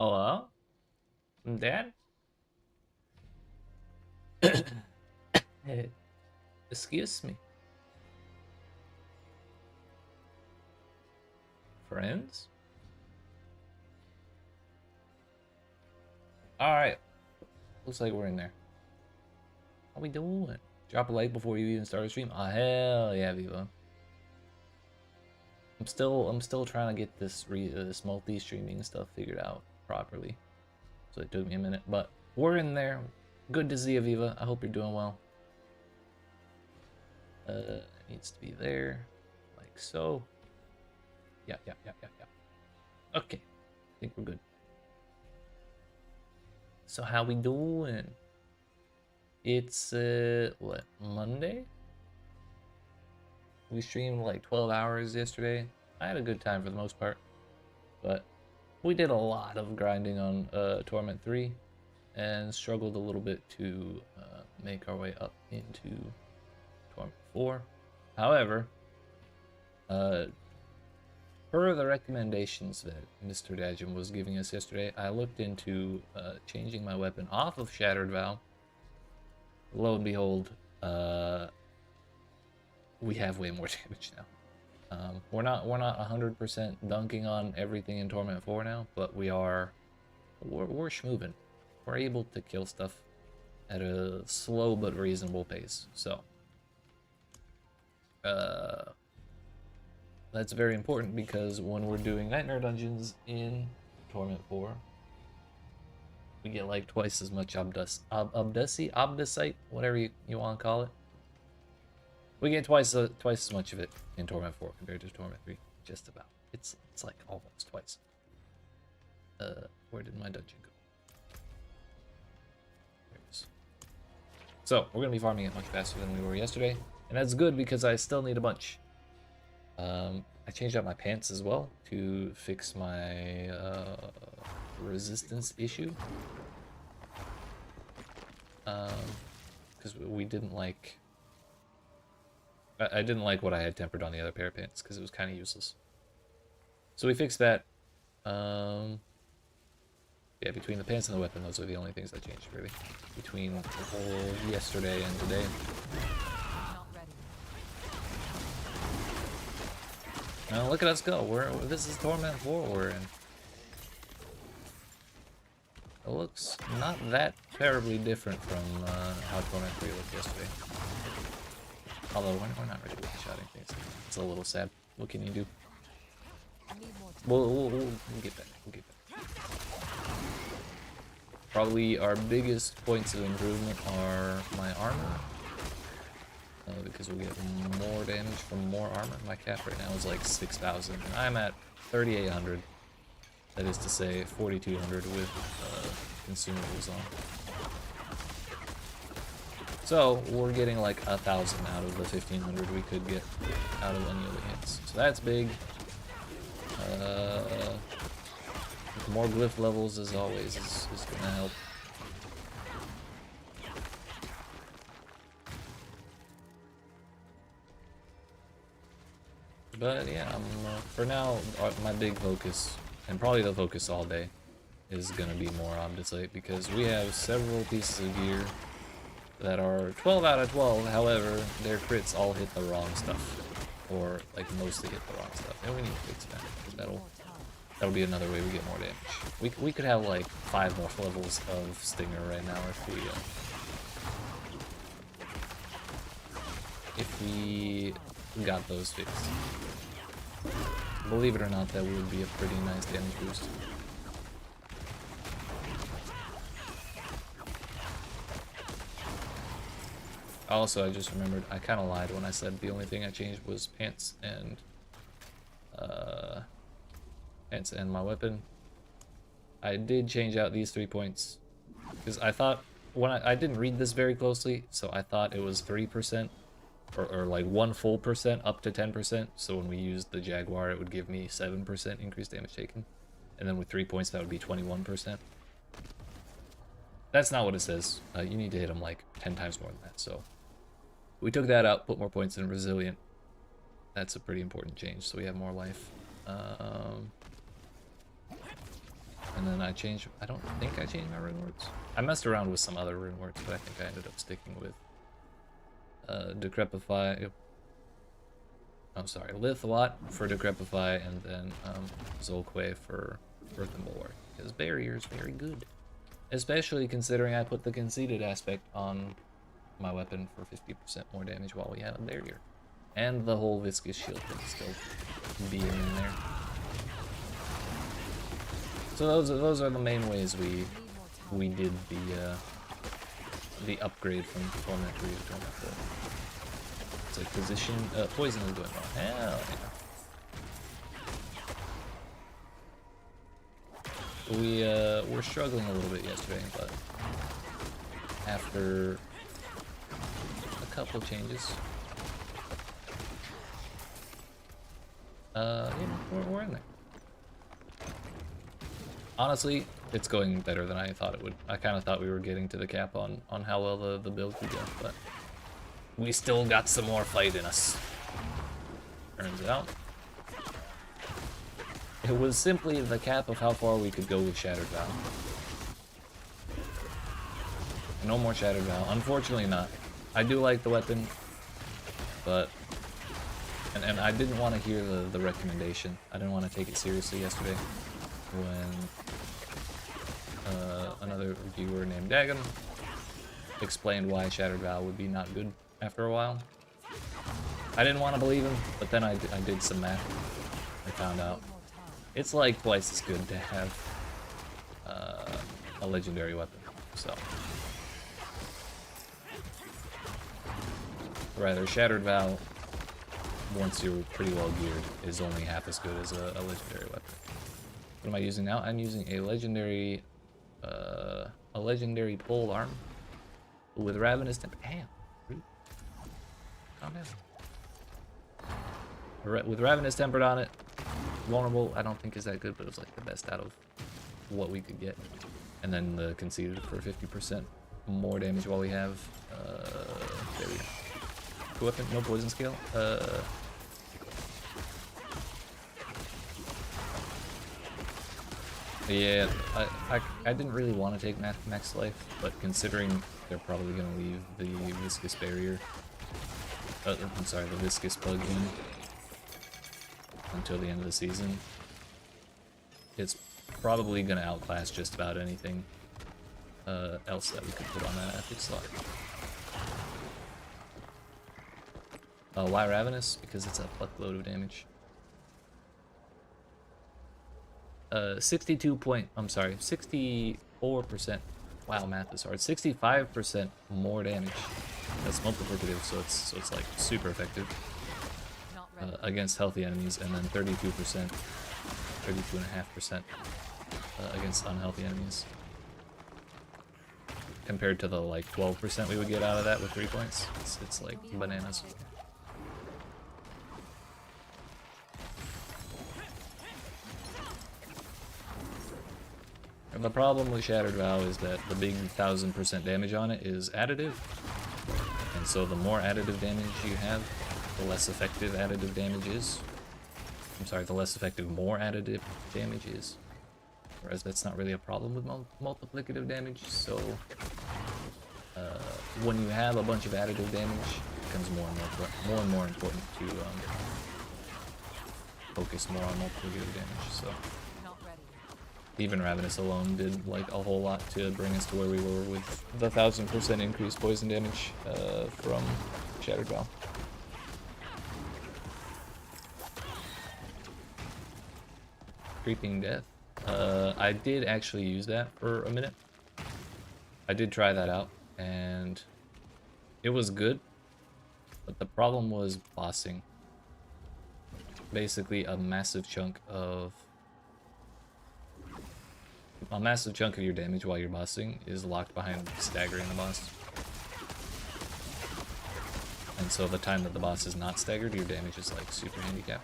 Hello? Dad? Hey, excuse me. Friends? Alright. Looks like we're in there. How we doing? Drop a like before you even start a stream? Oh, hell yeah, Viva. I'm still trying to get this multi-streaming stuff figured out properly. So it took me a minute, but we're in there. Good to see you, Viva. I hope you're doing well. It needs to be there, like so. Yeah. Okay, I think we're good. So how we doing? It's what, Monday? We streamed like 12 hours yesterday. I had a good time for the most part, but we did a lot of grinding on Torment 3 and struggled a little bit to make our way up into Torment 4. However, per the recommendations that Mr. Dajim was giving us yesterday, I looked into changing my weapon off of Shattered Vow. Lo and behold, we have way more damage now. We're not 100% dunking on everything in Torment 4 now, but we're schmoving. We're able to kill stuff at a slow but reasonable pace. So that's very important because when we're doing Nightmare Dungeons in Torment 4, we get like twice as much obdusite, whatever you want to call it. We get twice as much of it in Torment 4 compared to Torment 3, just about. It's like almost twice. Where did my dungeon go? There it is. So we're gonna be farming it much faster than we were yesterday, and that's good because I still need a bunch. I changed out my pants as well to fix my resistance issue. Because we didn't like. I didn't like what I had tempered on the other pair of pants because it was kind of useless. So we fixed that. Yeah, between the pants and the weapon, those are the only things that changed really. Between the whole yesterday and today. Now look at us go. This is Torment 4 we're in. It looks not that terribly different from how Torment 3 looked yesterday. Although we're not really one-shotting things. It's a little sad. What can you do? We'll get that. We'll get that. Probably our biggest points of improvement are my armor. Because we'll get more damage from more armor. My cap right now is like 6,000. And I'm at 3,800. That is to say 4,200 with consumables on. So we're getting like 1,000 out of the 1,500 we could get out of any other hits. So that's big. More glyph levels as always is gonna help. But yeah, for now my big focus, and probably the focus all day, is gonna be more obdusite because we have several pieces of gear that are 12 out of 12, however, their crits all hit the wrong stuff. Or, like, mostly hit the wrong stuff. And we need to fix that, because that'll be another way we get more damage. We could have, like, 5 more levels of Stinger right now if we got those fixed. Believe it or not, that would be a pretty nice damage boost. Also, I just remembered, I kind of lied when I said the only thing I changed was pants and my weapon. I did change out these 3 points because I thought when I didn't read this very closely, so I thought it was 3% or like 1 full percent up to 10%. So when we used the Jaguar, it would give me 7% increased damage taken, and then with 3 points, that would be 21%. That's not what it says. You need to hit them like 10 times more than that. So we took that out, put more points in Resilient. That's a pretty important change, so we have more life. And then I changed, I don't think I changed my rune words. I messed around with some other rune words, but I think I ended up sticking with Decrepify. I'm sorry, Lithlot for Decrepify, and then Zolque for Earth and Bulwark. Because Barrier is very good. Especially considering I put the conceited aspect on my weapon for 50% more damage while we have a Barrier. And the whole Viscous Shield thing still being in there. So those are the main ways we did the upgrade from Torment 3 to Torment 4. It's like position, poison is going well. Hell yeah. We were struggling a little bit yesterday, but after a couple changes, yeah, we're in there. Honestly, it's going better than I thought it would. I kind of thought we were getting to the cap on how well the build could go, but we still got some more fight in us. Turns out, it was simply the cap of how far we could go with Shattered Vow. No more Shattered Vow. Unfortunately not. I do like the weapon, but... And I didn't want to hear the recommendation. I didn't want to take it seriously yesterday when another viewer named Dagon explained why Shattered Vow would be not good after a while. I didn't want to believe him, but then I did some math. I found out it's like twice as good to have a legendary weapon. So, rather, Shattered Vow, once you're pretty well geared, is only half as good as a legendary weapon. What am I using now? I'm using a legendary pole arm with Ravenous Temper. Damn, rude. Calm down. With Ravenous Tempered on it. Vulnerable, I don't think is that good, but it was like the best out of what we could get. And then the Conceited for 50% more damage while we have. There we go. Good weapon, no poison scale. Yeah, I didn't really want to take max life, but considering they're probably going to leave the Viscous Barrier, I'm sorry, the Viscous Plug in until the end of the season, it's probably going to outclass just about anything else that we could put on that epic slot. Why Ravenous? Because it's a fuckload of damage. 64%. Wow, math is hard. 65% more damage. That's multiplicative, so it's like super effective against healthy enemies, and then 32%, 32.5% against unhealthy enemies. Compared to the like 12% we would get out of that with 3 points, it's like bananas. And the problem with Shattered Vow is that the big 1000% damage on it is additive. And so the more additive damage you have, the less effective additive damage is. I'm sorry, the less effective more additive damage is. Whereas that's not really a problem with multiplicative damage, so when you have a bunch of additive damage, it becomes more and more important to focus more on multiplicative damage. So even Ravenous alone did like a whole lot to bring us to where we were with the 1000% increased poison damage from Shattered Vow. Creeping Death. I did actually use that for a minute. I did try that out, and it was good, but the problem was bossing. Basically, a massive chunk of your damage while you're bossing is locked behind staggering the boss. And so the time that the boss is not staggered, your damage is like super handicapped.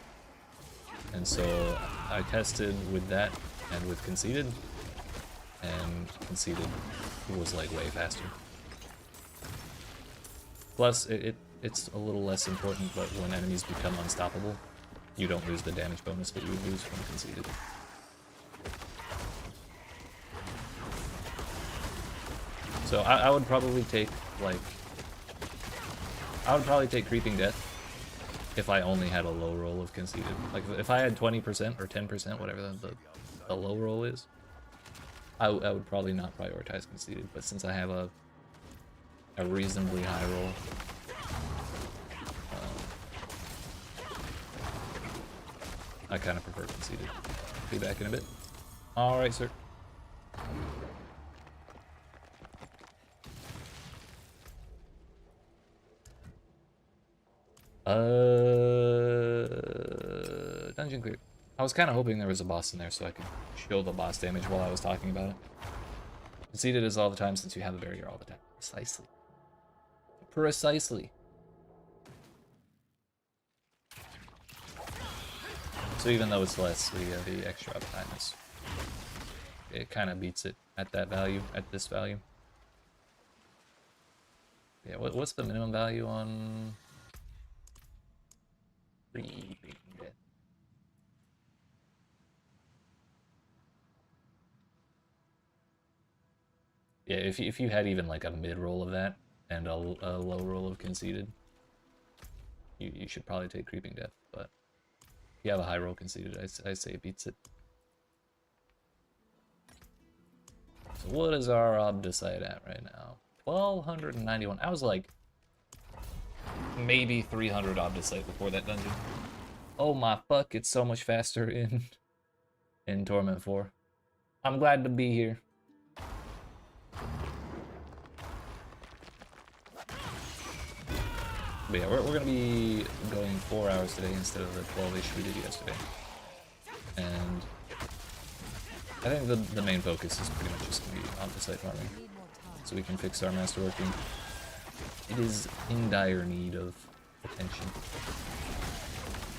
And so I tested with that and with Conceited, and Conceited was like way faster. Plus, it's a little less important, but when enemies become unstoppable, you don't lose the damage bonus that you would lose from Conceited. So I would probably take, like... I would probably take Creeping Death if I only had a low roll of Conceited. Like, if I had 20% or 10%, whatever the low roll is, I would probably not prioritize Conceited. But since I have a reasonably high roll, I kind of prefer Conceited. Be back in a bit. Alright, sir. Dungeon clear. I was kind of hoping there was a boss in there so I could show the boss damage while I was talking about it. Conceited is all the time since you have a barrier all the time. Precisely. Precisely. So even though it's less, the extra uptime it kind of beats it at that value, at this value. Yeah, what's the minimum value on Creeping Death? Yeah, if you had even like a mid roll of that and a low roll of Conceited, you should probably take Creeping Death. But if you have a high roll Conceited, I say it beats it. So what is our Obdicite at right now? 1291. I was like maybe 300 Obdicite before that dungeon. Oh my fuck! It's so much faster in Torment 4. I'm glad to be here. But yeah, we're gonna be going 4 hours today instead of the 12-ish we did yesterday. And I think the main focus is pretty much just gonna be Obdicite farming, so we can fix our masterworking. It is in dire need of attention.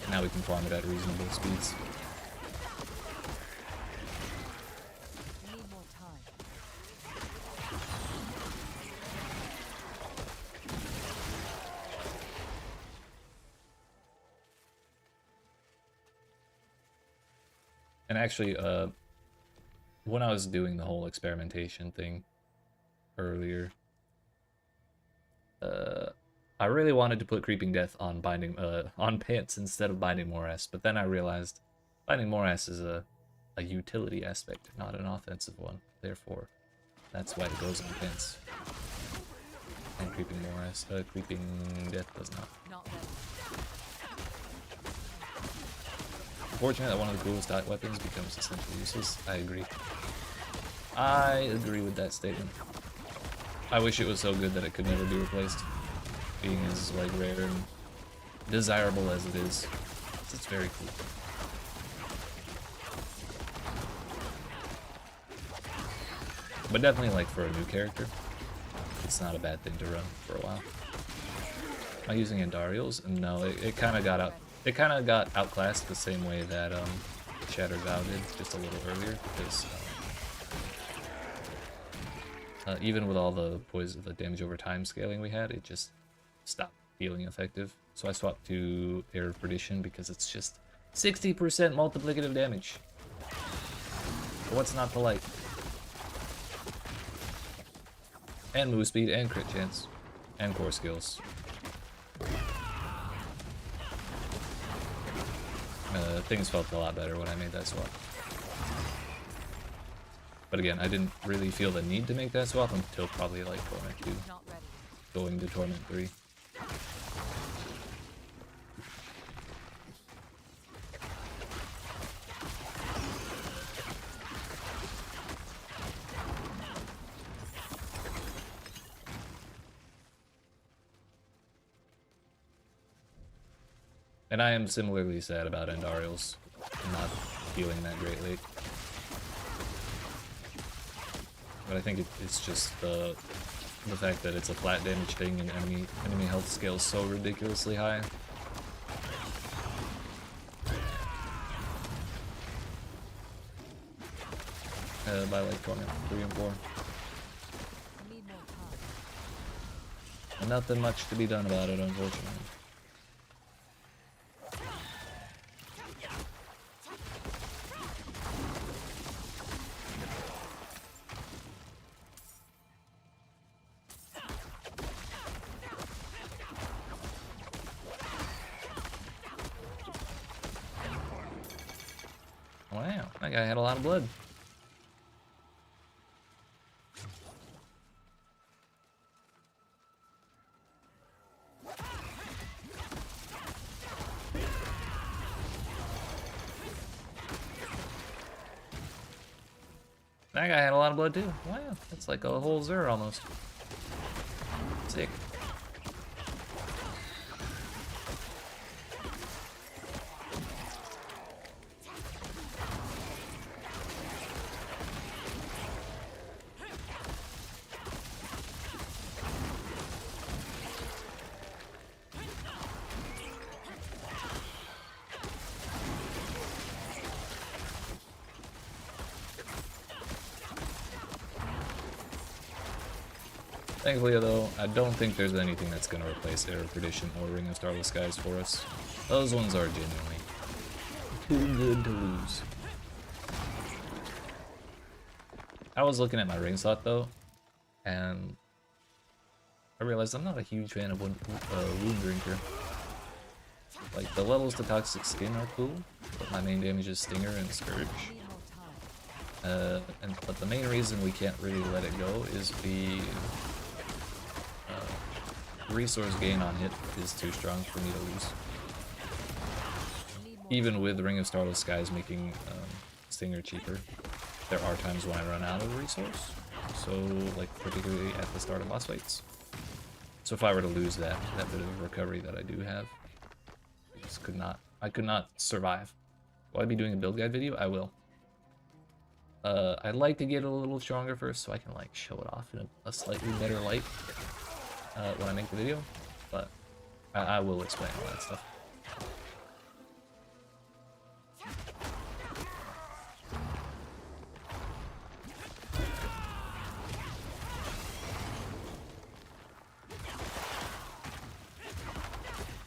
Now we can farm it at reasonable speeds. And actually, when I was doing the whole experimentation thing earlier, I really wanted to put Creeping Death on binding, on Pants instead of Binding Morass, but then I realized Binding Morass is a utility aspect, not an offensive one. Therefore, that's why it goes on Pants. And Creeping Death does not. Fortunate that one of the coolest dot weapons becomes essentially useless. I agree. I agree with that statement. I wish it was so good that it could never be replaced, being as like rare and desirable as it is. It's very cool. But definitely, like, for a new character, it's not a bad thing to run for a while. Am I using Andariel's? No, it kind of got out. It kind of got outclassed the same way that Shattered Vow did, just a little earlier, because even with all the poison, the damage over time scaling we had, it just stopped feeling effective. So I swapped to Air of Perdition because it's just 60% multiplicative damage. What's not to like? And move speed and crit chance and core skills. Things felt a lot better when I made that swap. But again, I didn't really feel the need to make that swap until probably like Torment 2, going to Torment 3. And I am similarly sad about Andariel's not feeling that great late. But I think it's just the fact that it's a flat damage thing and enemy health scale is so ridiculously high. By like Torment 3 and 4. And nothing much to be done about it, unfortunately. Wow, that guy had a lot of blood. That guy had a lot of blood too. Wow, that's like a whole Zer almost. Sick. Thankfully, though, I don't think there's anything that's going to replace Era of Perdition or Ring of Starless Skies for us. Those ones are genuinely too good to lose. I was looking at my ring slot, though, and I realized I'm not a huge fan of Wound Drinker. Like, the levels to Toxic Skin are cool, but my main damage is Stinger and Scourge. But the main reason we can't really let it go is the resource gain on hit is too strong for me to lose. Even with Ring of Starless Skies making Stinger cheaper, there are times when I run out of resource. So, like, particularly at the start of boss fights. So if I were to lose that bit of recovery that I do have, I could not survive. Will I be doing a build guide video? I will. I'd like to get a little stronger first so I can like show it off in a slightly better light when I make the video, but I will explain all that stuff.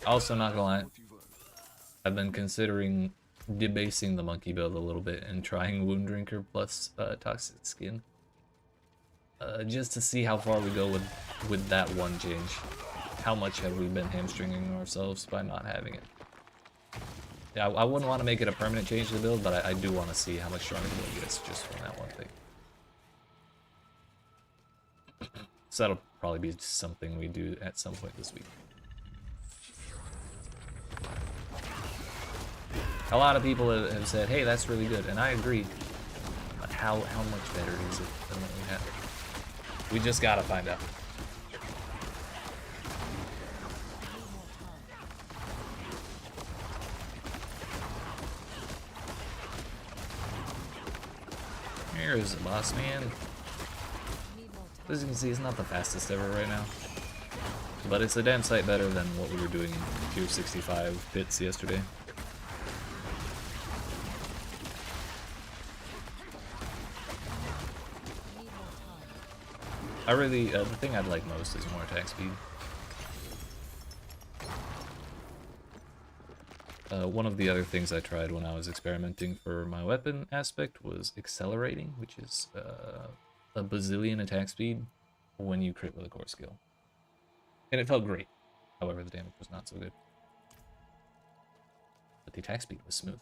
Also, not gonna lie, I've been considering debasing the monkey build a little bit and trying Wound Drinker plus Toxic Skin. Just to see how far we go with that one change. How much have we been hamstringing ourselves by not having it? Yeah, I wouldn't want to make it a permanent change to the build, but I do want to see how much stronger the build gets just from that one thing. So that'll probably be something we do at some point this week. A lot of people have said, hey, that's really good, and I agree. But how much better is it than what we have? We just gotta find out. Here is the boss man. As you can see, it's not the fastest ever right now. But it's a damn sight better than what we were doing in tier 65 pits yesterday. I really, the thing I'd like most is more attack speed. One of the other things I tried when I was experimenting for my weapon aspect was accelerating, which is a bazillion attack speed when you crit with a core skill. And it felt great. However, the damage was not so good. But the attack speed was smooth.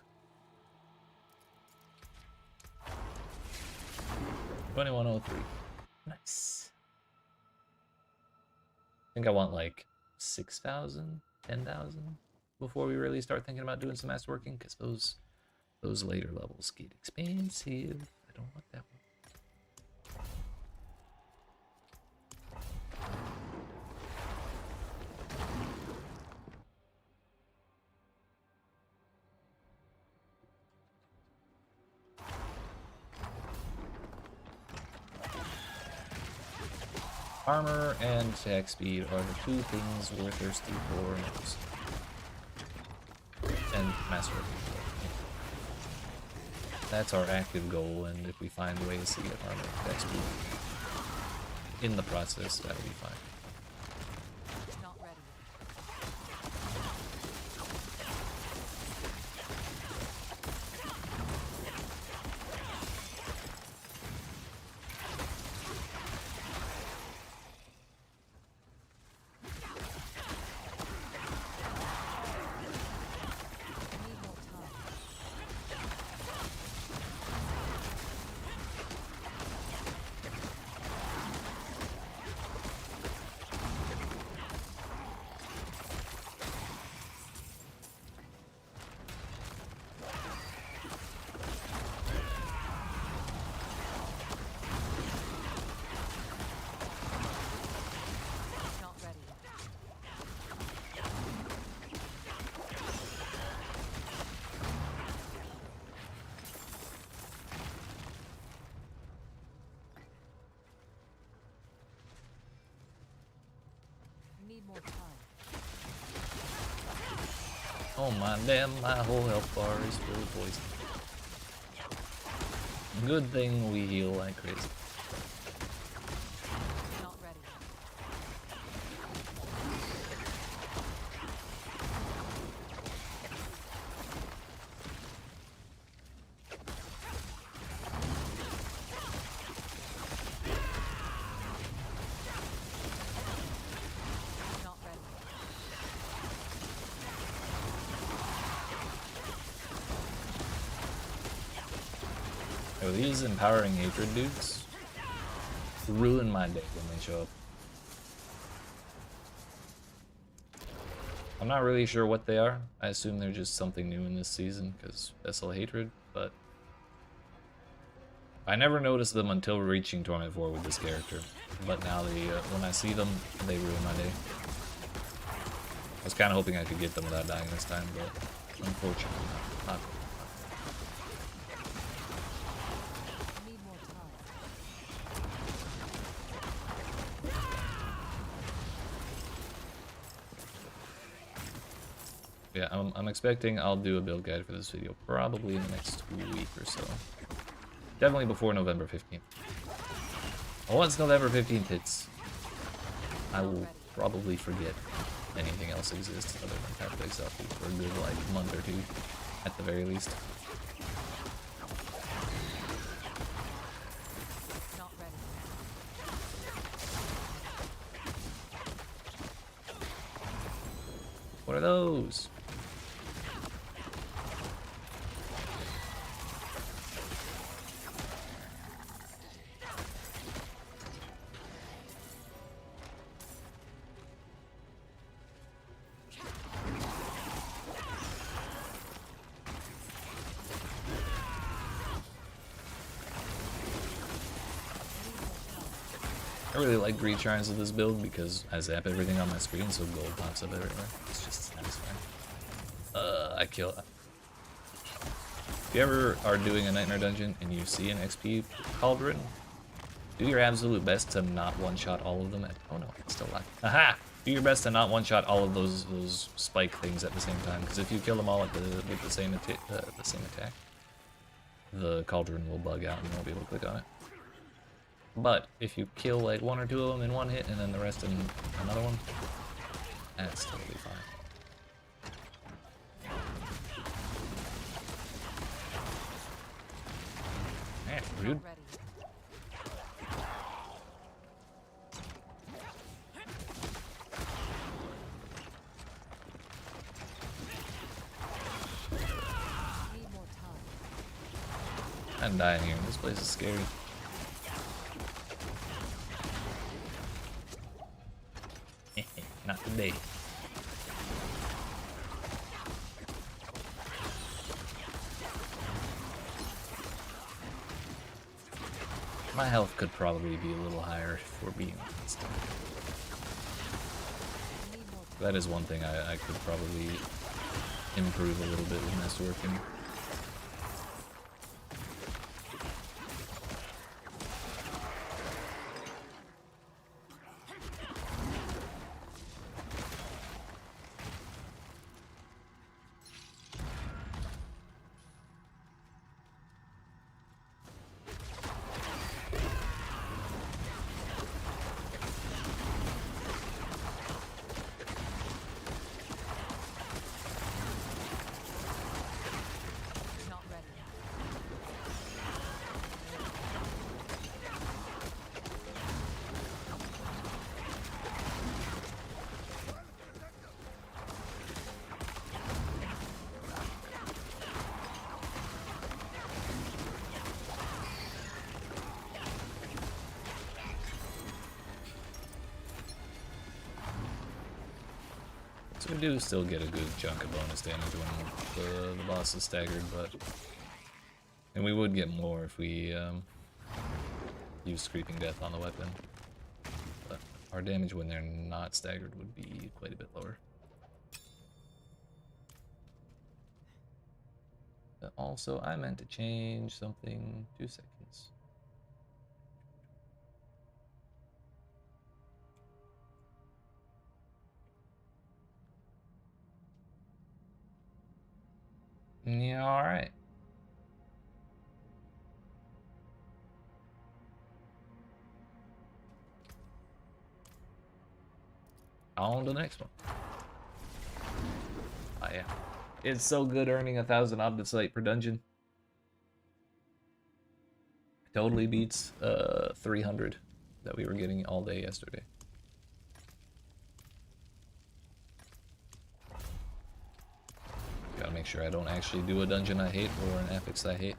2103. Nice. I think I want like 6,000, 10,000 before we really start thinking about doing some masterworking, because those later levels get expensive. I don't want that one. Armor and attack speed are the two things we're thirsty for most. And masterworking. That's our active goal, and if we find ways to get armor and attack speed in the process, that'll be fine. Oh my damn, my whole health bar is full of poison. Good thing we heal like crazy. Oh, these empowering hatred dudes ruin my day when they show up. I'm not really sure what they are. I assume they're just something new in this season because Vessel Hatred, but I never noticed them until reaching Torment 4 with this character. But now they, when I see them, they ruin my day. I was kind of hoping I could get them without dying this time, but unfortunately not. Yeah, I'm expecting I'll do a build guide for this video probably in the next week or so. Definitely before November 15th. Once November 15th hits, I will probably forget anything else exists other than Path of Exile for a good like month or two, at the very least. What are those? I really like retries of this build because I zap everything on my screen so gold pops up everywhere. It's just satisfying. I kill. If you ever are doing a Nightmare dungeon and you see an XP cauldron, do your absolute best to not one-shot all of them at— oh no, it's still alive. Aha! Do your best to not one-shot all of those spike things at the same time, because if you kill them all at with the same attack, the cauldron will bug out and you won't be able to click on it. But if you kill like one or two of them in one hit and then the rest in another one, that's totally fine. Man, rude. I'm dying here. This place is scary. Not today. My health could probably be a little higher if we're being honest. That is one thing I could probably improve a little bit when that's working. So we do still get a good chunk of bonus damage when the boss is staggered, and we would get more if we use Creeping Death on the weapon. But our damage when they're not staggered would be quite a bit lower. But also, I meant to change something. 2 seconds. Yeah, alright. On to the next one. Oh yeah. It's so good earning 1,000 obdicite per dungeon. Totally beats 300 that we were getting all day yesterday. Gotta make sure I don't actually do a dungeon I hate or an affix I hate.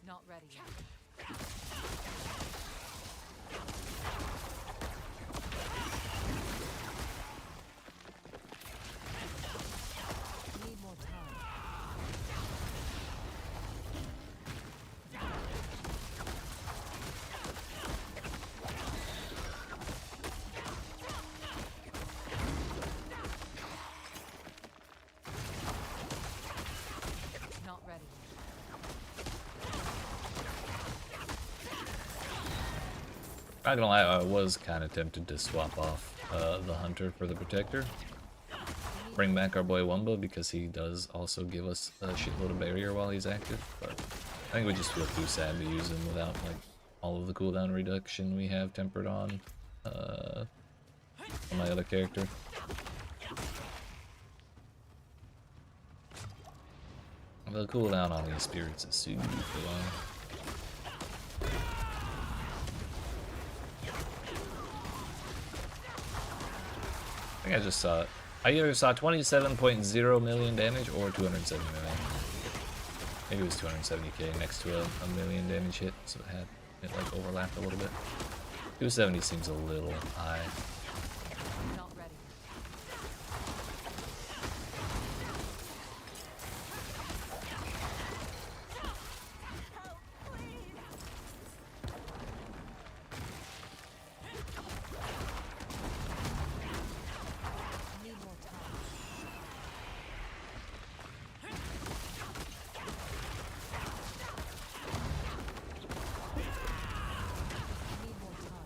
Not ready yet. Need more time. Not ready. Not gonna lie, I was kind of tempted to swap off the Hunter for the Protector. Bring back our boy Wumba because he does also give us a shitload of barrier while he's active, but I think we just feel too sad to use him without like all of the cooldown reduction we have tempered on my other character. The cooldown on these spirits is super long. I think I just saw it. I either saw 27.0 million damage or 270 million. Maybe it was 270k next to a million damage hit, so it like overlapped a little bit. 270 seems a little high. Not ready. Need more time. Need more time.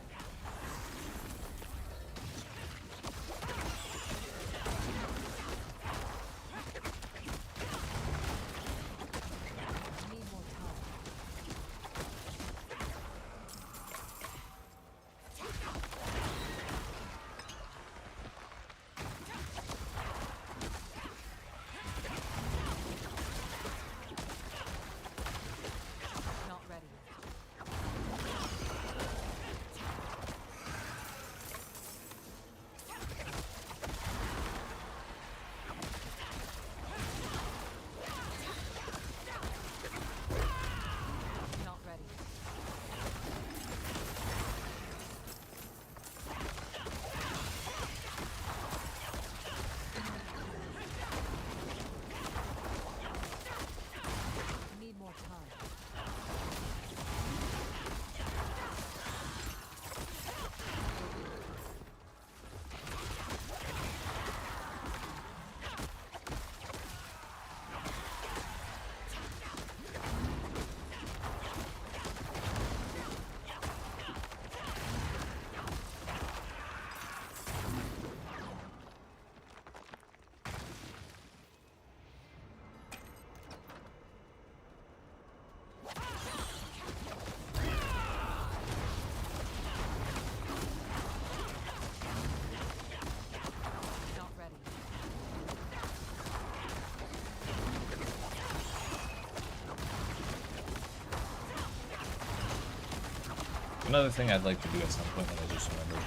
Another thing I'd like to do at some point that I just remembered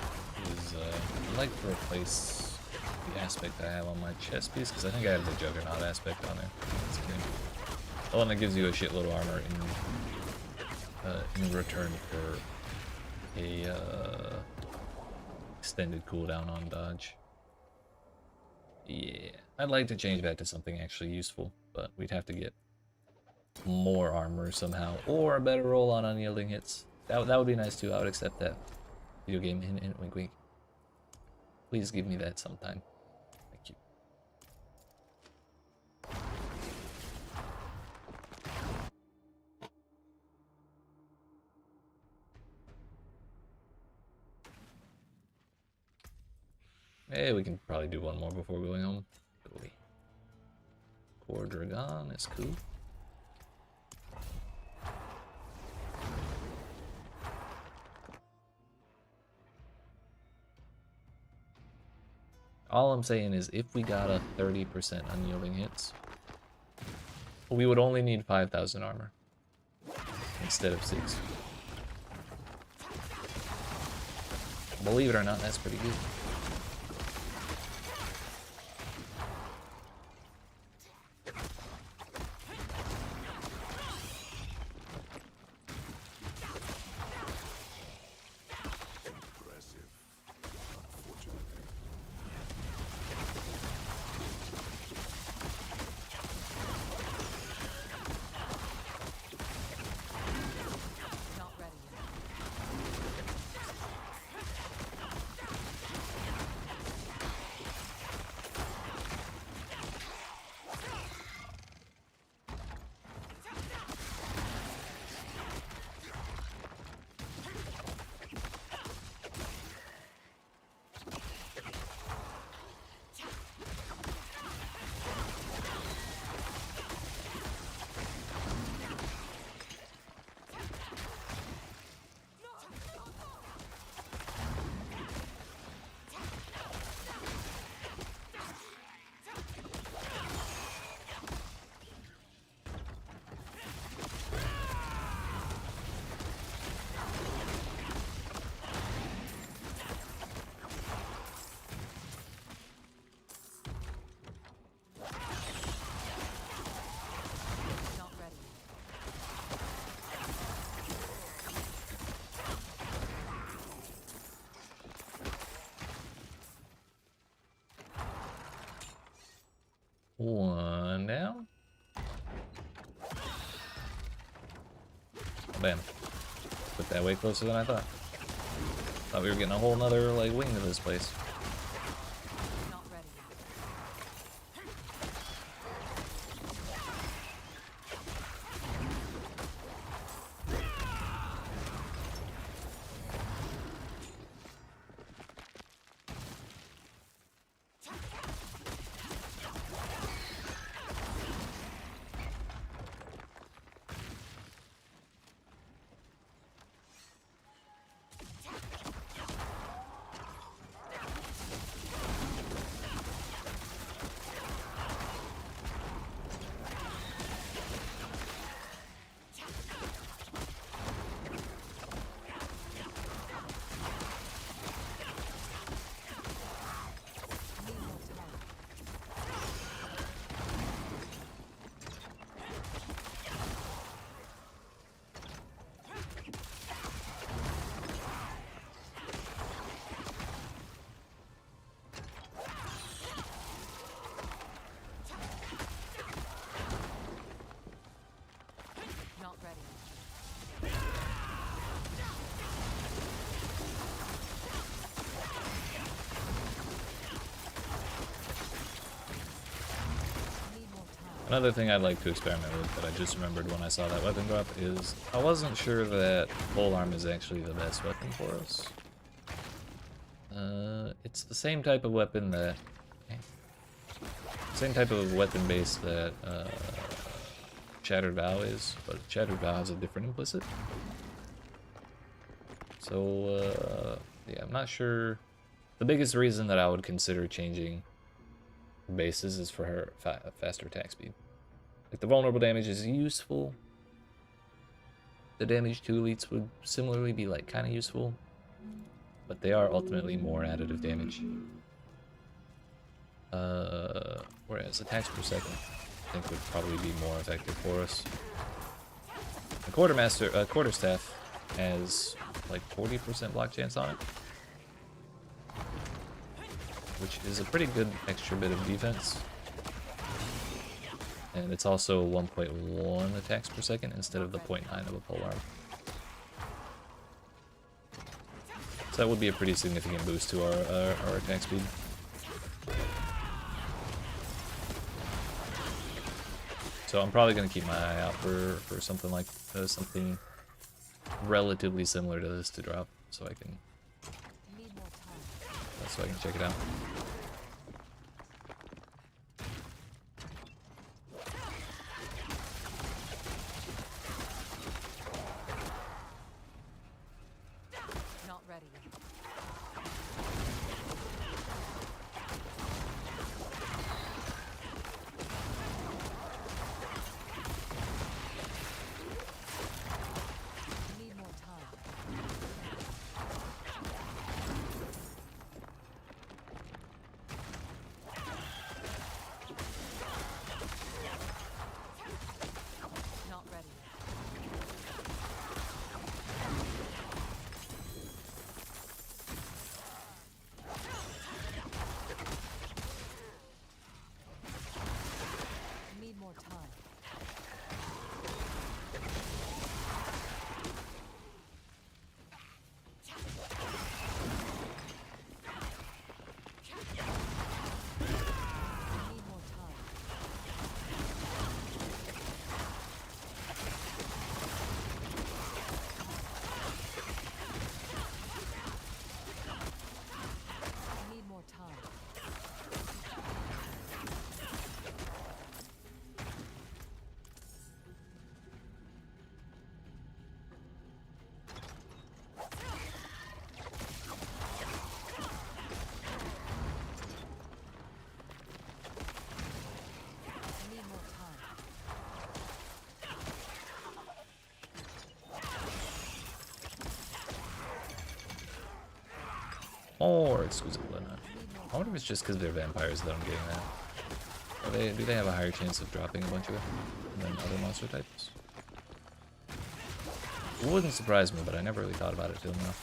is I'd like to replace the aspect I have on my chest piece, because I think I have the Juggernaut aspect on there. That's good. The one that gives you a shitload of armor in return for a extended cooldown on dodge. Yeah, I'd like to change that to something actually useful, but we'd have to get more armor somehow, or a better roll on unyielding hits. That would be nice too. I would accept that. Video game hint, hint, wink, wink. Please give me that sometime. Thank you. Hey, we can probably do one more before going home. Core Dragon is cool. All I'm saying is if we got a 30% unyielding hits, we would only need 5,000 armor instead of 6. Believe it or not, that's pretty good. Not ready yet. Not ready. One down. Bam. Put that way closer than I thought. Thought we were getting a whole nother like wing to this place. Not ready yet. Not ready. Need more time. Another thing I'd like to experiment with that I just remembered when I saw that weapon drop is I wasn't sure that pole arm is actually the best weapon for us. It's the same type of weapon that... Same type of weapon base that Shattered Vow is, but Shattered Vow has a different implicit. So, yeah, I'm not sure. The biggest reason that I would consider changing bases is for her faster attack speed. Like, the vulnerable damage is useful, the damage 2 elites would similarly be like kind of useful, but they are ultimately more additive damage. Whereas attacks per second, I think would probably be more effective for us. The quarterstaff has like 40% block chance on it, which is a pretty good extra bit of defense. And it's also 1.1 attacks per second instead of the 0.9 of a polearm. So that would be a pretty significant boost to our attack speed. So I'm probably going to keep my eye out for something like something relatively similar to this to drop, so I can check it out. Not ready yet. Need more time. Not ready yet. Need more time. Need more time. Need more time. Need more time. Or exquisite bloodknife. I wonder if it's just because they're vampires that I'm getting that. Do they have a higher chance of dropping a bunch of it than other monster types? It wouldn't surprise me, but I never really thought about it till now.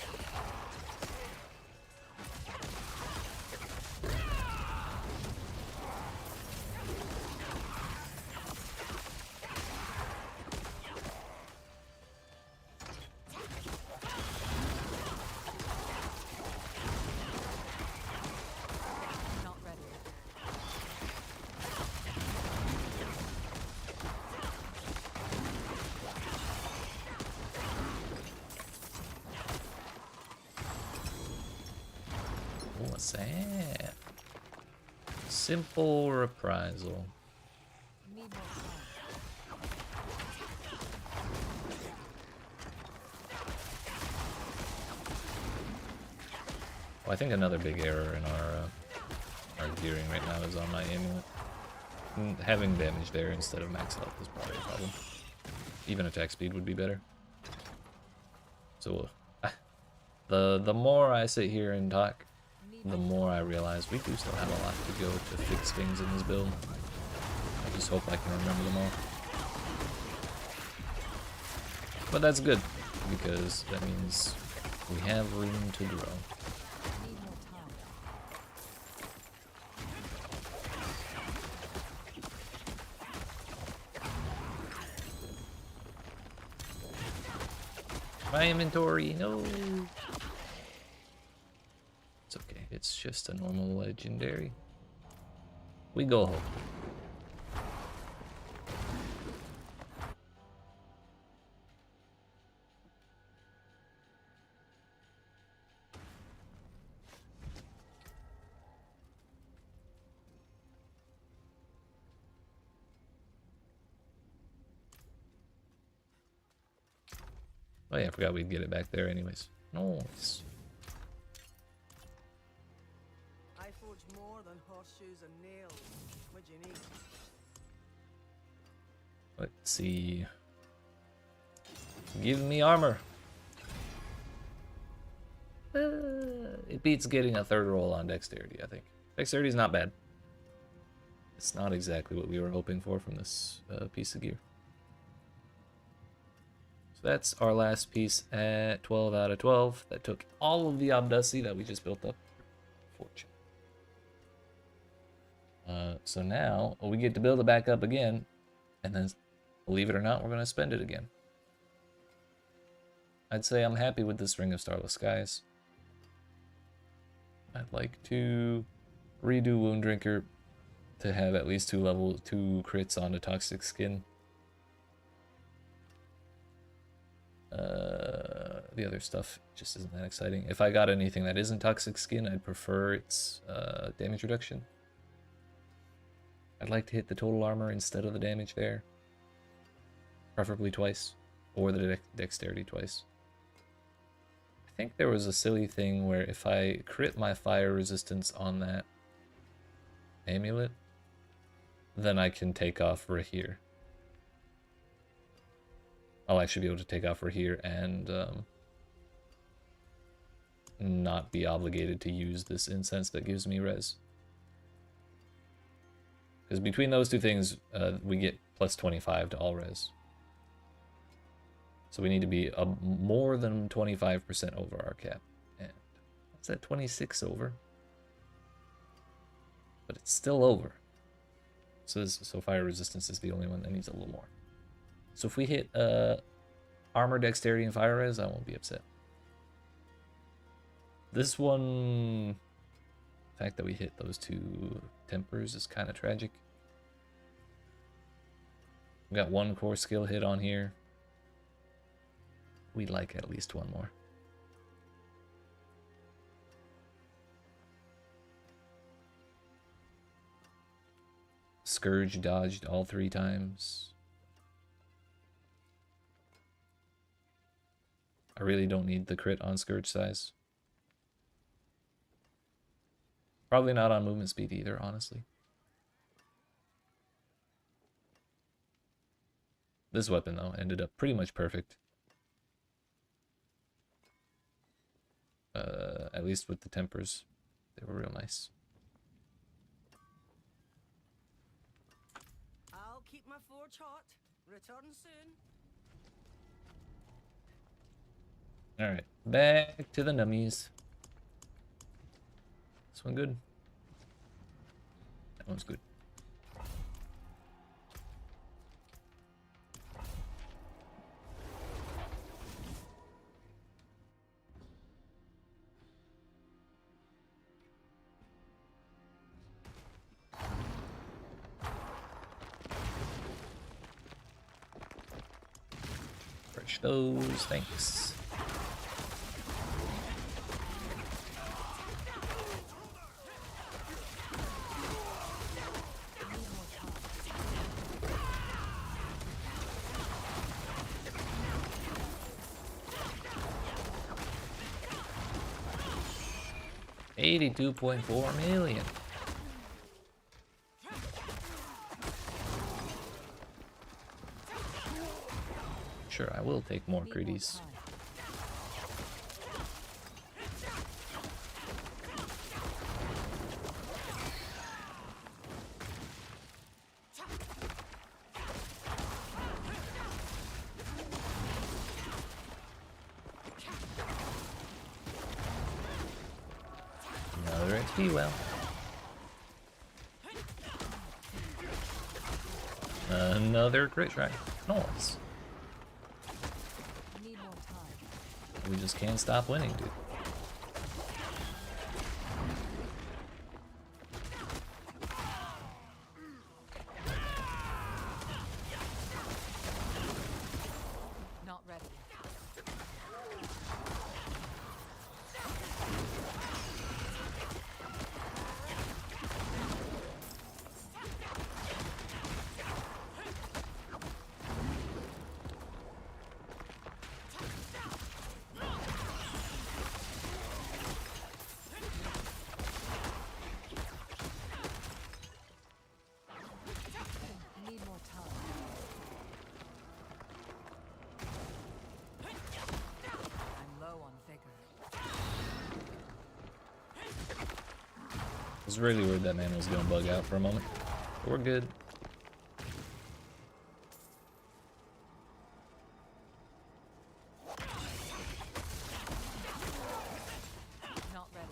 Not ready yet. Oh, what's that? Simple reprisal. Need more time. Well, I think another big error in our gearing right now is on my amulet. Having damage there instead of max health is probably a problem. Even attack speed would be better. So the more I sit here and talk, the more I realize we do still have a lot to go to fix things in this build. I just hope I can remember them all. But that's good, because that means we have room to grow. Need more time. My inventory, no! It's okay, it's just a normal legendary. We go home. Oh yeah, I forgot we'd get it back there anyways. Nice. I forge more than horseshoes and nails. What do you need? Let's see. Give me armor. It beats getting a third roll on dexterity, I think. Dexterity is not bad. It's not exactly what we were hoping for from this piece of gear. So that's our last piece at 12 out of 12. That took all of the Obdussy that we just built up. Fortune. So now we get to build it back up again, and then, believe it or not, we're going to spend it again. I'd say I'm happy with this Ring of Starless Skies. I'd like to redo Wound Drinker to have at least 2 crits on the Toxic Skin. The other stuff just isn't that exciting. If I got anything that isn't Toxic Skin, I'd prefer its damage reduction. I'd like to hit the total armor instead of the damage there. Preferably twice. Or the dexterity twice. I think there was a silly thing where if I crit my fire resistance on that amulet, then I can take off Rahir. I'll actually be able to take off Rahir and not be obligated to use this incense that gives me res. Because between those two things, we get plus 25 to all res. So we need to be more than 25% over our cap. And what's that, 26 over? But it's still over. So fire resistance is the only one that needs a little more. So if we hit armor, dexterity, and fire res, I won't be upset. This one, the fact that we hit those 2 tempers is kind of tragic. We got 1 core skill hit on here. We'd like at least 1 more. Scourge dodged all 3 times. I really don't need the crit on Scourge size. Probably not on movement speed either, honestly. This weapon, though, ended up pretty much perfect. At least with the tempers. They were real nice. I'll keep my forge hot. Return soon. Alright, back to the nummies. This one good? That one's good. Fresh those, thanks. $82.4 million. Sure, I will take more critties. Another XP well. Another crit try. Nice. Need more time. We just can't stop winning, dude. Not ready. was really worried that man was gonna bug out for a moment. But we're good. Not ready.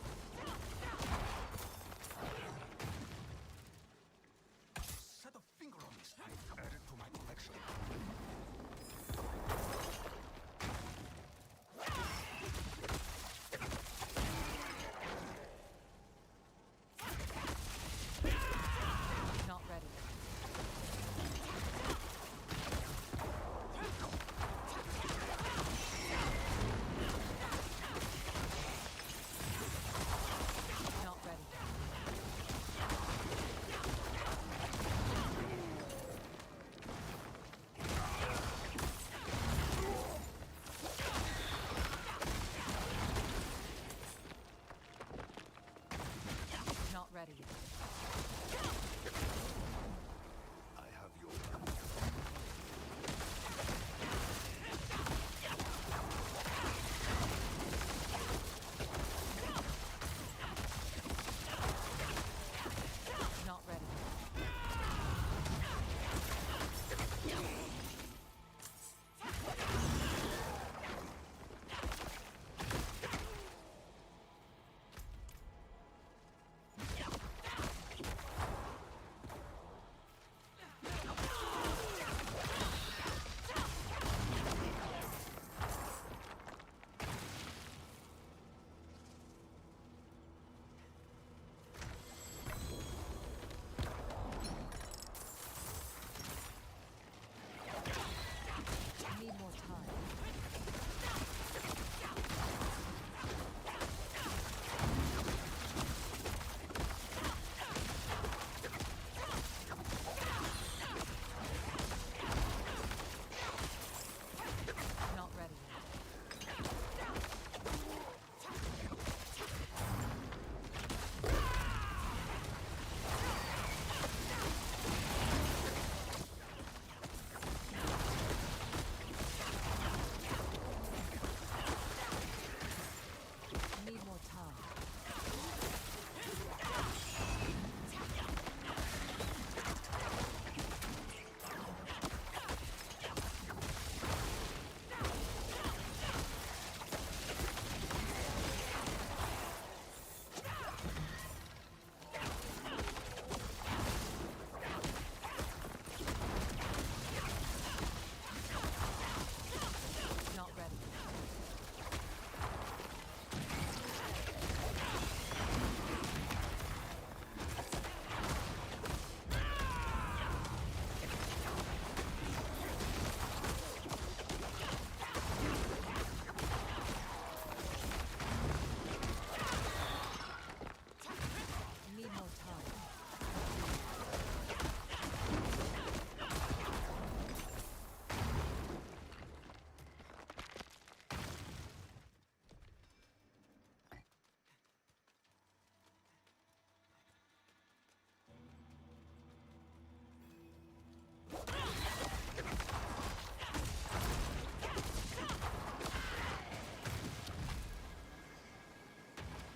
Set a finger on this. Add it to my collection. Not ready. Not ready. Not ready. I have your Not ready. I need more time. Not ready. I need more time. Not ready. I need more time.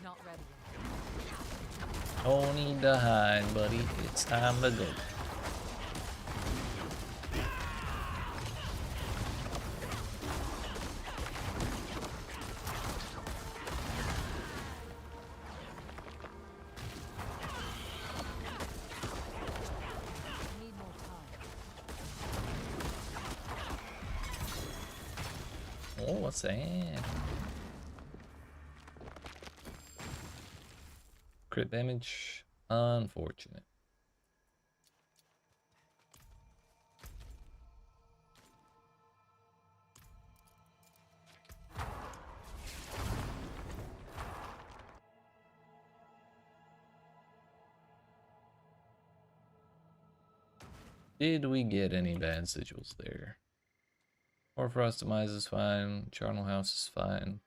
Not ready. No need to hide, buddy. It's time to go. I need more time. Oh, what's that? Crit damage. Unfortunate. Did we get any bad sigils there? Orfrost Demise is fine. Charnel House is fine.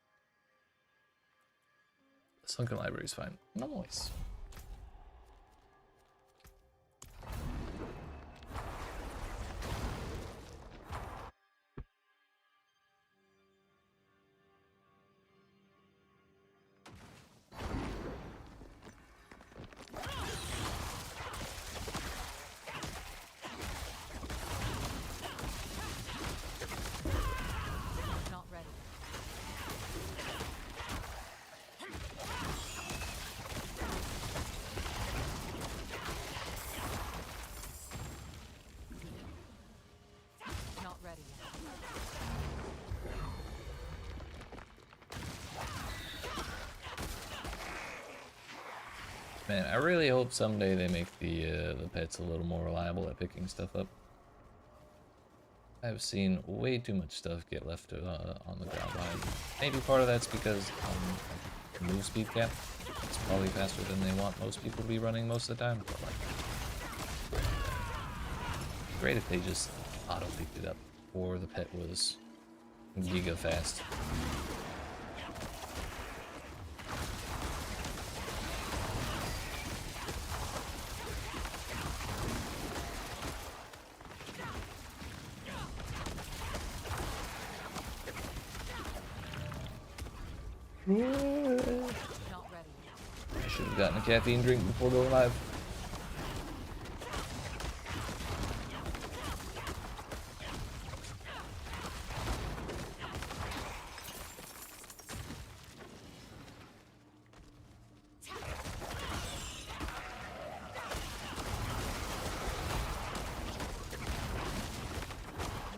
Sunken Library is fine. Nice. Man, I really hope someday they make the pets a little more reliable at picking stuff up. I've seen way too much stuff get left on the ground behind. Maybe part of that's because move speed cap. It's probably faster than they want most people to be running most of the time. But like, great if they just auto picked it up, or the pet was giga fast. Not ready. I should have gotten a caffeine drink before going live.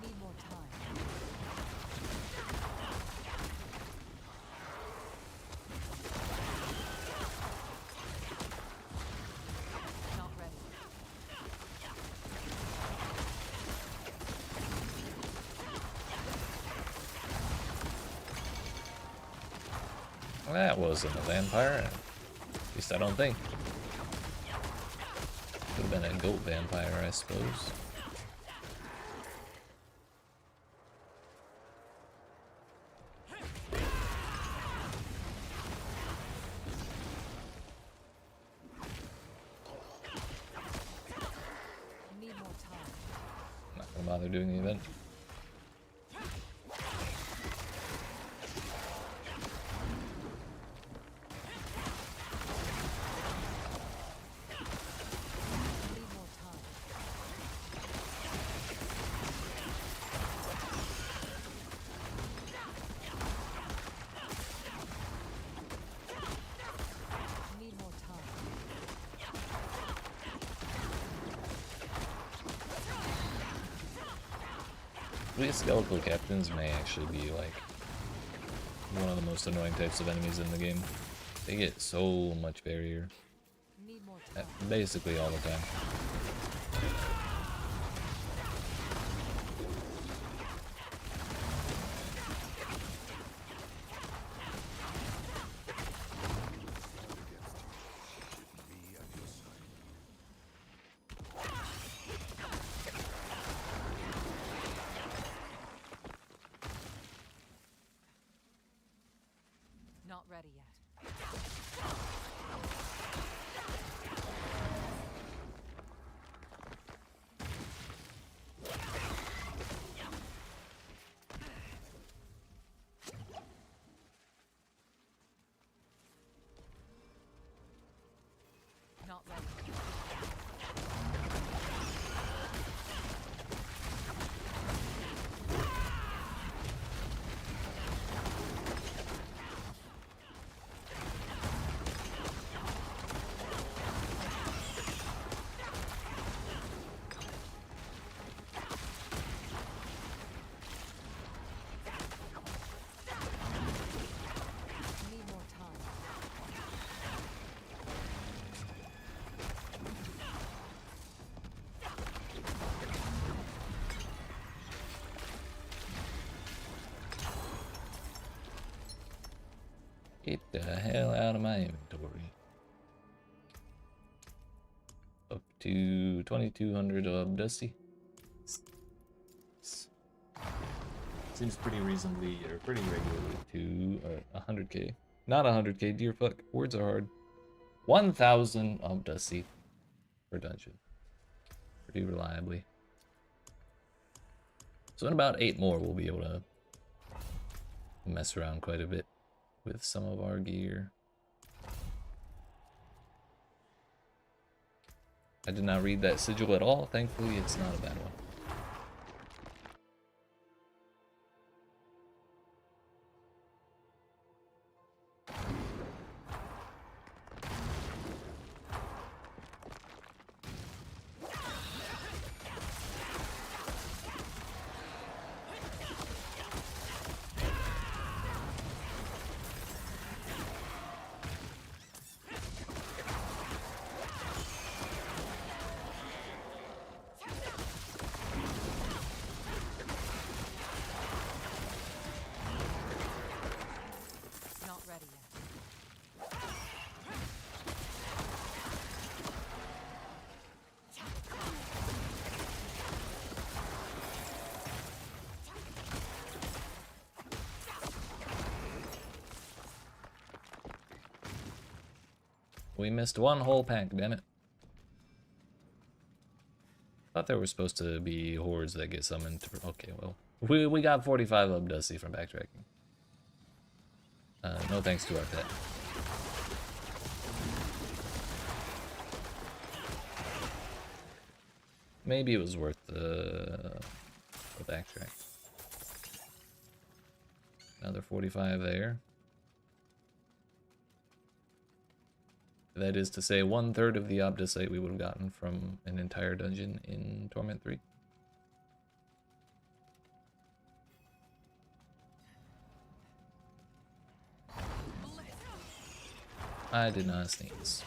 Need more time. Not ready. That wasn't a vampire. At least I don't think. Could have been a goat vampire, I suppose. Need more time. Not gonna bother doing the event. Need more time. Need more time. These skeletal captains may actually be like one of the most annoying types of enemies in the game. They get so much barrier Need more time. basically all the time. Be at your side. Not ready yet. Not ready. Need more time. Get the hell out of my inventory. Up to 2200 of Dusty. Seems pretty reasonably, or pretty regularly to 100k. Not 100k, dear fuck. Words are hard. 1000 of Dusty per dungeon. Pretty reliably. So in about 8 more, we'll be able to mess around quite a bit with some of our gear. I did not read that sigil at all. Thankfully, it's not a bad one. We missed one whole pack, damn it. Thought there were supposed to be hordes that get summoned to... Okay, well. We got 45 of Dusty from backtracking. No thanks to our pet. Maybe it was worth the backtrack. Another 45 there. That is to say, 1/3 of the Obdusite we would have gotten from an entire dungeon in Torment 3. I did not sneeze.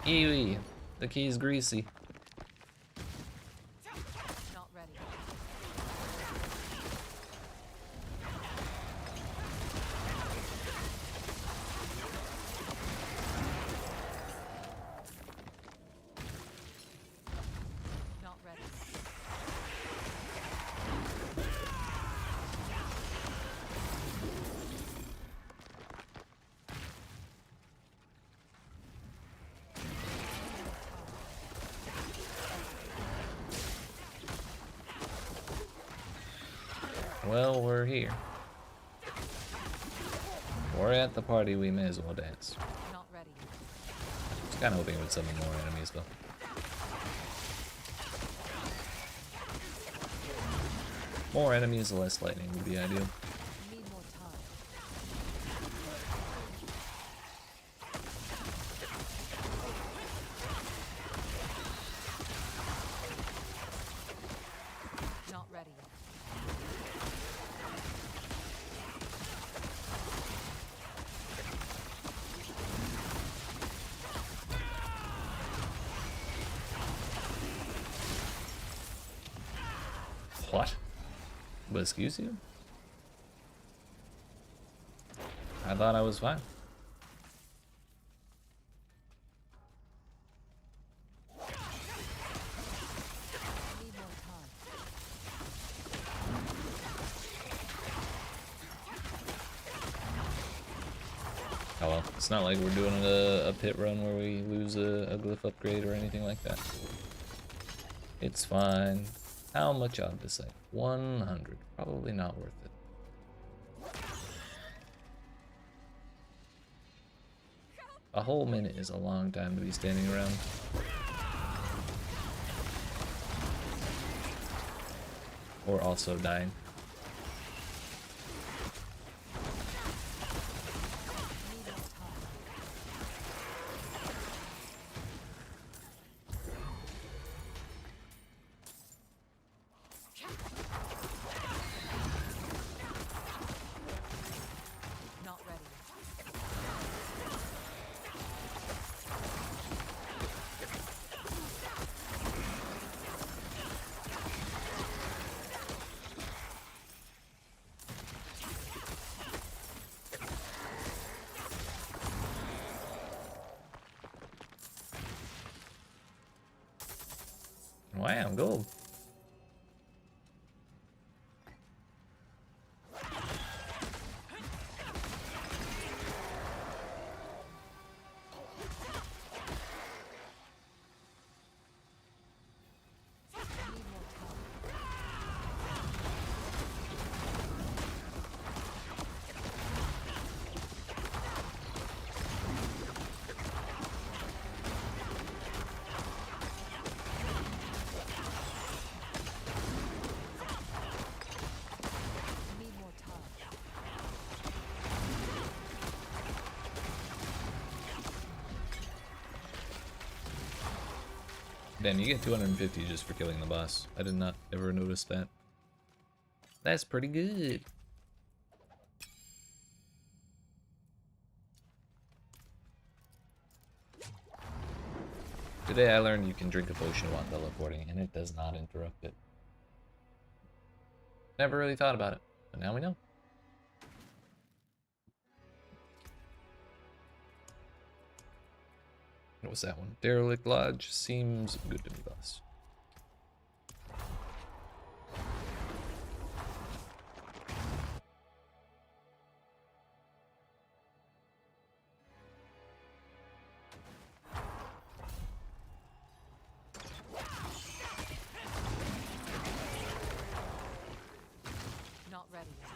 Eee, the key's greasy. Not ready. Not ready. Well, we're here. We're at the party, we may as well dance. Not ready. Just kinda hoping it would summon more enemies though. More enemies, less lightning would be ideal. Need more time. Not ready. What? But excuse you? I thought I was fine. Need more time. Oh well, it's not like we're doing a pit run where we lose a glyph upgrade or anything like that. It's fine. How much Obdusite? 100. Probably not worth it. A whole minute is a long time to be standing around. Or also dying. Need more time. Not ready. Wow, gold. Need more time. Need more time. Damn, you get 250 just for killing the boss. I did not ever notice that. That's pretty good. Today I learned you can drink a potion while teleporting, and it does not interrupt it. Never really thought about it, but now we know. What was that one? Derelict Lodge seems good to me, boss. Not ready yet.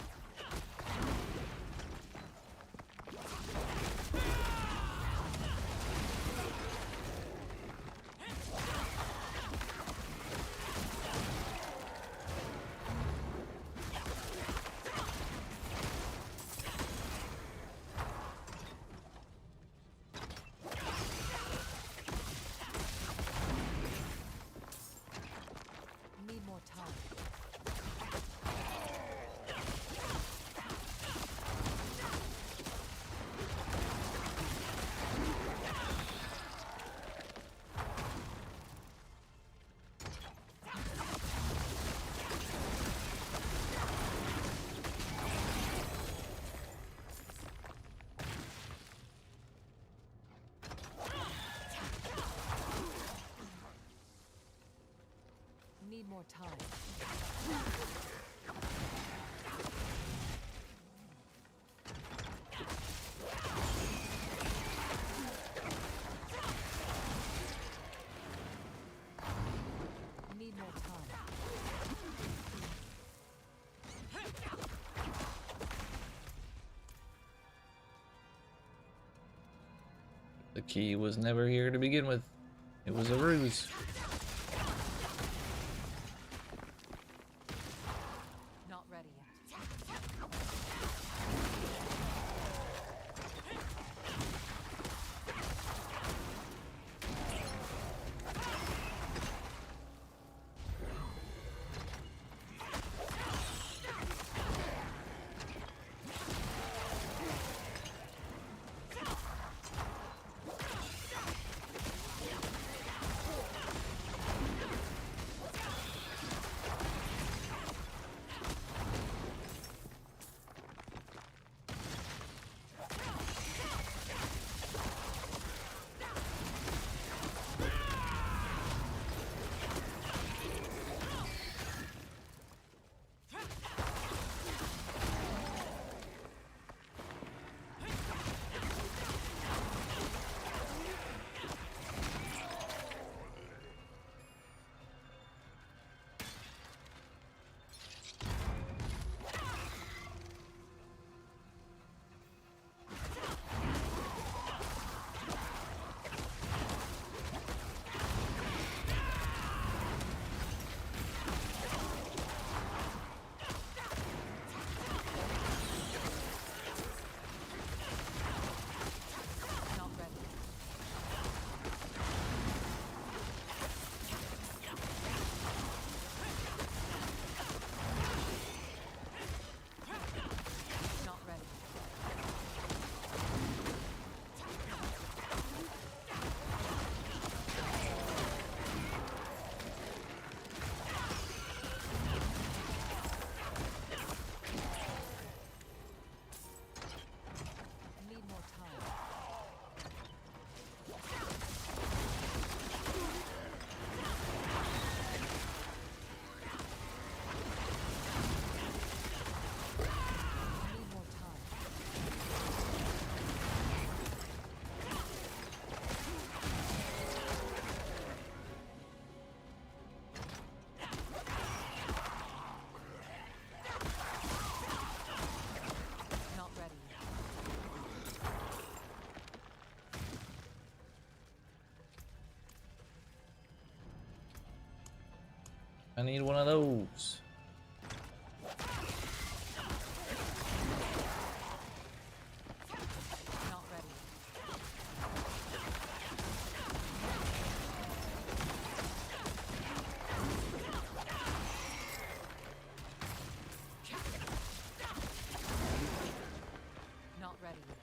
Need more time. Need more time. Need more time. The key was never here to begin with. It was a ruse. Not ready yet. Not ready. Not ready. Need more time. Need more time. Not ready yet. I need one of those. Not ready. Not ready yet.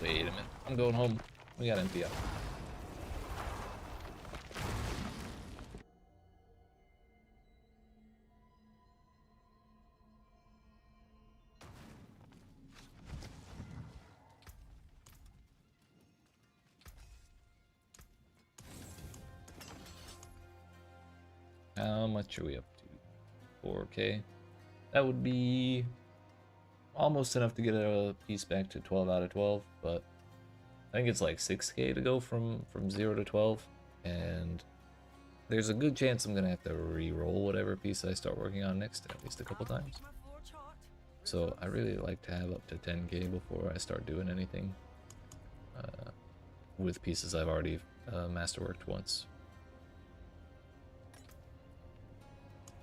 Wait a minute. I'm going home. We got empty out. How much are we up to? 4K. That would be almost enough to get a piece back to 12 out of 12, but I think it's like 6K to go from 0 to 12, and there's a good chance I'm gonna have to re-roll whatever piece I start working on next at least a couple times. So I really like to have up to 10K before I start doing anything with pieces I've already masterworked once.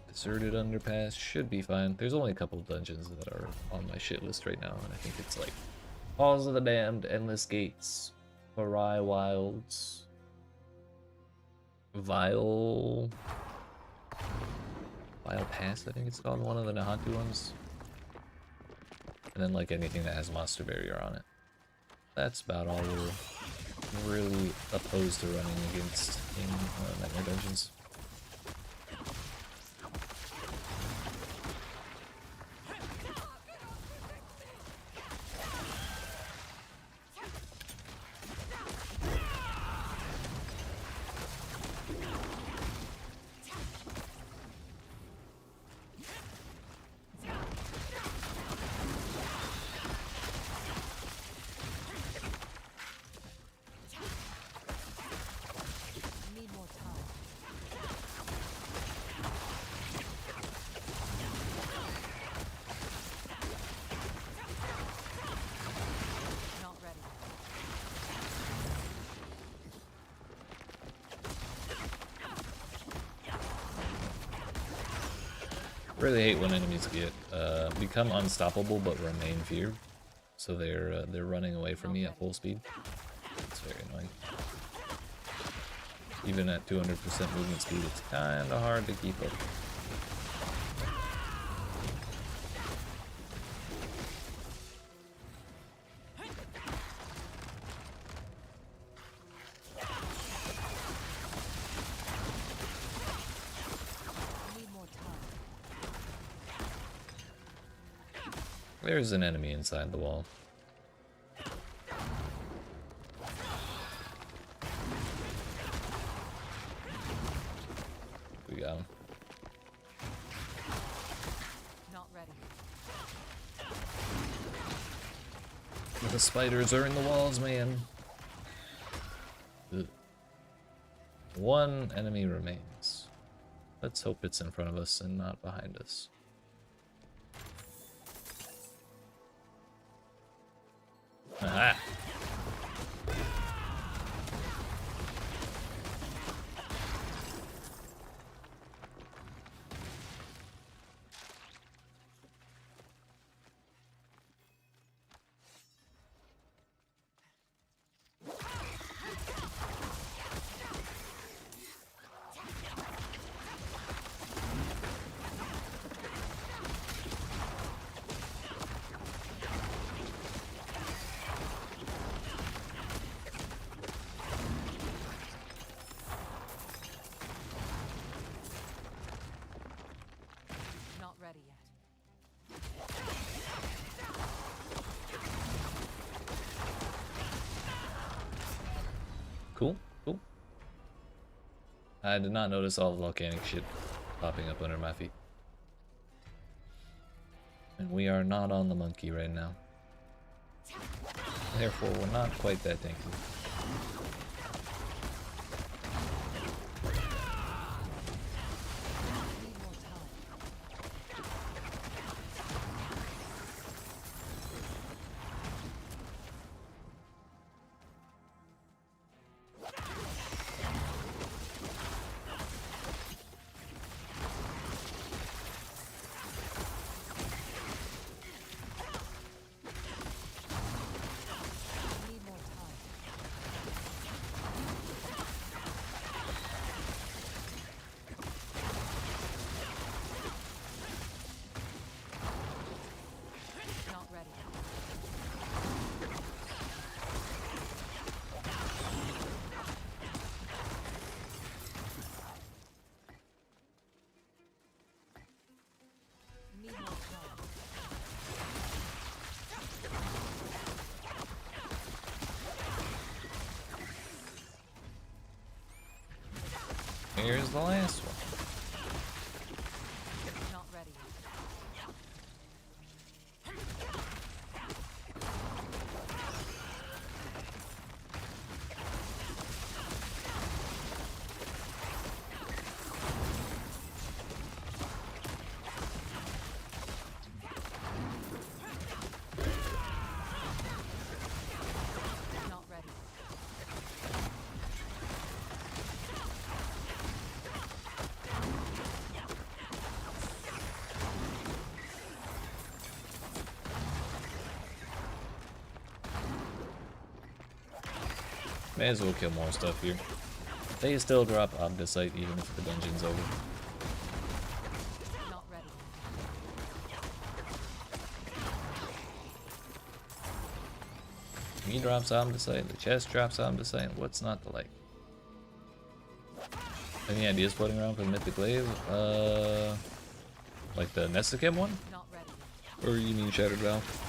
Deserted underpass should be fine. There's only a couple of dungeons that are on my shit list right now, and I think it's like Halls of the Damned, Endless Gates, Farai Wilds, Vile Pass, I think it's called, one of the Nahantu ones. And then like anything that has Monster Barrier on it. That's about all we're really opposed to running against in Nightmare Dungeons. Really hate when enemies get become unstoppable but remain feared, so they're running away from me at full speed. It's very annoying. Even at 200% movement speed, it's kind of hard to keep up. There's an enemy inside the wall. We got him. Not ready. The spiders are in the walls, man. Ugh. One enemy remains. Let's hope it's in front of us and not behind us. Aha! Not ready yet. Cool, cool. I did not notice all the volcanic shit popping up under my feet. And we are not on the monkey right now. Therefore, we're not quite that tanky. Need more time. Need more time. Need more time. Here's the last one. Not ready yet. Not ready. May as well kill more stuff here. They still drop Obdicite even if the dungeon's over. Not ready. He drops Obdicite, the chest drops Obdicite. What's not to like? Any ideas floating around for the Mythic Glaive? Like the Nestakim one? Not ready. Or you mean Shattered Valve?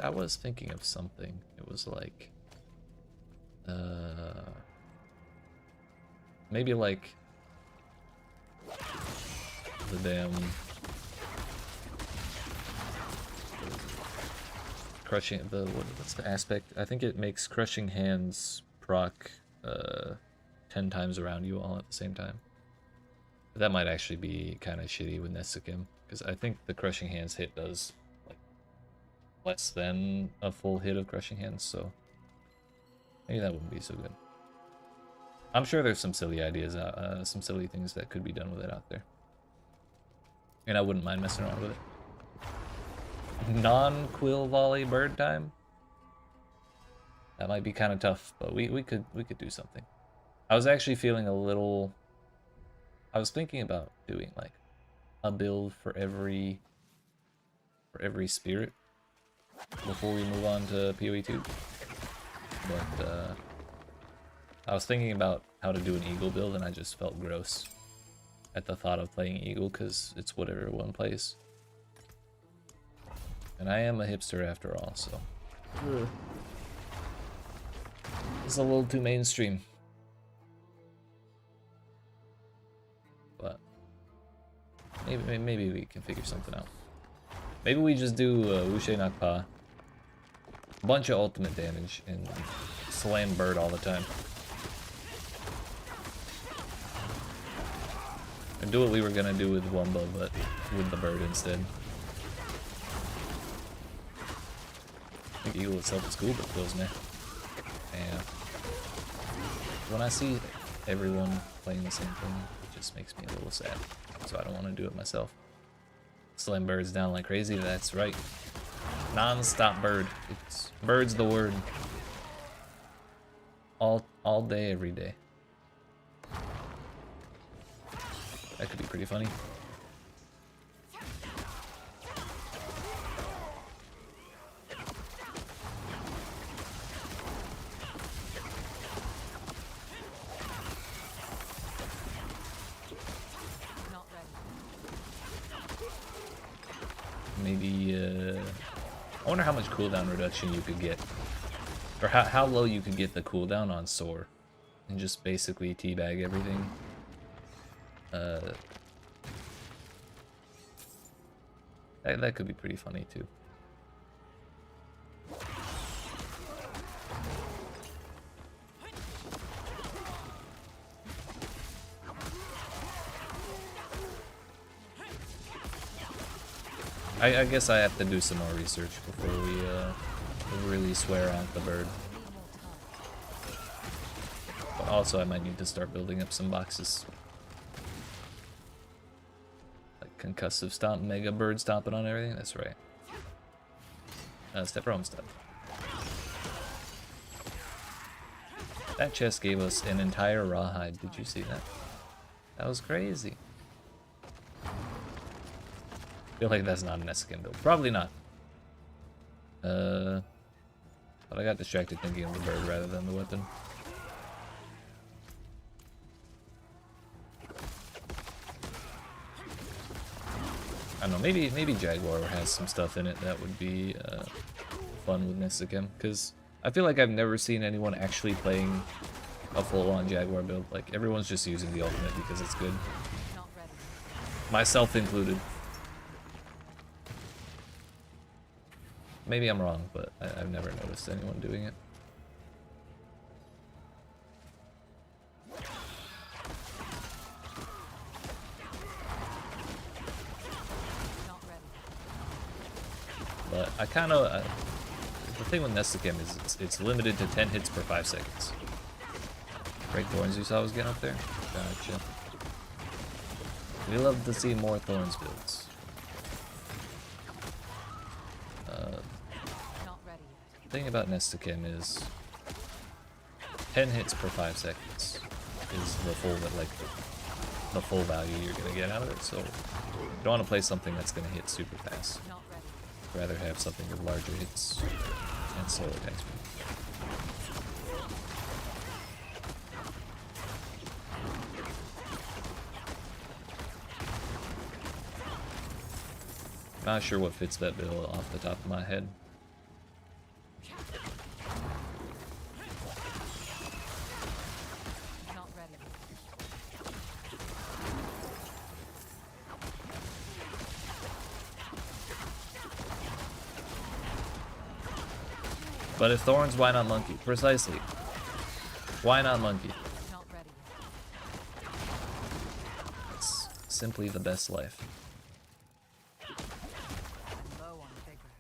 I was thinking of something. It was like, maybe like the damn crushing, what's the aspect? I think it makes crushing hands proc 10 times around you all at the same time. But that might actually be kind of shitty with Nestakim, because I think the crushing hands hit does less than a full hit of crushing hands, so maybe that wouldn't be so good. I'm sure there's some silly ideas, some silly things that could be done with it out there, and I wouldn't mind messing around with it. Non-quill volley bird time. That might be kind of tough, but we could do something. I was actually feeling a little. I was thinking about doing like a build for every spirit before we move on to PoE 2, but I was thinking about how to do an eagle build, and I just felt gross at the thought of playing eagle because it's what everyone plays, and I am a hipster after all, so it's a little too mainstream. But maybe we can figure something out. Maybe we just do Wuxie Nakpa, bunch of ultimate damage, and slam bird all the time. And do what we were gonna do with Wumba, but with the bird instead. I think Eagle itself is cool, but kills me. And when I see everyone playing the same thing, it just makes me a little sad. So I don't want to do it myself. Slam birds down like crazy, that's right. Non-stop bird. It's bird's the word. All day, every day. That could be pretty funny. Not ready. Maybe, I wonder how much cooldown reduction you could get. Or how low you could get the cooldown on Soar. And just basically teabag everything. That could be pretty funny too. I guess I have to do some more research before we really swear out the bird. But also I might need to start building up some boxes. Like concussive stomp, mega bird stomping on everything, that's right. Step Rome step. That chest gave us an entire rawhide, did you see that? That was crazy. feel like that's not an Essican build. Probably not. But I got distracted thinking of the bird rather than the weapon. I don't know, maybe Jaguar has some stuff in it that would be fun with Nissicum, because I feel like I've never seen anyone actually playing a full-on Jaguar build. Like, everyone's just using the ultimate because it's good. Not ready. Myself included. Maybe I'm wrong, but I've never noticed anyone doing it. Not ready. But I kind of... the thing with Nessicum is it's limited to 10 hits per 5 seconds. Right, Thorns you saw was getting up there? Gotcha. We love to see more Thorns builds. Not ready yet. The thing about Nessicum is 10 hits per 5 seconds is the full the full value you're gonna get out of it. So you don't want to play something that's gonna hit super fast. Not ready. Rather have something with larger hits and slow attack speed. Not sure what fits that bill off the top of my head. Not ready. But if Thorns, why not Monkey? Precisely. Why not Monkey? Not ready yet. It's simply the best life. Low on vigor.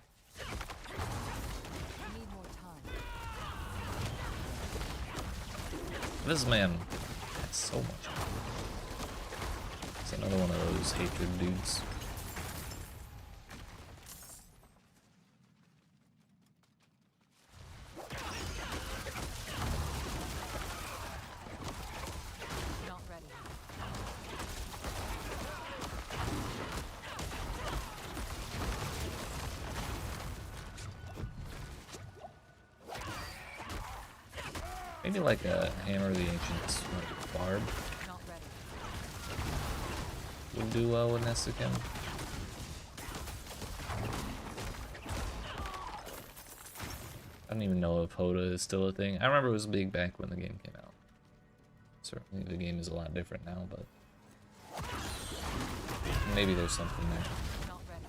I need more time. This man has so much. It's another one of those hatred dudes. Not ready. Maybe like a Hammer of the Ancients like Barb Not ready. would do well with Nessicum. I don't even know if Hoda is still a thing. I remember it was big back when the game came out. Certainly the game is a lot different now, but maybe there's something there. Not ready.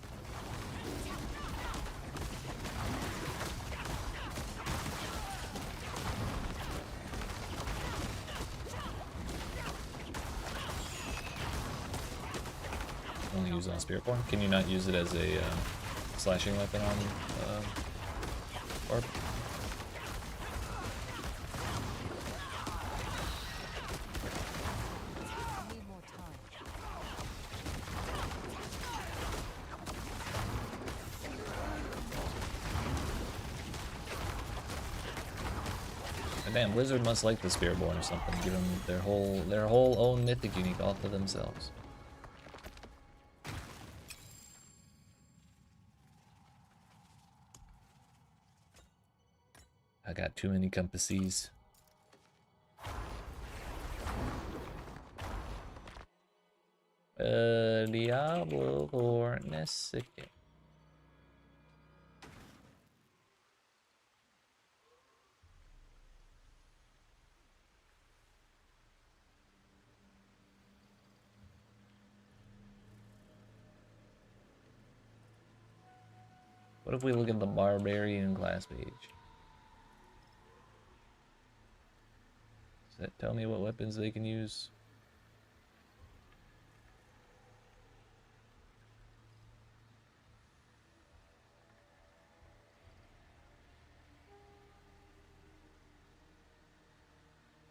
Only use it on Spiritborn. Can you not use it as a slashing weapon on Barb? I need more time. And damn, Blizzard must like the Spiritborn or something. Give them their whole own mythic unique all to themselves. I got too many compasses. Diablo or Nessicum. What if we look at the Barbarian class page? Does that tell me what weapons they can use?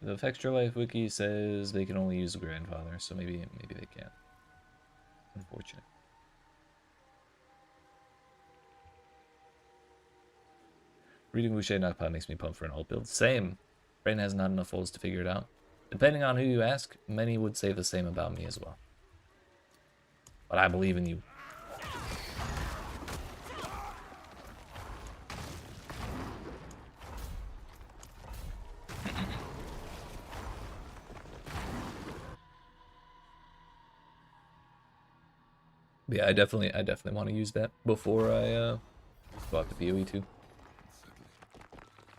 The Extra Life wiki says they can only use the Grandfather, so maybe they can't. Unfortunate. Reading Wuxia Nakpa makes me pump for an ult build. Same. Brain has not enough holes to figure it out. Depending on who you ask, many would say the same about me as well. But I believe in you. But yeah, I definitely want to use that before I go out to PoE too.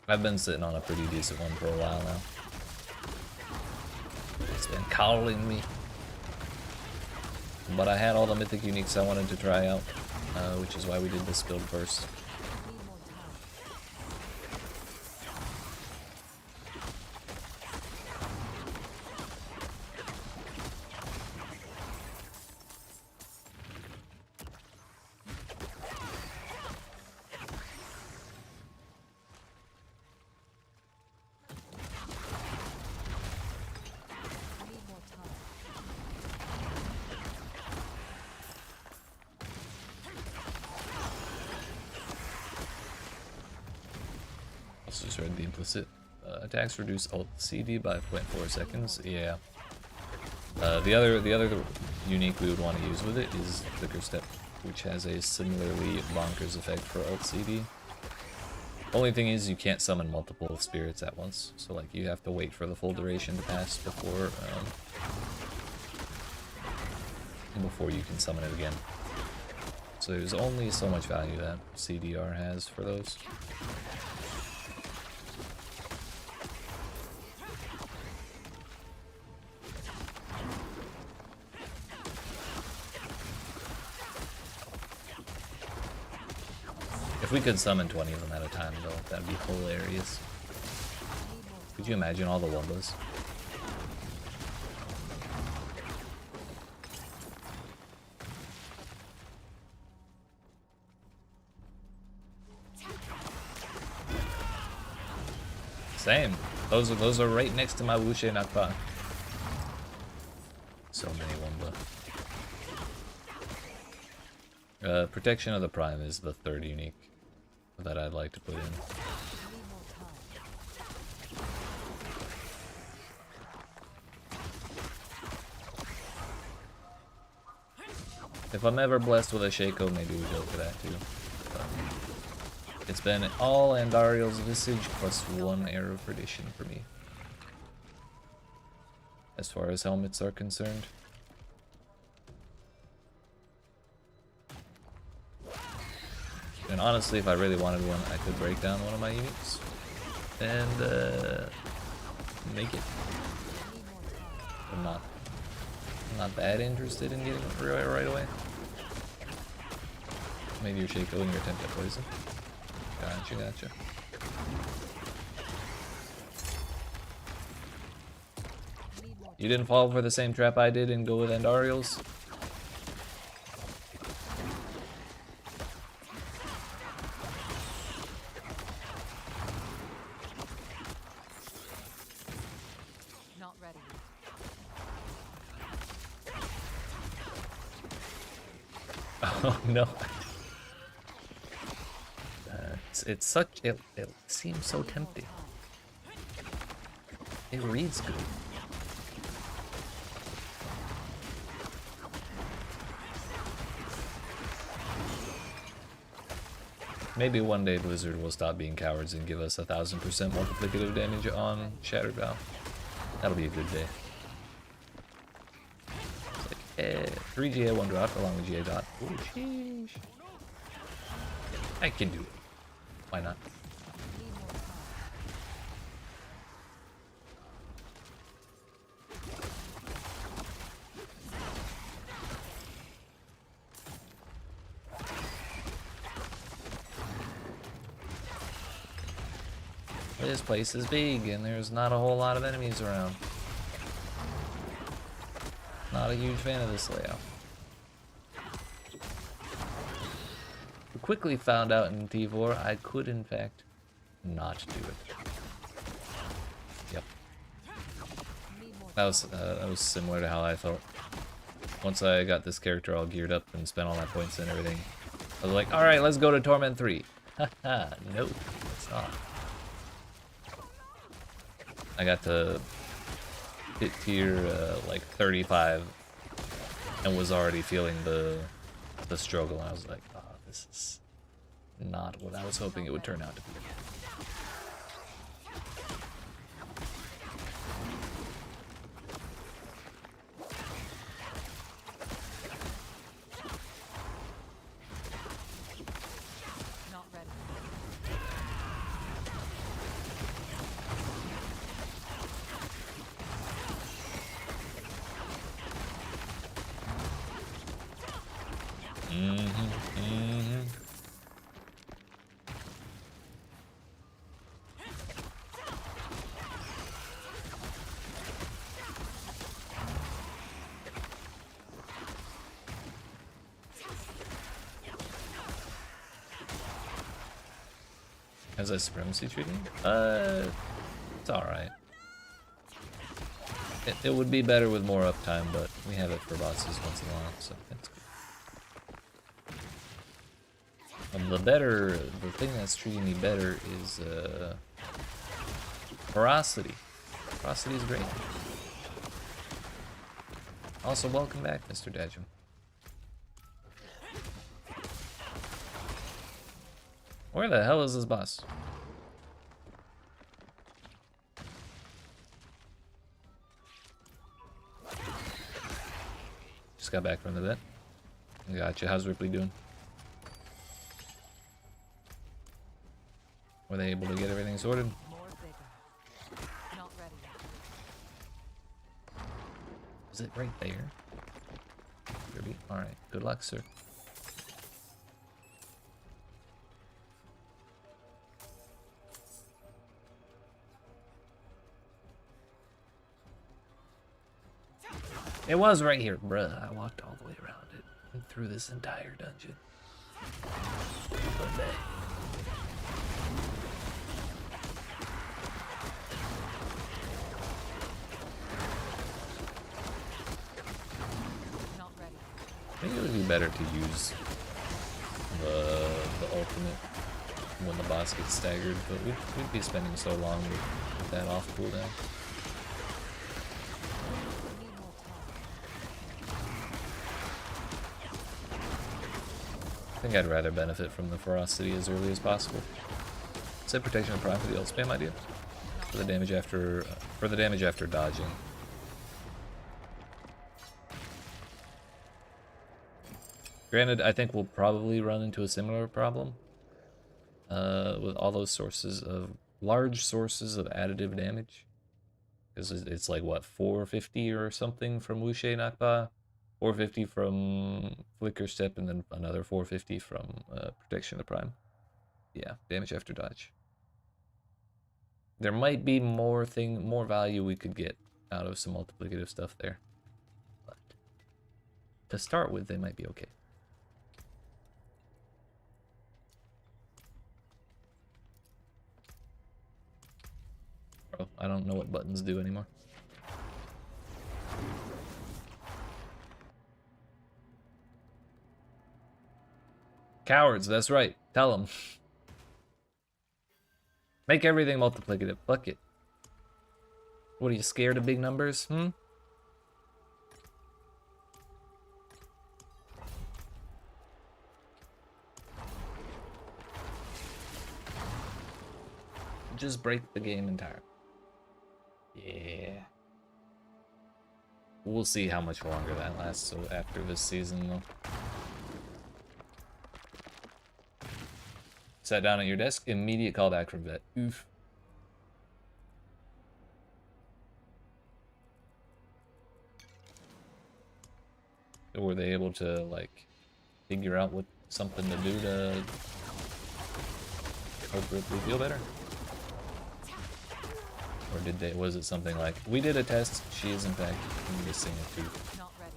I've been sitting on a pretty decent one for a while now. It's been calling me. But I had all the mythic uniques I wanted to try out, which is why we did this build first. Need more time. Need more time. Also just read the implicit. Attacks reduce ult CD by 0.4 seconds. Yeah. The other unique we would want to use with it is Flicker Step, which has a similarly bonkers effect for ult CD. Only thing is you can't summon multiple spirits at once, so like you have to wait for the full duration to pass before you can summon it again. So there's only so much value that CDR has for those. If we could summon 20 of them at a time, though, that'd be hilarious. Could you imagine all the Wumbas? Same. Those are right next to my Wuxie Nakba. So many Wumba. Protection of the Prime is the third unique that I'd like to put in. Need more time. If I'm ever blessed with a Shaco, maybe we go for that too. It's been all Andariel's Visage plus 1 Arrow of Perdition for me, as far as helmets are concerned. And honestly, if I really wanted one, I could break down one of my uniques and make it. I'm not that interested in getting it right away. Maybe you're Shaco and your attempt at poison. Gotcha. You didn't fall for the same trap I did and go with Andariel's? Not ready. Oh no. It's such, it seems so tempting. It reads good. Maybe one day Blizzard will stop being cowards and give us 1000% multiplicative damage on Shattered Vow. That'll be a good day. It's like, 3 GA, 1 drop along with GA dot. Ooh, sheesh. I can do it. Why not? Need more time. This place is big and there's not a whole lot of enemies around. Not a huge fan of this layout. We quickly found out in T4 I could in fact not do it. Yep. Need more That was similar to how I felt. Once I got this character all geared up and spent all my points and everything, I was like, alright, let's go to Torment 3. Haha, no, it's not. I got to hit tier like 35 and was already feeling the struggle. I was like, oh, this is not what I was hoping it would turn out to be. As a supremacy treaty? It's alright. It would be better with more uptime, but we have it for bosses once in a while, so that's good. The thing that's treating me better is ferocity. Ferocity is great. Also, welcome back, Mr. Dajum. Where the hell is this boss? Just got back from the vet. Gotcha. How's Ripley doing? Were they able to get everything sorted? More vigor. Not ready yet. Is it right there? Kirby? Alright. Good luck, sir. It was right here, bruh. I walked all the way around it and through this entire dungeon. But they... Not ready. I think it would be better to use the ultimate when the boss gets staggered, but we'd be spending so long with that off cooldown. Need more time. I think I'd rather benefit from the ferocity as early as possible. Set protection of prime for the ult spam idea. For the damage after dodging. Granted, I think we'll probably run into a similar problem with all those large sources of additive damage. Because it's like, what, 450 or something from Wuxie Nakba, 450 from Flicker Step, and then another 450 from Protection of Prime. Yeah, damage after dodge. There might be more value we could get out of some multiplicative stuff there. But to start with, they might be okay. I don't know what buttons do anymore. Cowards, that's right. Tell them. Make everything multiplicative. Fuck it. What, are you scared of big numbers? Just break the game entirely. Yeah. We'll see how much longer that lasts, so after this season, though. Sat down at your desk, immediate callback from vet. Oof. Were they able to, like, figure out what something to do to help Ripley feel better? Or was it something like, we did a test, she is in fact missing a tooth. Not ready.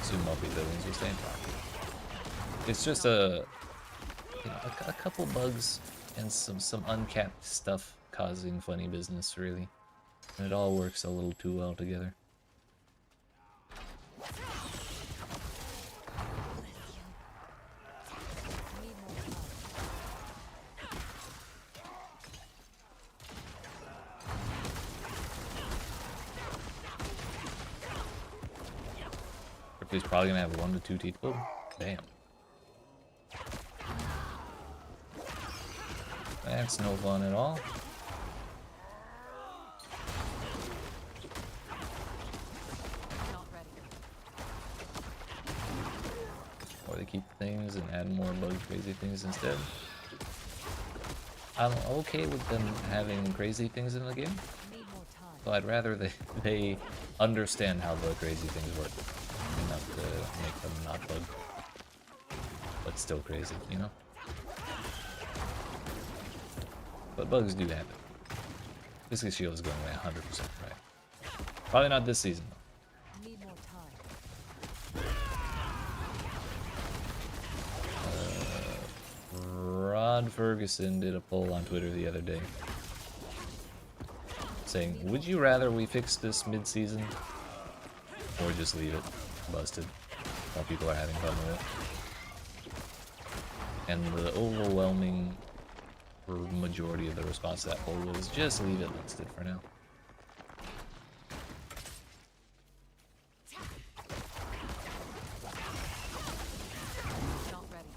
Assume multi-buildings will stay in power. It's just a couple bugs and some uncapped stuff causing funny business, really. And it all works a little too well together. Ripley's probably gonna have 1 to 2 teeth pulled. Damn. That's no fun at all. Not ready. Or they keep things and add more bug crazy things instead. I'm okay with them having crazy things in the game, Need more time. but I'd rather they understand how the crazy things work. Enough to make them not bug, but still crazy, you know? But bugs do happen. Biscuit Shield is going away 100% right. Probably not this season, though. Need more time. Ferguson did a poll on Twitter the other day saying, would you rather we fix this mid-season or just leave it busted while people are having fun with it? And the overwhelming majority of the response to that poll was just leave it busted for now. Not ready.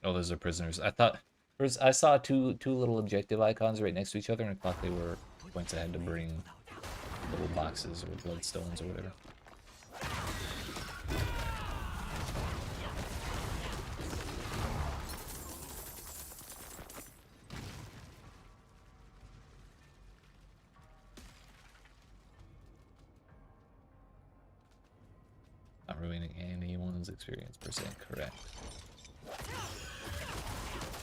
Oh, those are prisoners. I thought first I saw two little objective icons right next to each other, and I thought they were points I had to bring little boxes or bloodstones or whatever. Not ruining anyone's experience per se, correct.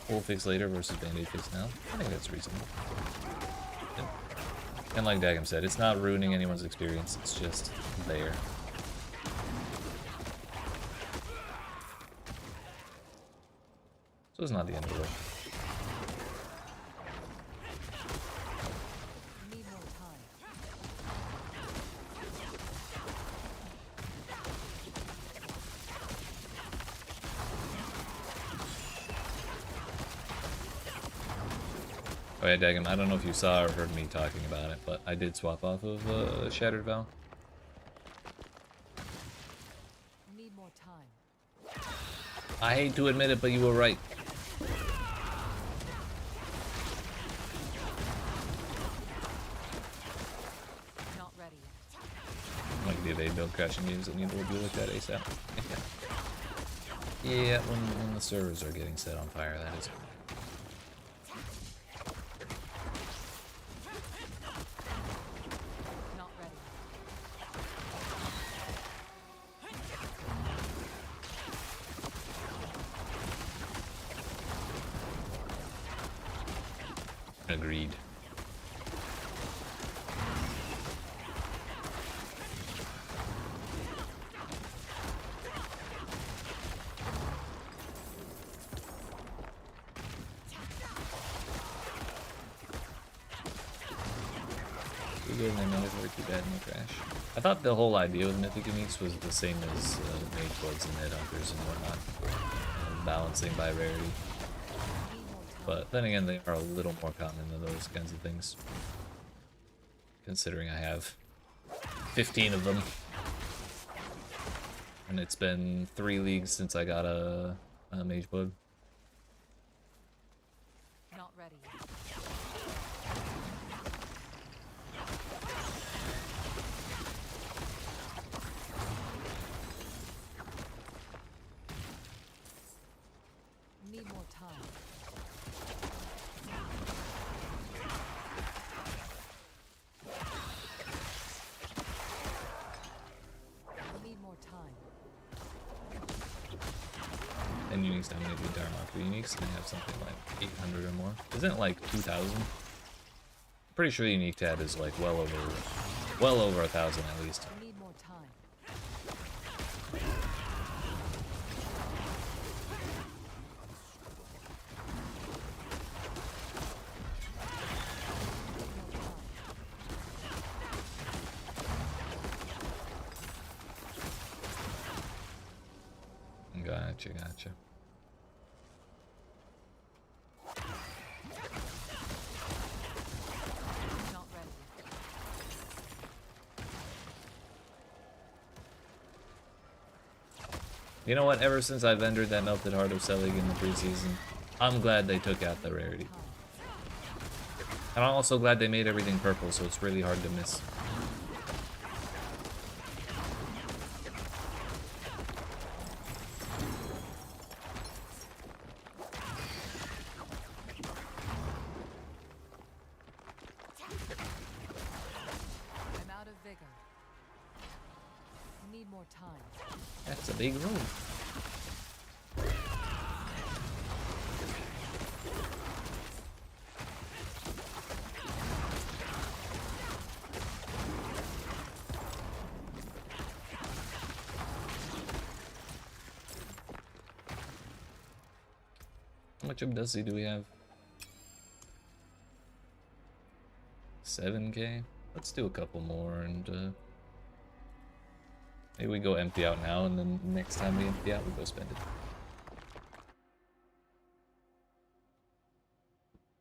Full fix later versus band-aid fix now. I think that's reasonable. Yeah. And like Dagam said, it's not ruining anyone's experience, it's just there. So it's not the end of the world. Need more time. Oh yeah, Dagam, I don't know if you saw or heard me talking about it, but I did swap off of Shattered Vow. Need more time. I hate to admit it, but you were right. Not ready yet. Like the evade build crashing games that need to be looked at ASAP. Yeah, when the servers are getting set on fire, that is. Not ready. Agreed. Pretty good, and they managed to work too bad in the crash. I thought the whole idea with Mythic Uniques was the same as Mage Bloods and Headhunters and whatnot. Balancing by rarity. But then again, they are a little more common than those kinds of things. Considering I have 15 of them. And it's been 3 leagues since I got a Mage Blood. Not ready yet. Need more time. Need more time. And Uniques dominate the entire market. Uniques can have something like 800 or more. Isn't it like 2,000? Pretty sure the unique tab is like well over 1,000 at least. Need more time. Gotcha, gotcha. Not ready. You know what? Ever since I've entered that Melted Heart of Selig in the preseason, I'm glad they took out the rarity. And I'm also glad they made everything purple, so it's really hard to miss. I'm out of vigor. Need more time. That's a big room. How much obduscy do we have? 7k? Let's do a couple more and maybe we go empty out now and then next time we empty out we go spend it.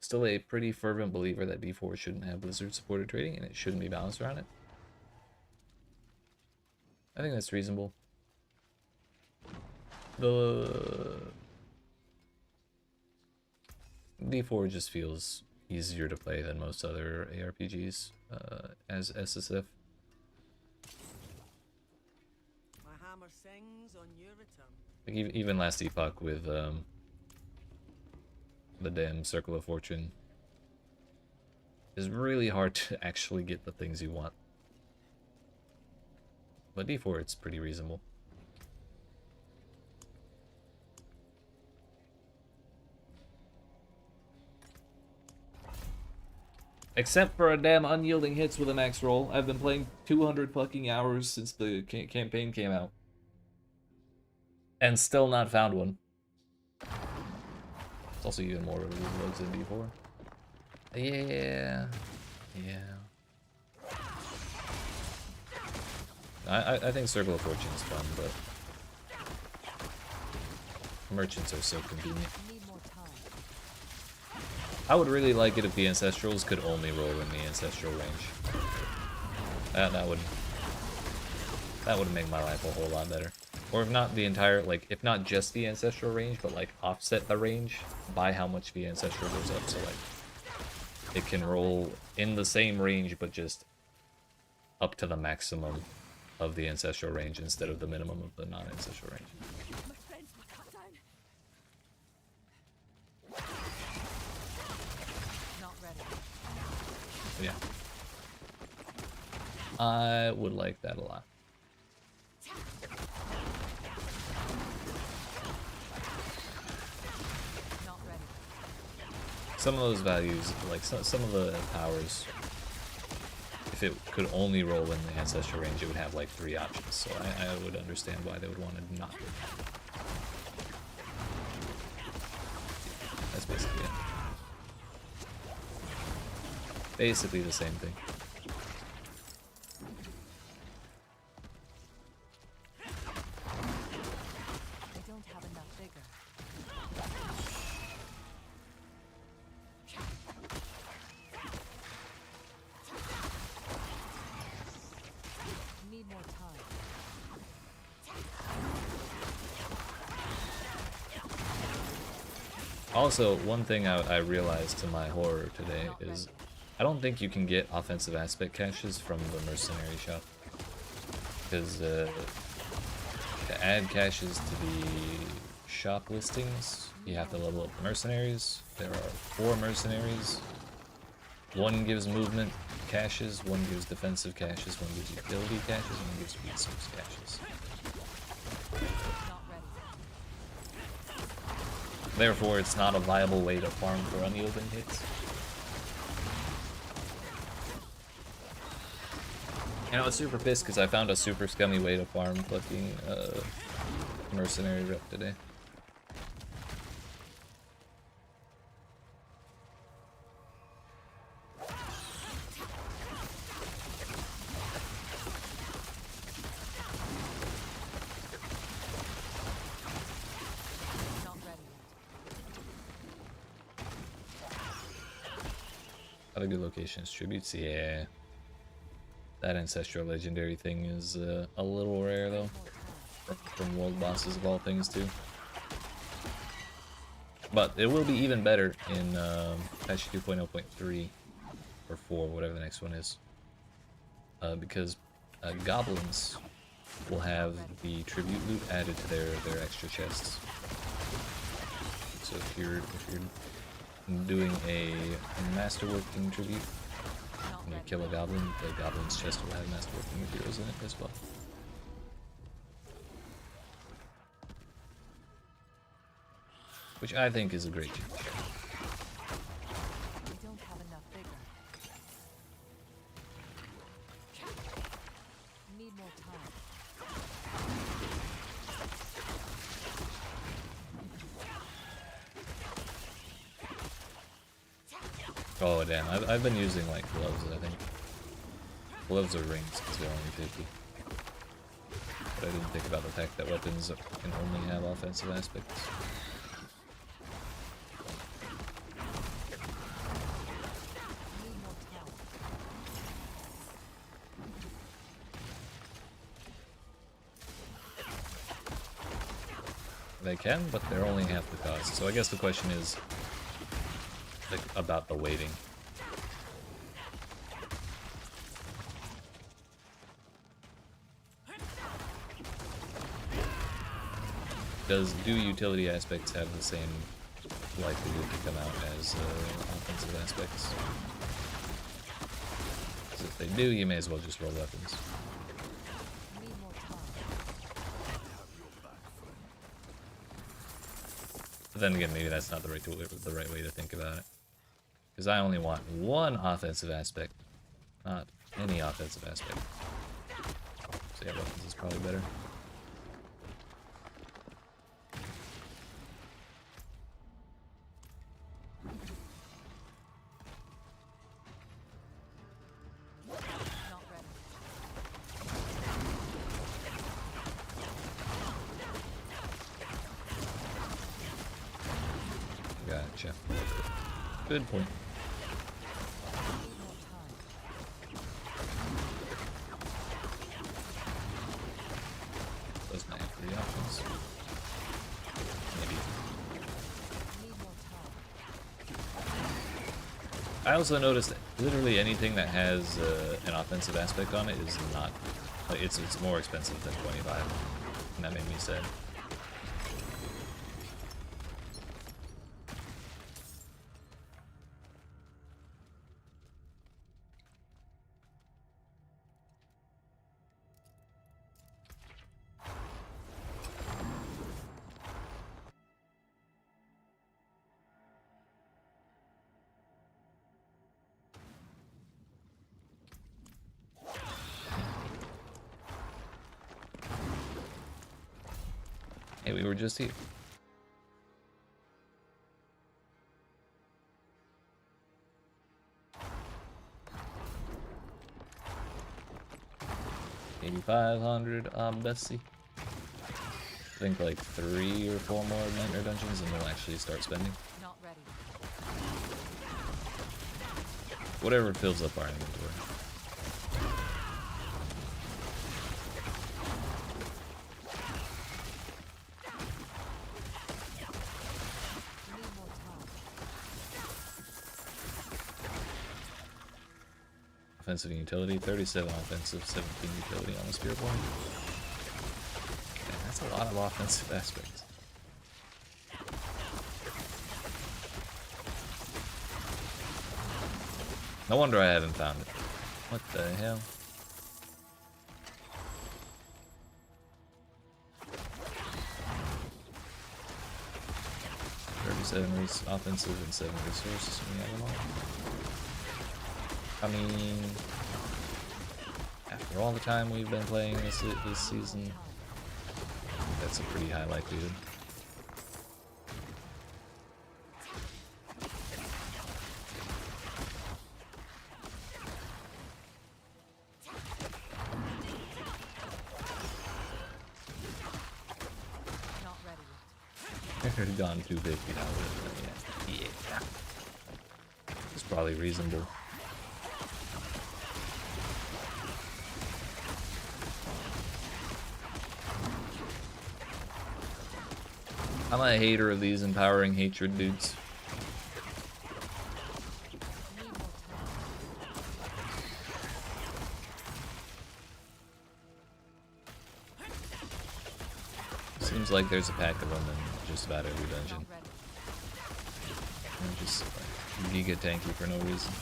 Still a pretty fervent believer that D4 shouldn't have Blizzard supported trading and it shouldn't be balanced around it. I think that's reasonable. The D4 just feels easier to play than most other ARPGs as SSF. My hammer sings on your return. Like even last epoch with the damn Circle of Fortune is really hard to actually get the things you want. But D4 it's pretty reasonable. Except for a damn unyielding hits with a max roll. I've been playing 200 fucking hours since the campaign came out. And still not found one. It's also even more bugs in D4. Yeah. I think Circle of Fortune is fun, but merchants are so convenient. Need more time. I would really like it if the Ancestrals could only roll in the Ancestral range. That would make my life a whole lot better. Or if not the entire, like, if not just the Ancestral range, but like offset the range by how much the Ancestral goes up, so like it can roll in the same range but just up to the maximum of the Ancestral range instead of the minimum of the non-Ancestral range. My friends were cut down. Not ready. Yeah. I would like that a lot. Not ready. Some of those values, like some of the powers, if it could only roll in the Ancestral range, it would have like 3 options. So I would understand why they would want to not do that. That's basically it. Basically the same thing. I don't have enough vigor. Need more time. Also, one thing I realized to my horror today is I don't think you can get offensive aspect caches from the mercenary shop. Because to add caches to the shop listings, you have to level up the mercenaries. There are 4 mercenaries. One gives movement caches, one gives defensive caches, one gives utility caches, and one gives resource caches. Not ready. Therefore, it's not a viable way to farm for unyielding hits. And I was super pissed because I found a super scummy way to farm fucking mercenary rep today. Not ready yet. Other good locations, tributes, yeah. That Ancestral Legendary thing is a little rare though. From world bosses of all things too. But it will be even better in patch 2.0.3 or 4, whatever the next one is. Because goblins will have the tribute loot added to their extra chests. So if you're doing a masterworking tribute, when you kill a goblin, the goblin's chest will have masterworking materials in it as well. Which I think is a great change. We don't have enough vigor. Need more time. Oh damn, I've been using like gloves, I think. Gloves or rings, because they're only 50. But I didn't think about the fact that weapons can only have offensive aspects. Need more talent. They can, but they're only half the cost. So I guess the question is like about the weighting. Do utility aspects have the same likelihood to come out as offensive aspects? 'Cause if they do, you may as well just roll weapons. Need more talent. But then again, maybe that's not the right way to think about it. Because I only want one offensive aspect, not any offensive aspect. So yeah, weapons is probably better. Not ready. Gotcha. Good point. Need more time. Those might have 3 options. Maybe. Need more time. I also noticed that literally anything that has an offensive aspect on it is not... Like, it's more expensive than 25. And that made me sad. Hey, we were just here. $8,500 Bessie. I think like 3 or 4 more nightmare dungeons and we'll actually start spending. Not ready. Whatever fills up our inventory. Need more time. Offensive and utility, 37 offensive, 17 utility on the Spiritborn. Man, that's a lot of offensive aspects. No wonder I haven't found it. What the hell? Offensive and 7 resources. We have them all. I mean, after all the time we've been playing this season, that's a pretty high likelihood. Not ready yet. I could have gone 250 now, but yeah. It's probably reasonable. I'm a hater of these empowering hatred dudes. Need more time. Seems like there's a pack of them in just about every dungeon. Not ready. And just like, giga tanky for no reason.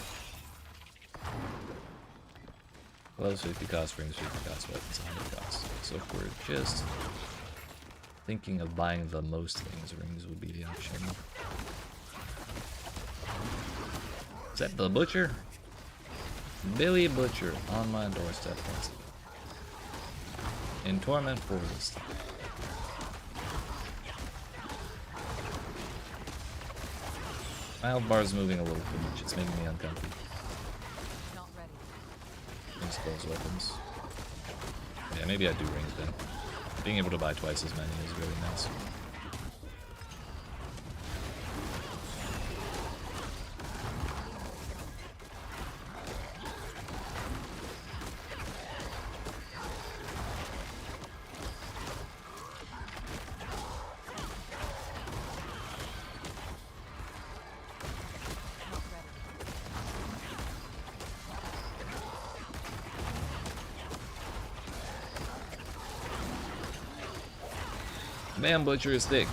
Gloves 50 cost, rings 50 cost, weapons 100 cost. So if we're just thinking of buying the most things, rings would be the option. Is that the butcher? Billy Butcher on my doorstep once again. In Torment Forest. My health bar is moving a little too much. It's making me uncomfortable. Not ready. These close weapons. Yeah, maybe I do rings then. Being able to buy twice as many is really nice. Not ready. Man, butcher is thick.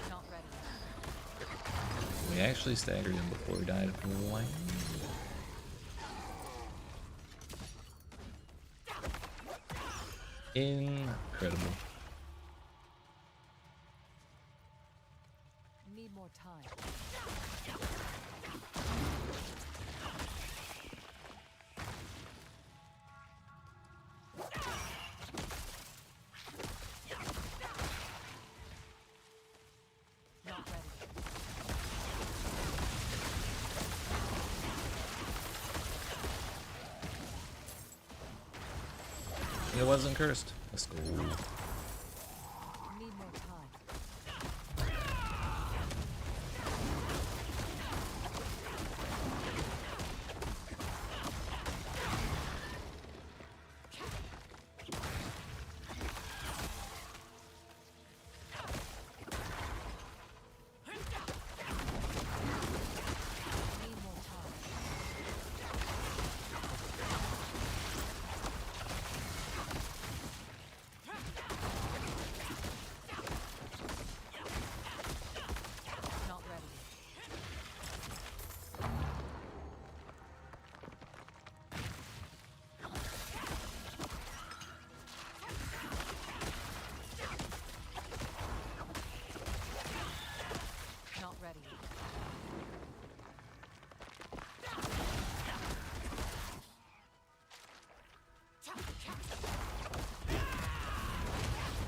Not ready. We actually staggered him before he died. Wow. Incredible. Need more time. Not ready. It wasn't cursed. Let's go. Need more time. Need more time. Not ready. Not ready.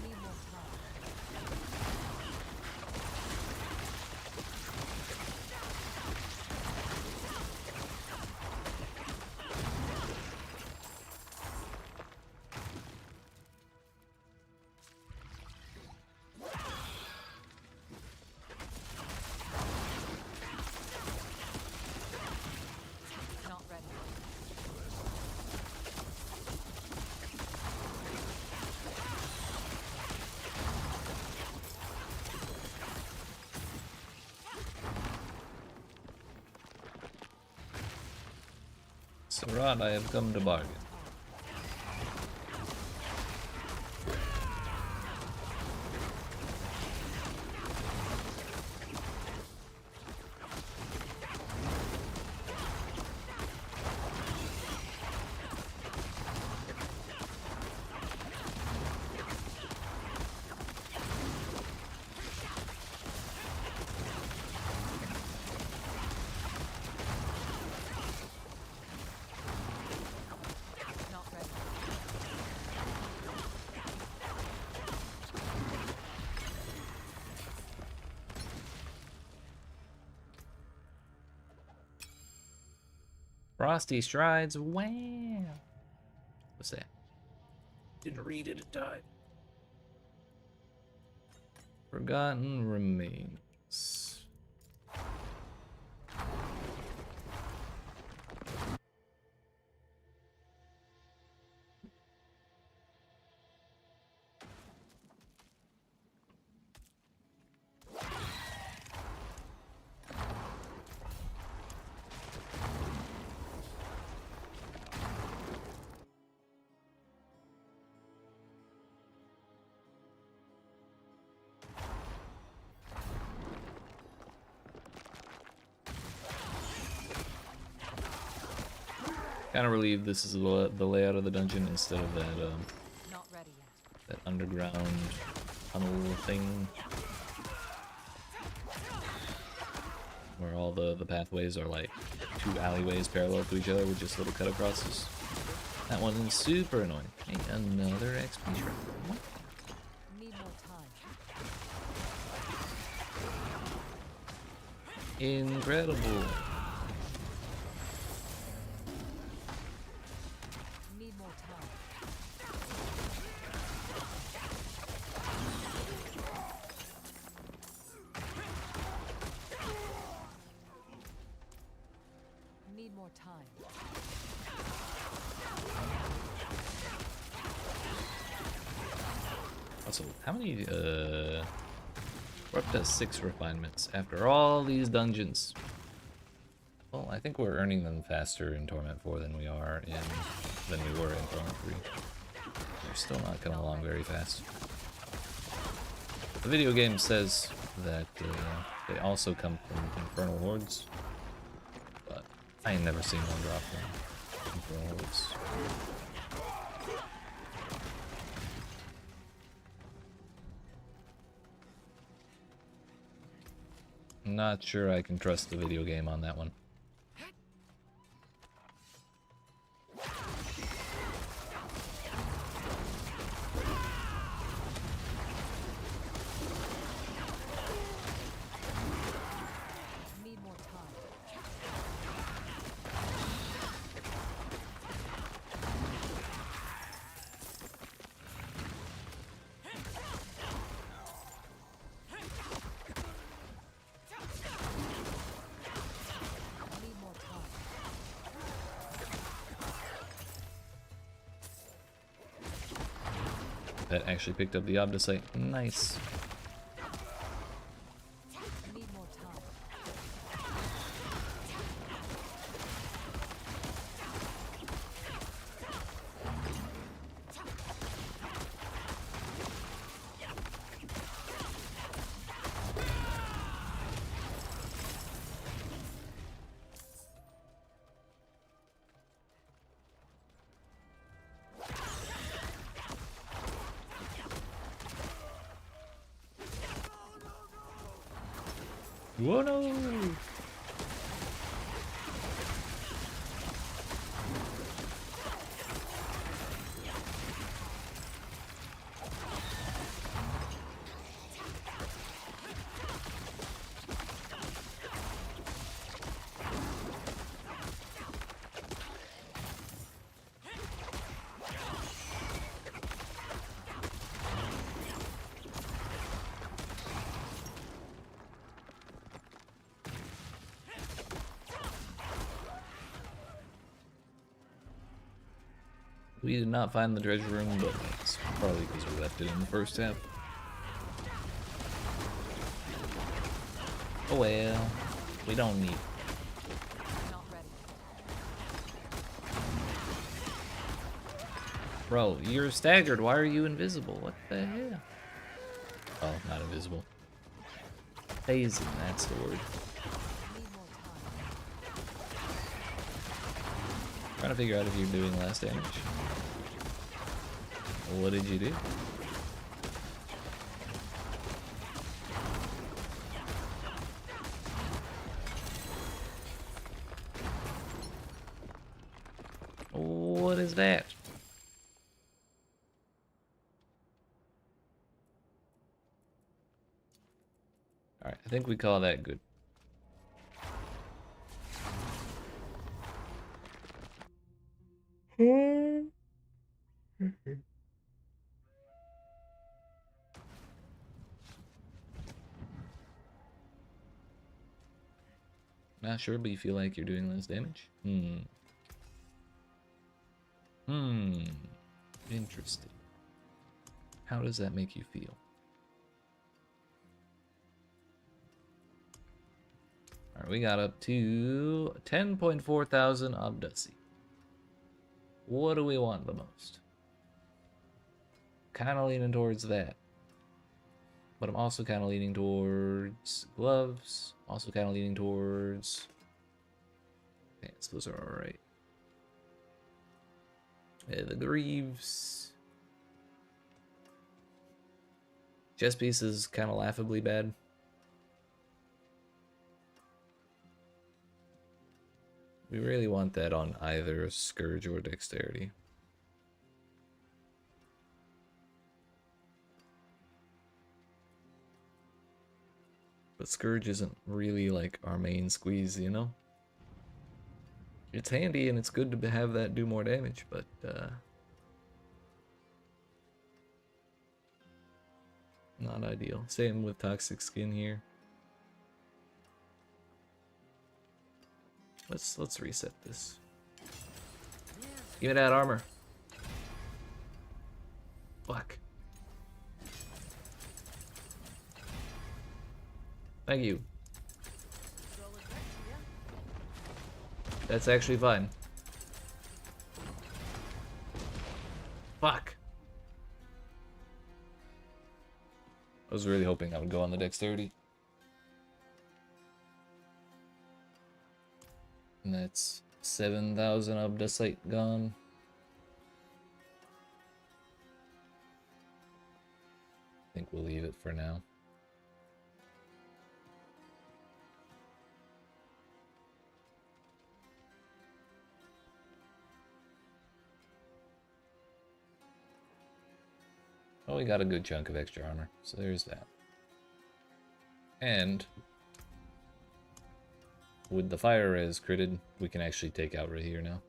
Need more time. Not ready. Sarat, I have come to bargain. Not ready. Frosty strides. Wow. What's that? Didn't read it. It died. Forgotten remains. Kind of relieved this is the layout of the dungeon instead of that Not ready yet. that underground tunnel thing where all the pathways are like two alleyways parallel to each other with just little cut acrosses. That one is super annoying. Hey, another XP shrine. What? Incredible. Need more time. Need more time. Also, how many, we're up to 6 refinements after all these dungeons. Well, I think we're earning them faster in Torment 4 than we were in Torment 3. They're still not coming along very fast. The video game says that they also come from Infernal Hordes, but I ain't never seen one drop from Infernal Hordes. Not sure I can trust the video game on that one. Need more time. Need more time. That actually picked up the Obdusite. Nice. Need more time. Whoa, no! We did not find the treasure room, but it's probably because we left it in the first half. Oh well, we don't need it. Not ready. Bro, you're staggered. Why are you invisible? What the hell? Oh, not invisible. Phasing, that's the word. Need more time. Trying to figure out if you're doing less damage. What did you do? What is that? Alright, I think we call that good. Not sure, but you feel like you're doing less damage? Interesting. How does that make you feel? Alright, we got up to 10.4 thousand Obdusi. What do we want the most? Kind of leaning towards that. But I'm also kind of leaning towards gloves. Also kind of leaning towards pants. Those are alright. Yeah, the greaves. Chest piece is kind of laughably bad. We really want that on either Scourge or Dexterity. But Scourge isn't really like our main squeeze, you know? It's handy and it's good to have that do more damage, but not ideal. Same with Toxic Skin here. Let's reset this. Give me that armor. Fuck. Thank you. That's actually fine. Fuck. I was really hoping I would go on the dexterity. And that's 7,000 of the site gone. I think we'll leave it for now. Oh, we got a good chunk of extra armor, so there's that. And with the fire res critted, we can actually take out right here now.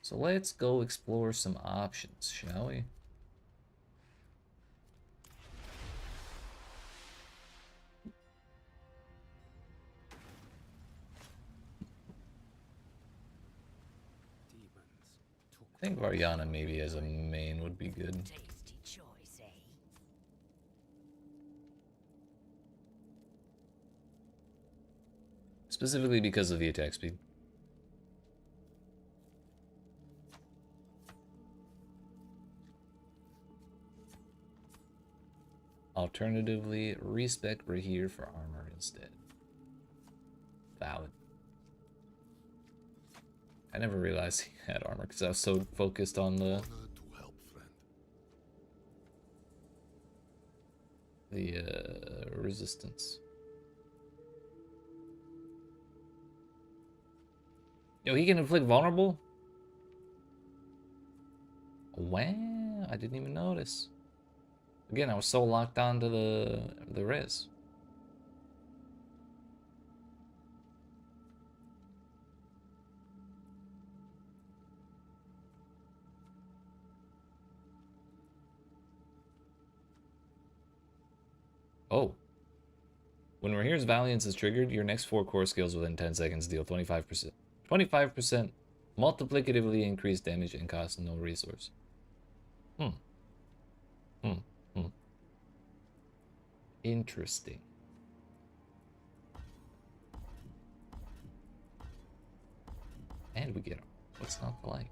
So let's go explore some options, shall we? I think Variana maybe as a main would be good. Tasty choice, eh? Specifically because of the attack speed. Alternatively, respec Rahir for armor instead. Valid. I never realized he had armor because I was so focused on the resistance. Yo, he can inflict vulnerable? Wow, I didn't even notice. Again, I was so locked onto the res. Oh. When Rahir's Valiance is triggered, your next 4 core skills within 10 seconds deal 25%. 25% multiplicatively increased damage and cost no resource. Interesting. And we get what's not to like?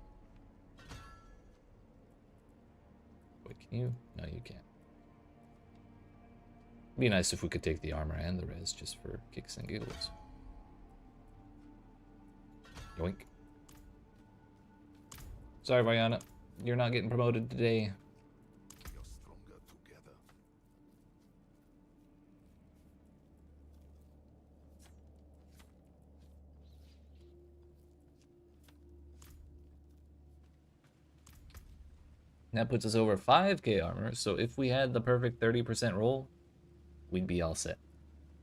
Wait, can you? No, you can't. Be nice if we could take the armor and the res just for kicks and giggles. Yoink. Sorry, Variana. You're not getting promoted today. You're stronger together. That puts us over 5k armor, so if we had the perfect 30% roll, we'd be all set.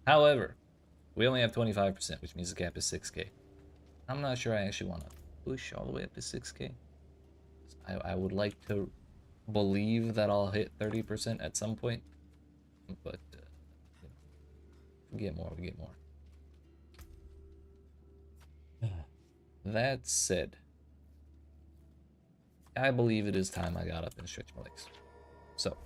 However, we only have 25%, which means the cap is 6k. I'm not sure I actually want to push all the way up to 6k. I would like to believe that I'll hit 30% at some point, but if we get more, we get more. That said, I believe it is time I got up and stretched my legs. So,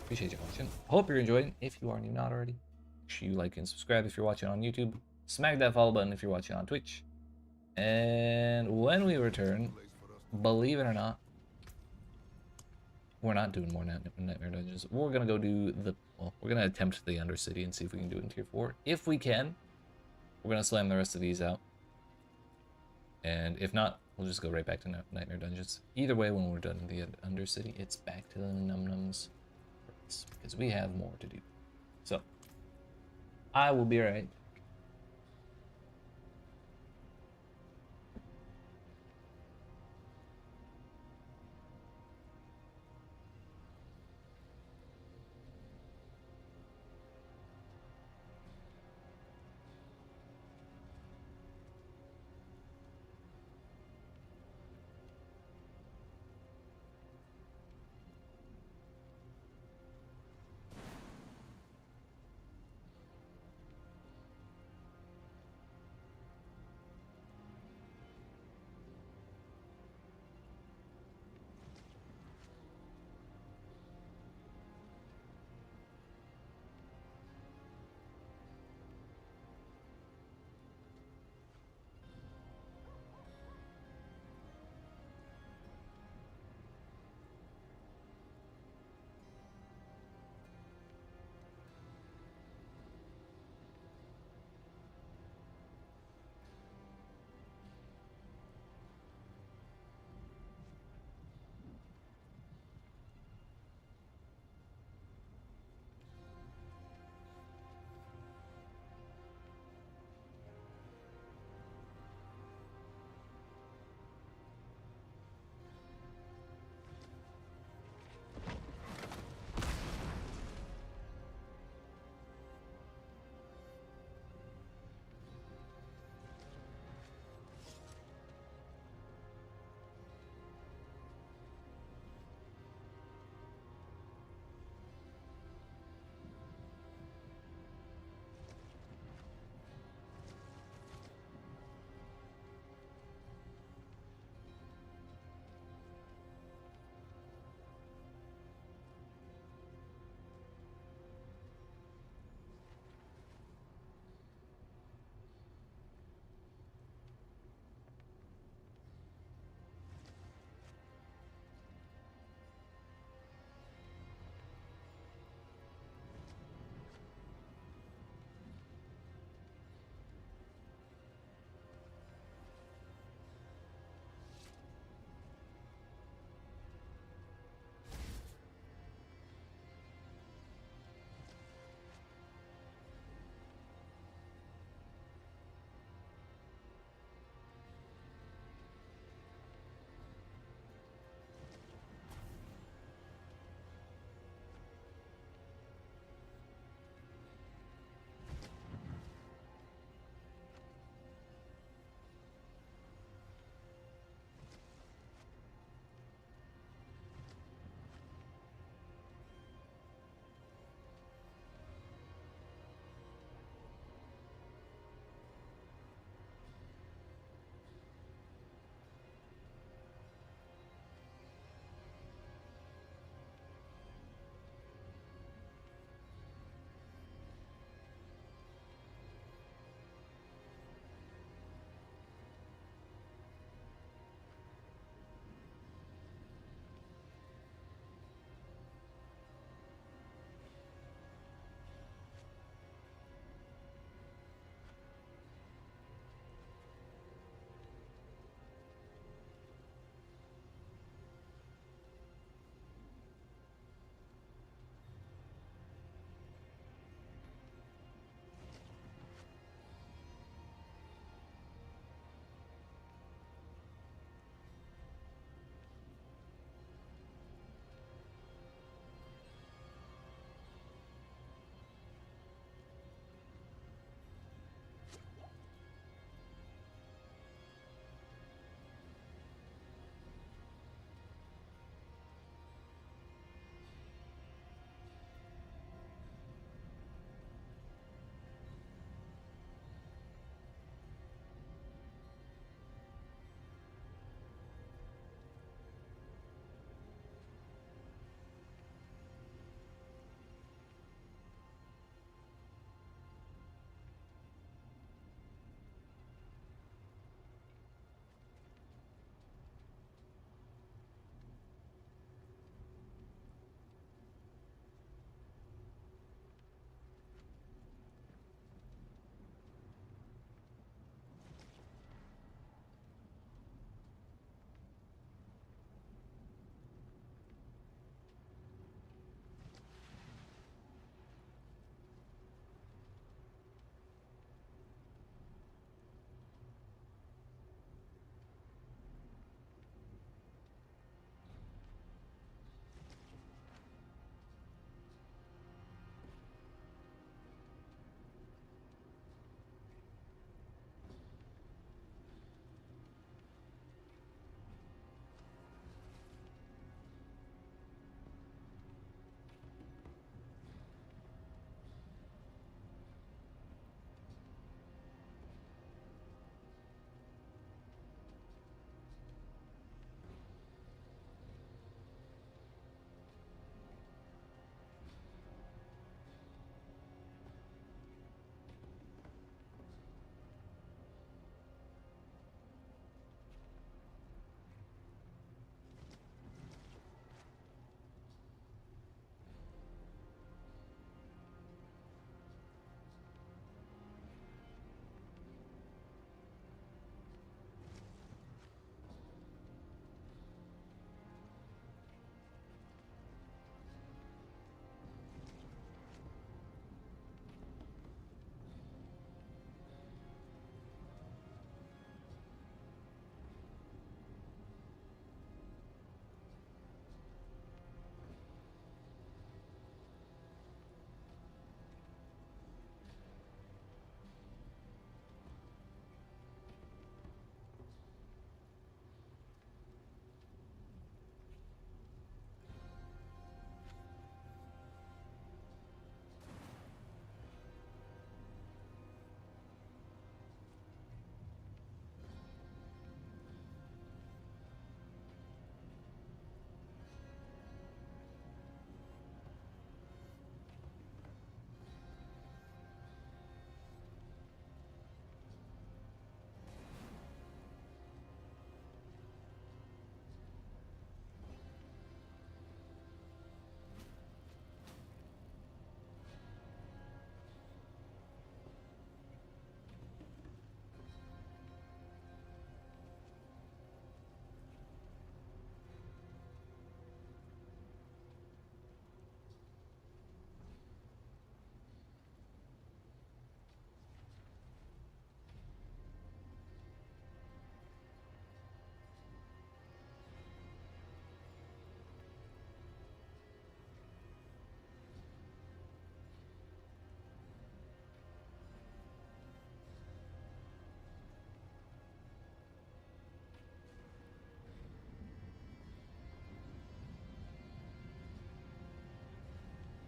appreciate you watching. Hope you're enjoying. If you are and you're not already, make sure you like and subscribe if you're watching on YouTube. Smack that follow button if you're watching on Twitch. And when we return, believe it or not, we're not doing more Nightmare Dungeons. We're going to go do the... Well, we're going to attempt the Undercity and see if we can do it in Tier 4. If we can, we're going to slam the rest of these out. And if not, we'll just go right back to Nightmare Dungeons. Either way, when we're done the Undercity, it's back to the Num-Nums. Because we have more to do. So, I will be right.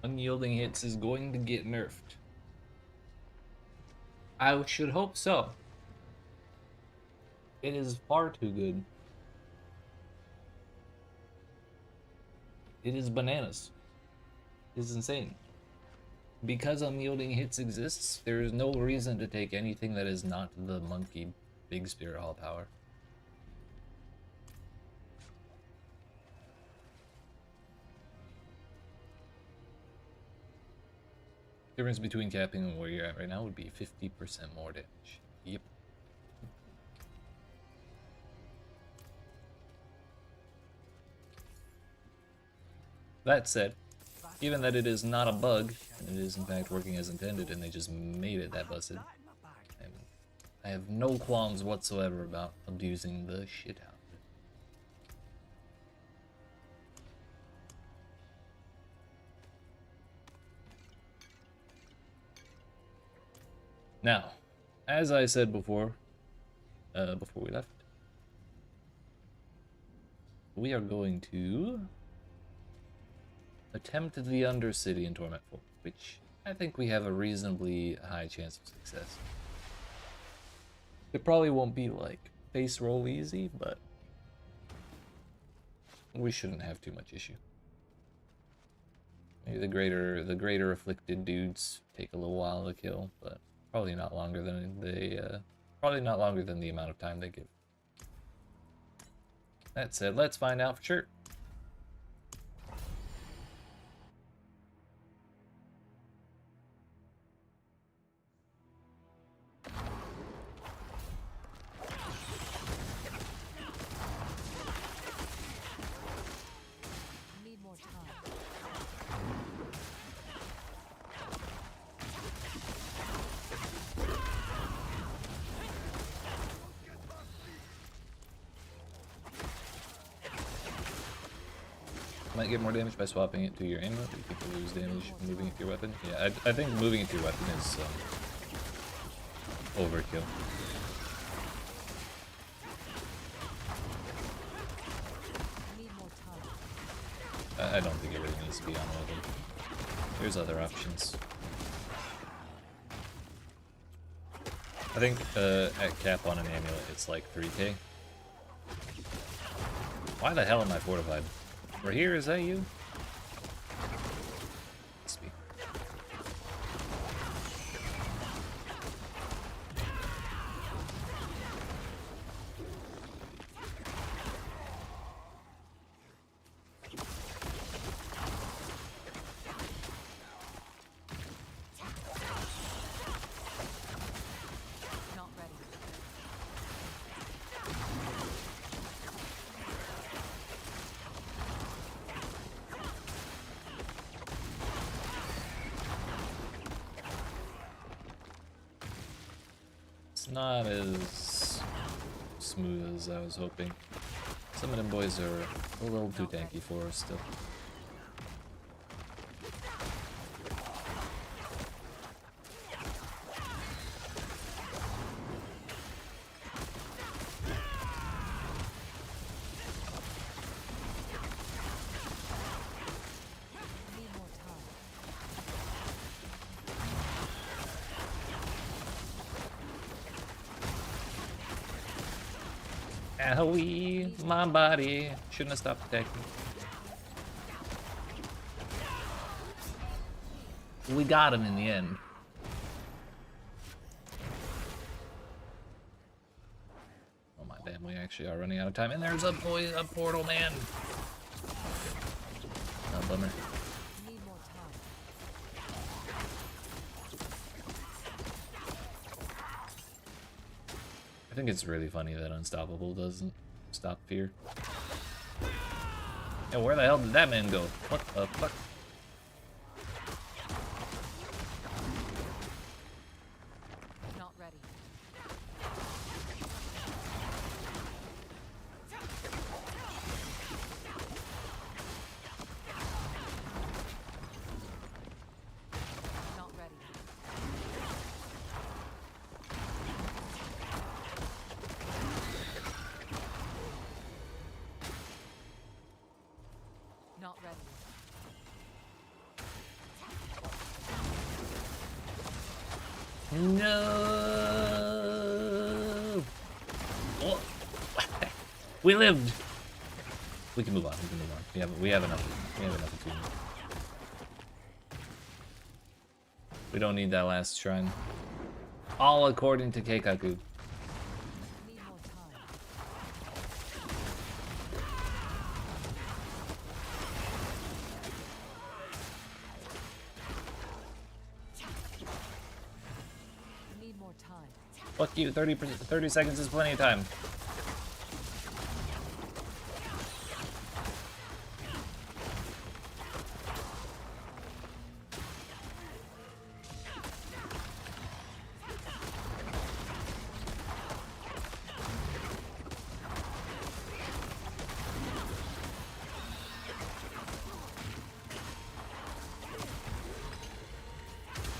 Unyielding hits is going to get nerfed. I should hope so. It is far too good. It is bananas. It is insane. Because unyielding hits exists, there is no reason to take anything that is not the monkey big spirit hall power. Difference between capping and where you're at right now would be 50% more damage. Yep. That said, given that it is not a bug, and it is in fact working as intended, and they just made it that busted, I have no qualms whatsoever about abusing the shit out of it. Now, as I said before we left, we are going to attempt the Undercity in Torment 4, which I think we have a reasonably high chance of success. It probably won't be like face roll easy, but we shouldn't have too much issue. Maybe the greater afflicted dudes take a little while to kill, but probably not longer than the amount of time they give. That said, let's find out for sure. Need more time. Might get more damage by swapping it to your ammo. Do you think you lose damage moving it to your weapon? Yeah, I think moving it to your weapon is overkill. Need more time. I don't think it really needs to be on weapon. There's other options. I think at cap on an amulet it's like 3k. Why the hell am I fortified? We're here, is that you? Must be. Not ready. It's not as smooth as I was hoping. Some of them boys are a little too tanky for us still. Need more time. Owie, my body. Shouldn't have stopped attacking. We got him in the end. Oh my damn, we actually are running out of time. And there's a portal man. Oh, bummer. Need more time. I think it's really funny that Unstoppable doesn't stop fear. Yeah, where the hell did that man go? What the fuck? Not ready. Not ready. Not ready. No. Oh. We lived. We can move on. We can move on. We have enough. We have enough achievement. We don't need that last shrine. All according to Keikaku. Need more time. Need more time. Fuck you. 30 seconds is plenty of time.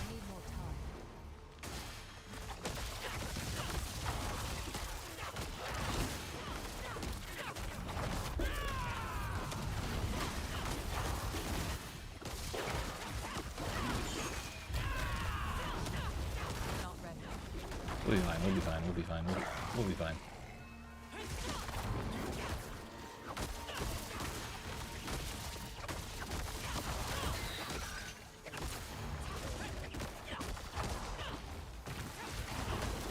Need more time. Not ready. We'll be fine. We'll be fine. We'll be fine. We'll be fine.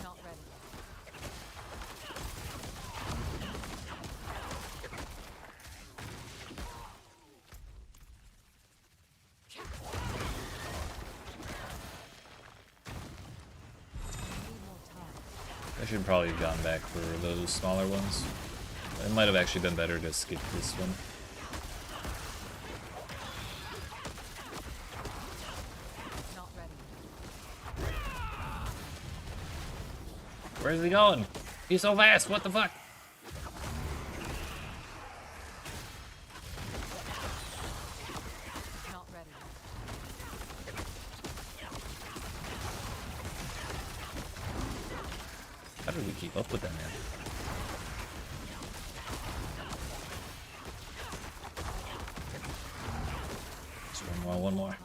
Not ready. Need more time. I should probably have gone back for those smaller ones. It might have actually been better to skip this one. Not ready. Where's he going? He's so fast. What the fuck? Not ready. How did we keep up with that man? Just one more. Time.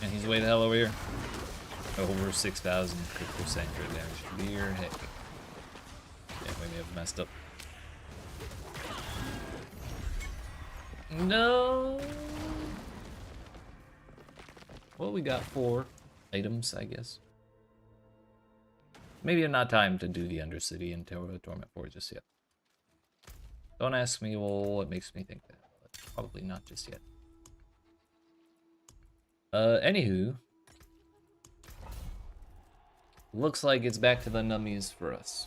And he's way the hell over here. Over 6,000 critical crit damage. Dear heck. Yeah, we may have messed up. No. Well, we got 4 items, I guess. Maybe not time to do the Undercity and Torment 4 just yet. Don't ask me what makes me think that, but probably not just yet. Anywho. Looks like it's back to the nummies for us.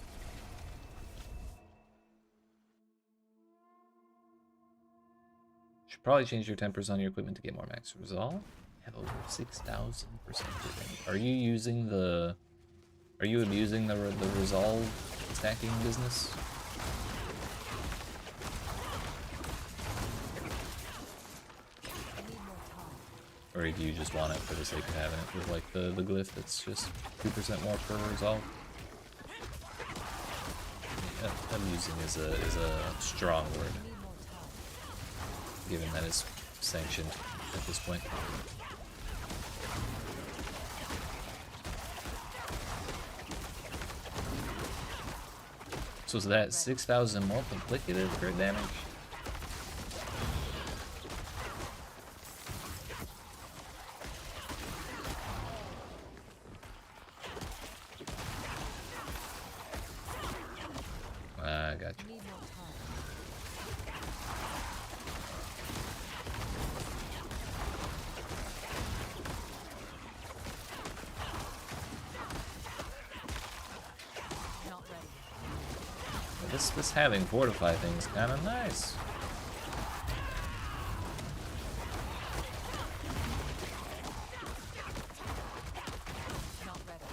Should probably change your tempers on your equipment to get more max resolve. Have over 6,000%. Are you using the... Are you abusing the resolve stacking business? Need more time. Or do you just want it for the sake of having it with like the glyph that's just 2% more per resolve? Yeah, abusing is a strong word, Need more time. given that it's sanctioned at this point. So is that 6,000 multiplicative crit damage? I got you. Need more time. Not ready. This having fortify thing's kind of nice. Not ready.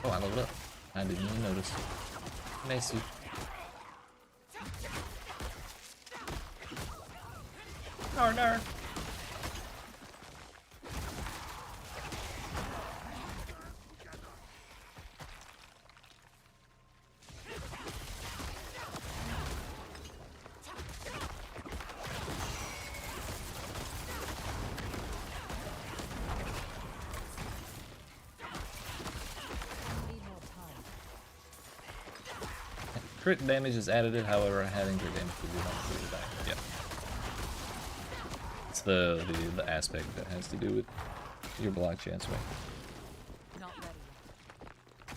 Oh, I leveled up. I didn't even notice. Nice. No. crit damage is additive, however, having crit damage would be not really bad. Yep. It's the aspect that has to do with your block chance, right? Not ready.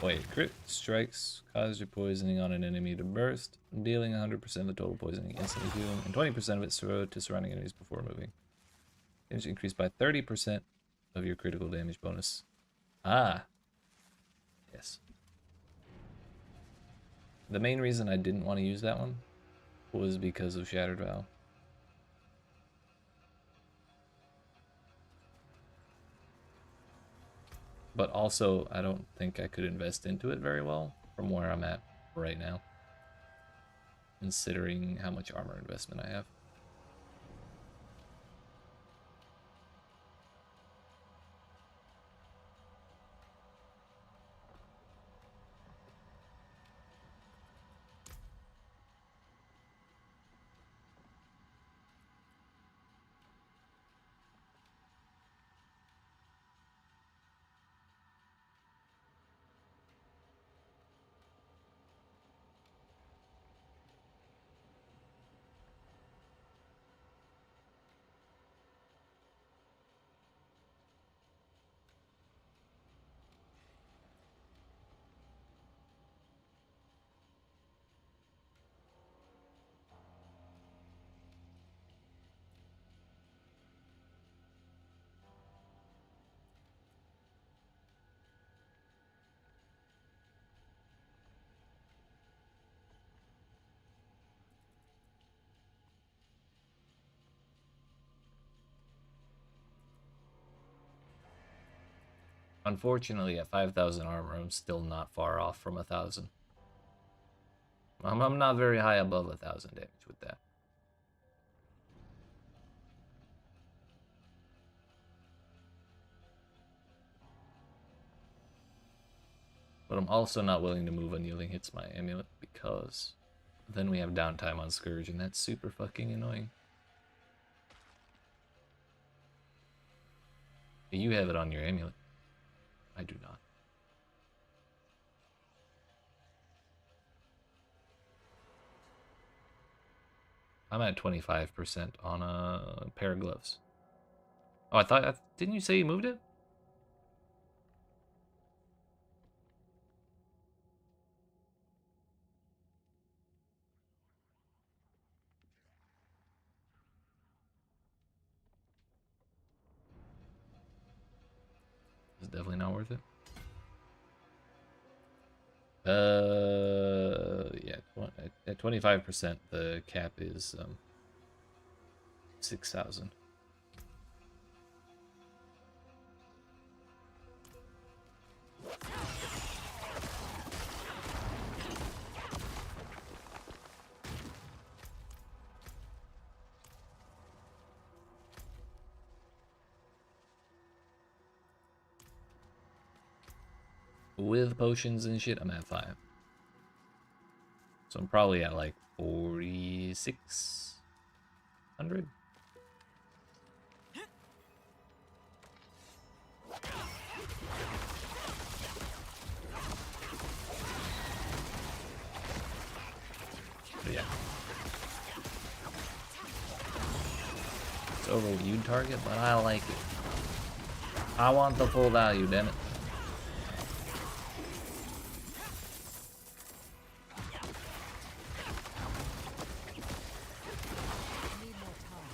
Wait, crit strikes cause your poisoning on an enemy to burst, dealing 100% of the total poisoning, instantly healing, and 20% of it to surrounding enemies before moving. Damage increased by 30% of your critical damage bonus. Ah. Yes. The main reason I didn't want to use that one was because of Shattered Vow. But also, I don't think I could invest into it very well from where I'm at right now, considering how much armor investment I have. Unfortunately, at 5,000 armor, I'm still not far off from 1,000. I'm not very high above 1,000 damage with that. But I'm also not willing to move unyielding hits my amulet because then we have downtime on Scourge, and that's super fucking annoying. You have it on your amulet. I do not. I'm at 25% on a pair of gloves. Oh, didn't you say you moved it? It's definitely not worth it. Yeah, at 25%, the cap is 6,000. With potions and shit, I'm at 5. So I'm probably at like 4,600. But yeah. It's over YEET target, but I like it. I want the full value, damn it. Need more time.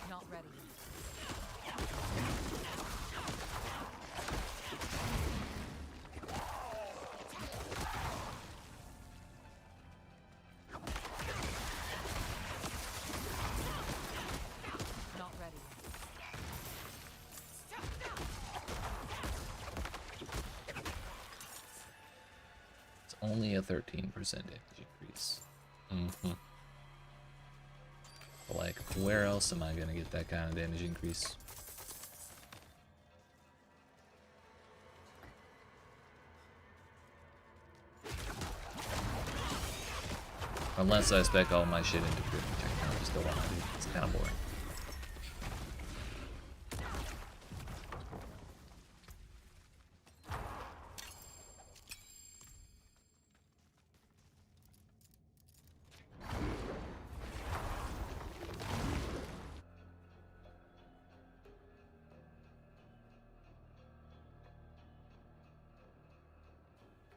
Not ready. Not ready. It's only a 13% damage increase. Like, where else am I gonna get that kind of damage increase? Unless I spec all my shit into crit, which I kind of just don't want to do. It's kind of boring.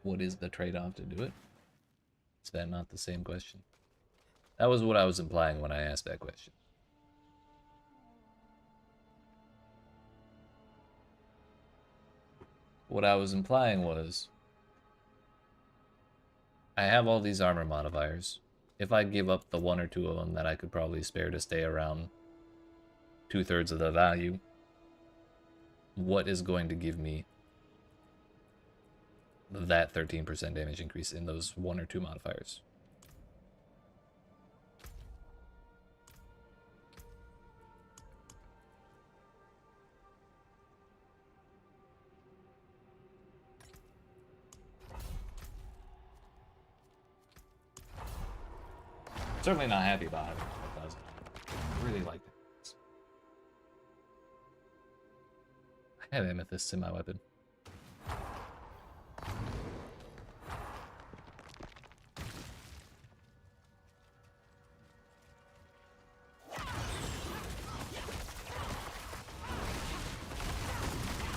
What is the trade-off to do it? Is that not the same question? That was what I was implying when I asked that question. What I was implying was, I have all these armor modifiers. If I give up the one or two of them that I could probably spare to stay around 2/3 of the value, what is going to give me that 13% damage increase in those one or two modifiers? Certainly not happy about having 12,000. I really like it. I have amethysts in my weapon.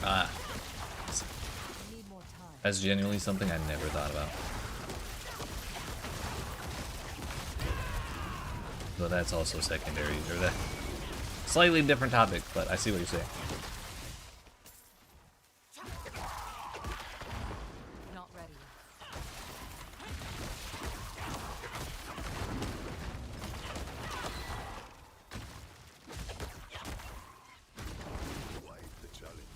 Ah. Need more time. That's genuinely something I never thought about. But that's also secondary, or that slightly different topic, but I see what you're saying. Not ready. Quite the challenge.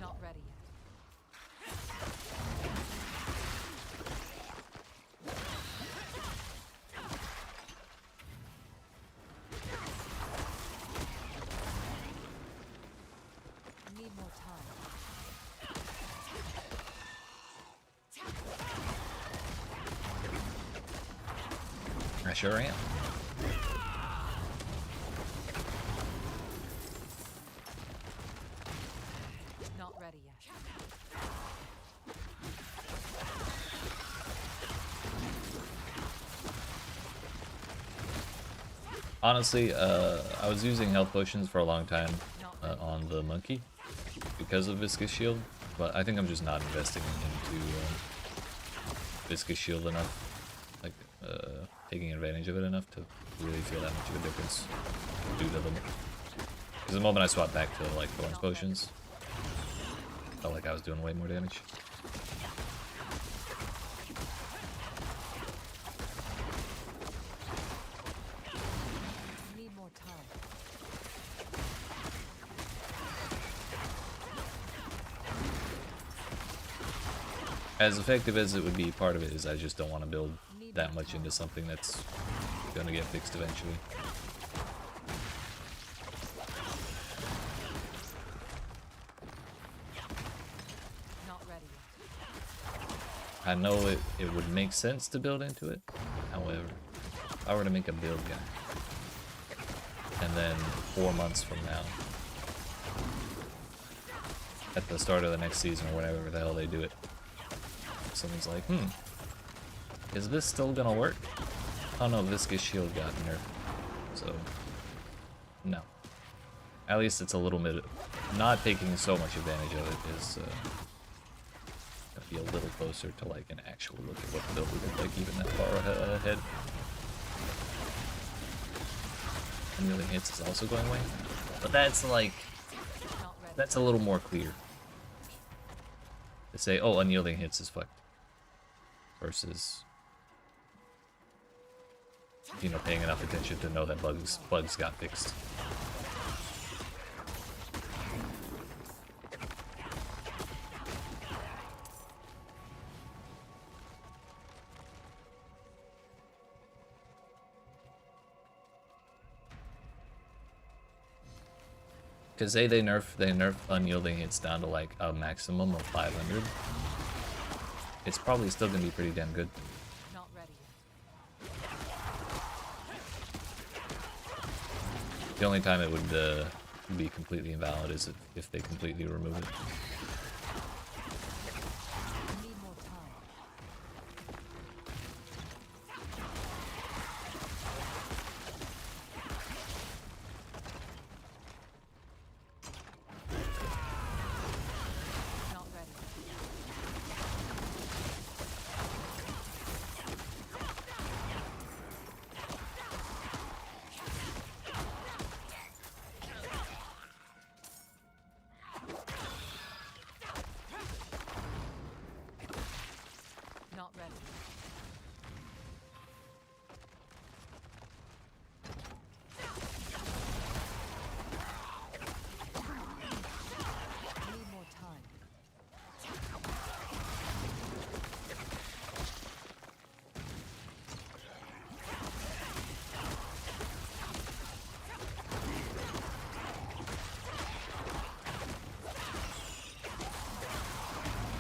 Not ready yet. Need more time. I sure am. Not ready yet. Honestly, I was using health potions for a long time on the monkey because of viscous shield, but I think I'm just not investing into viscous shield enough, like taking advantage of it enough to really feel that much of a difference due to them. Because the moment I swapped back to like thorns potions, felt like I was doing way more damage. Need more time. As effective as it would be, part of it is I just don't want to build that much into something that's gonna get fixed eventually. Not ready yet. I know it would make sense to build into it. However, if I were to make a build guide, and then 4 months from now, at the start of the next season or whatever the hell they do it, someone's like, is this still gonna work? Oh no, Viscous Shield got nerfed. So, no. At least it's a little bit, not taking so much advantage of it is gonna be a little closer to like an actual look at what the build would look like even that far ahead. Unyielding Hits is also going away. But that's like, Not ready. that's a little more clear. To say, oh, Unyielding Hits is fucked. Versus, you know, paying enough attention to know that bugs got fixed. Cause say they nerf unyielding hits down to like a maximum of 500. it's probably still gonna be pretty damn good. Not ready yet. The only time it would be completely invalid is if they completely remove it. I need more time. Not ready. Not ready. I need more time.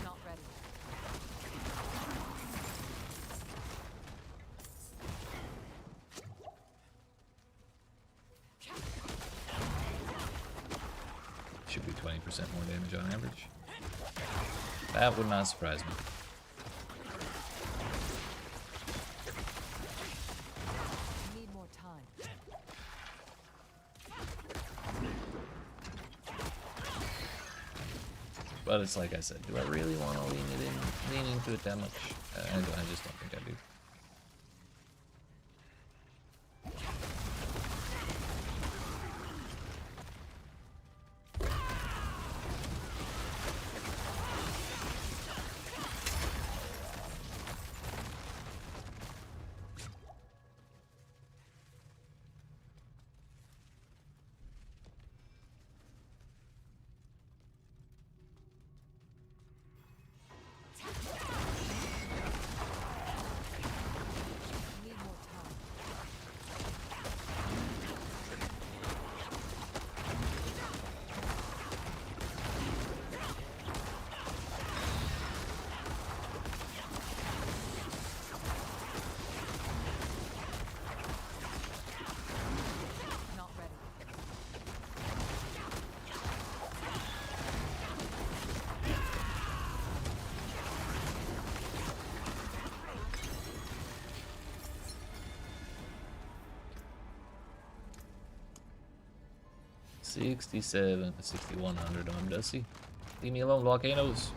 Not ready. Should be 20% more damage on average. That would not surprise me. I need more time. But it's like I said, do I really want to lean into it that much? I just don't think I do. I need more time. Not ready. 67 to 6100 on Dusty. Leave me alone, volcanoes.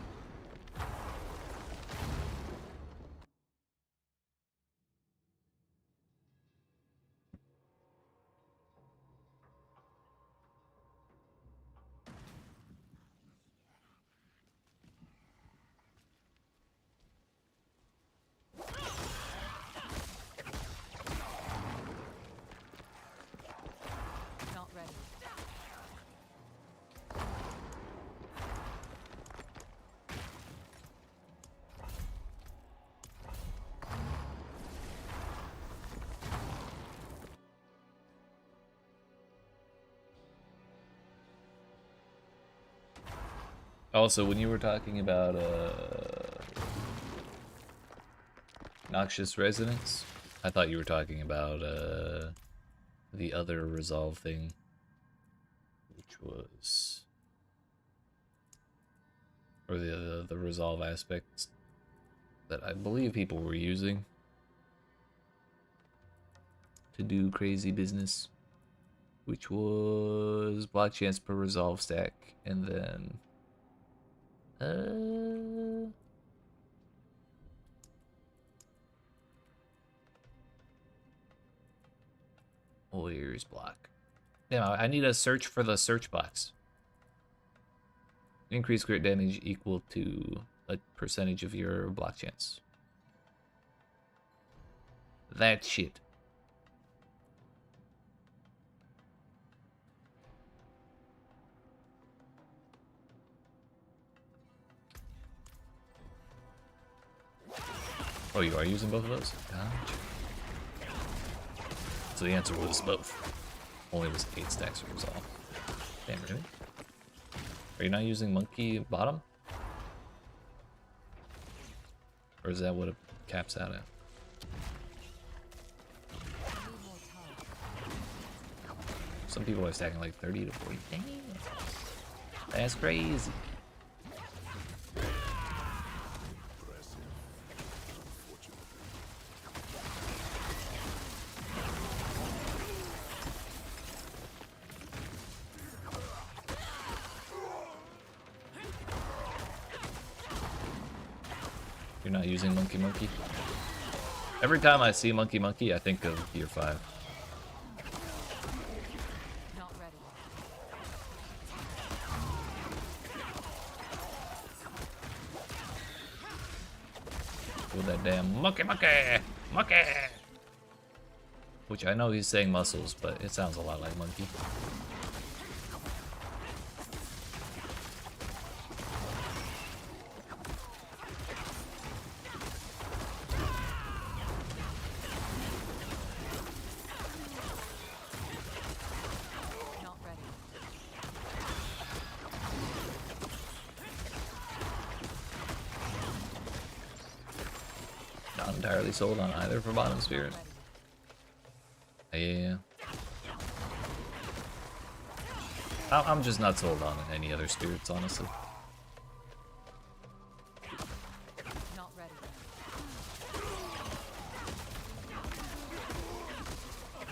Not ready. Also, when you were talking about noxious resonance, I thought you were talking about the other resolve thing, which was, or the resolve aspects that I believe people were using to do crazy business, which was block chance per resolve stack, and then Warriors block. Damn, I need a search for the search box. Increase crit damage equal to a percentage of your block chance. That shit. Oh, you are using both of those? Gotcha. So the answer was both. Only was 8 stacks of resolve. Damn, really? Are you not using monkey bottom? Or is that what it caps out at? I need more time. Some people are stacking like 30 to 40. Damn. That's crazy. You're not using Monkey Monkey? Every time I see Monkey Monkey, I think of Gear 5. Not ready. With that damn Monkey Monkey! Monkey! Which I know he's saying muscles, but it sounds a lot like monkey. Not ready. Not entirely sold on either for Bottom Spirit. Ready. Yeah. I'm just not sold on any other spirits, honestly. Not ready.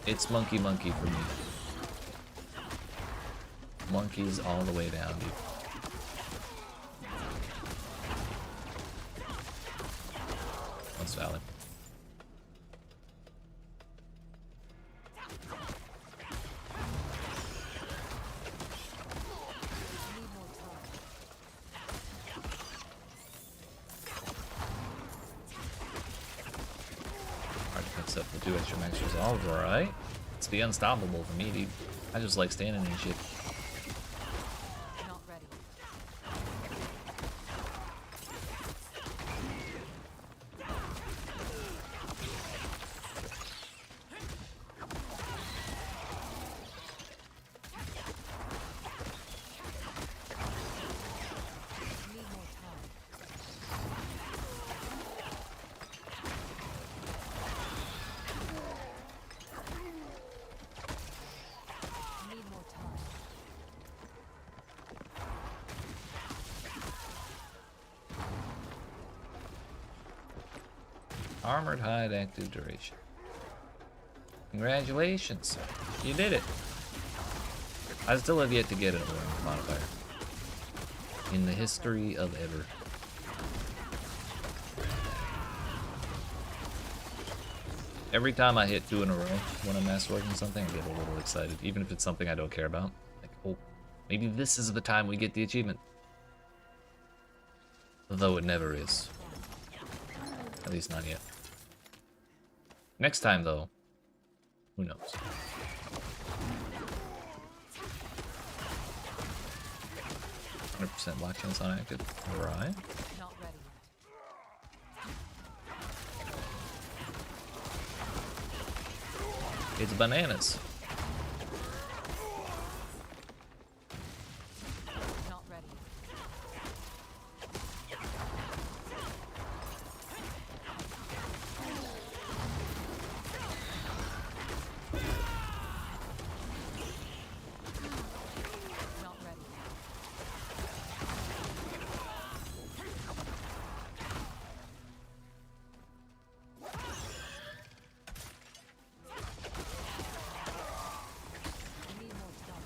It's Monkey Monkey for me. Monkeys all the way down, dude. That's valid. I need more time. Hard to fix up the 2 extra max resolve, alright. It's the unstoppable for me, dude. I just like standing and shit. Not ready. I need more time. I need more time. Armored hide active duration. Congratulations. You did it. I still have yet to get an awareness modifier. In the history of ever. Every time I hit 2 in a row when I'm masterworking something, I get a little excited. Even if it's something I don't care about. Like, oh, maybe this is the time we get the achievement. Though it never is. At least not yet. Next time, though, who knows? 100% block chance on active. Alright. Not ready yet. It's bananas. Not ready. Not ready. I need more time.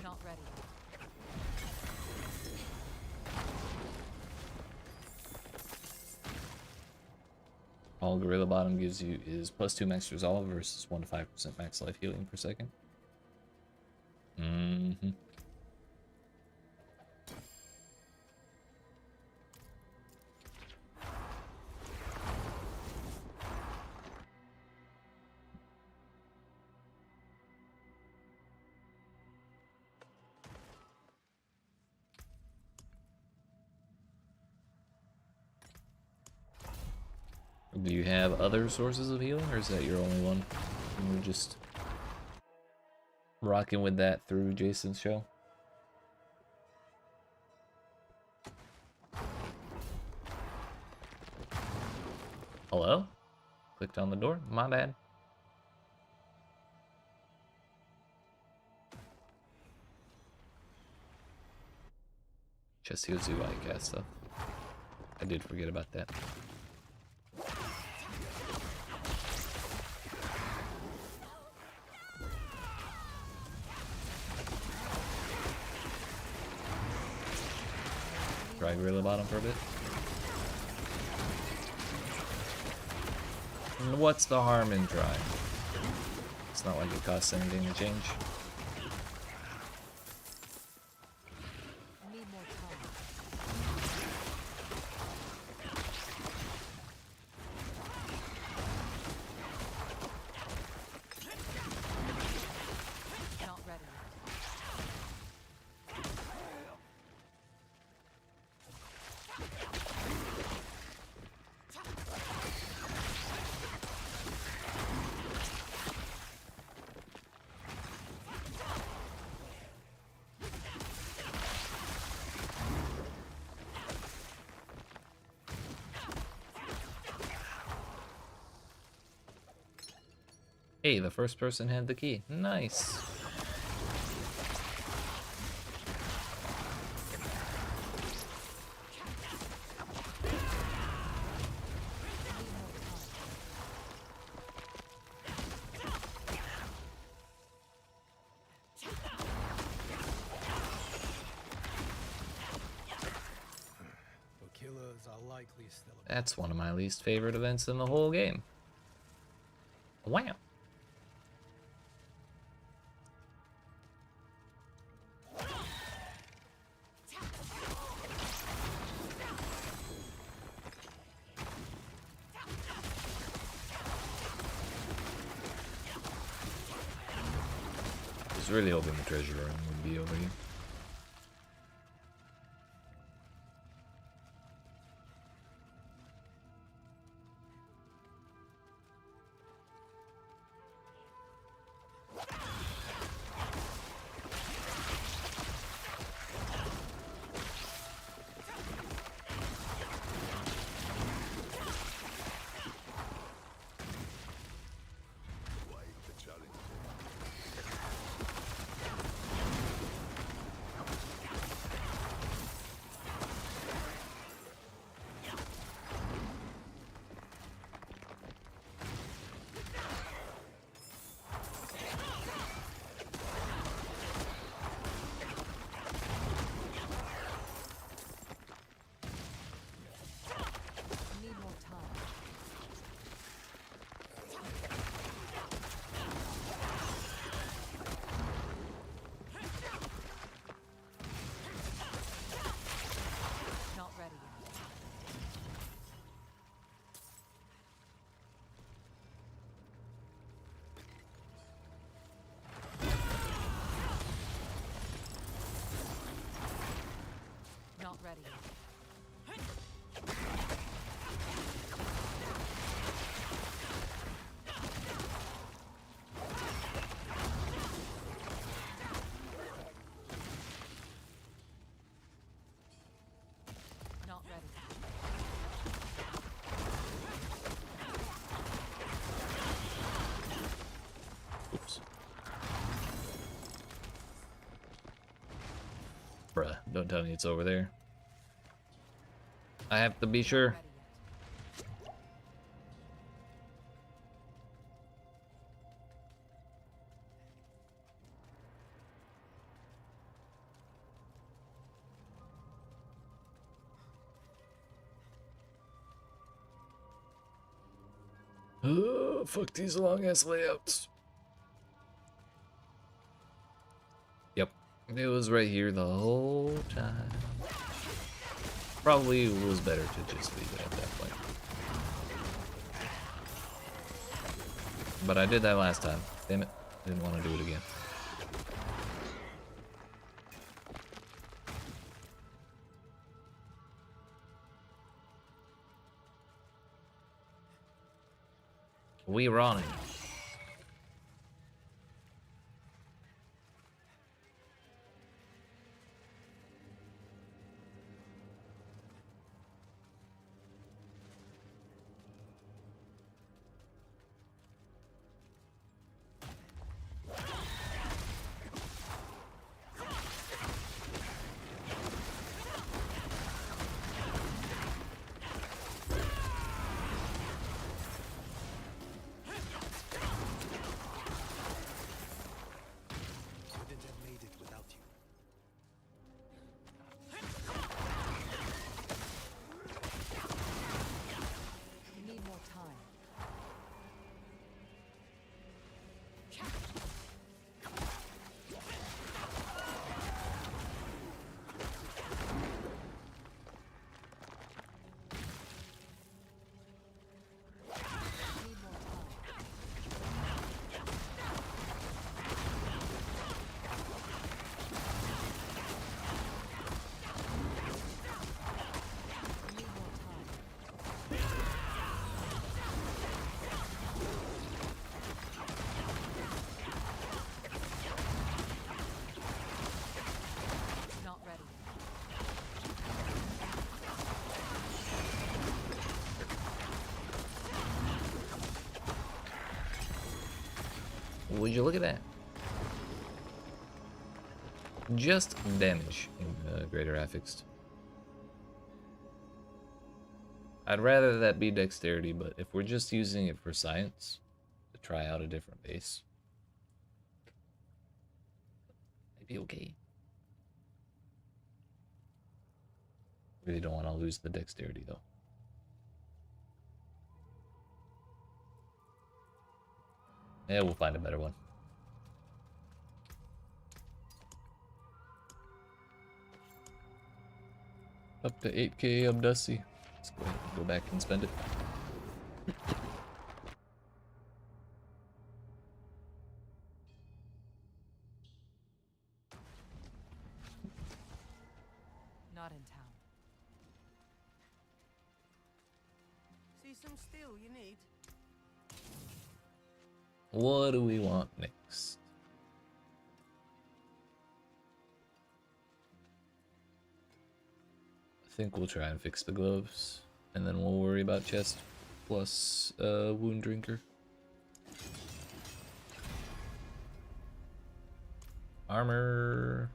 Not ready. All Gorilla Bottom gives you is +2 max resolve versus 1 to 5% max life healing per second. Mm-hmm. Do you have other sources of healing, or is that your only one? And we're just rocking with that through Jason's show? Hello? Clicked on the door? My bad. Just heals you while you cast stuff. I did forget about that. Try gorilla bottom for a bit. And what's the harm in trying? It's not like it costs anything to change. Need more time. Not ready yet. Hey, the first person had the key. Nice. The killers are likely still about. That's one of my least favorite events in the whole game. Wow. I was really hoping the treasure room would be over here. Need more time. Not ready yet. Not ready yet. Not ready. Oops. Bruh, don't tell me it's over there. I have to be sure. Ready yet. Oh, fuck these long ass layouts. Yep, it was right here the whole time. Probably was better to just leave it at that point. But I did that last time. Damn it. Didn't want to do it again. We running. Couldn't have made it without you. You need more time. You need more time. You need more time. Not ready. Would you look at that? Just damage in greater affixed. I'd rather that be dexterity, but if we're just using it for science, to try out a different base, maybe okay. Really don't want to lose the dexterity though. Yeah, we'll find a better one. Up to 8k Abdussi. Let's go ahead and go back and spend it. Not in town. See some steel you need? What do we want next? I think we'll try and fix the gloves, and then we'll worry about chest plus wound drinker. Armor.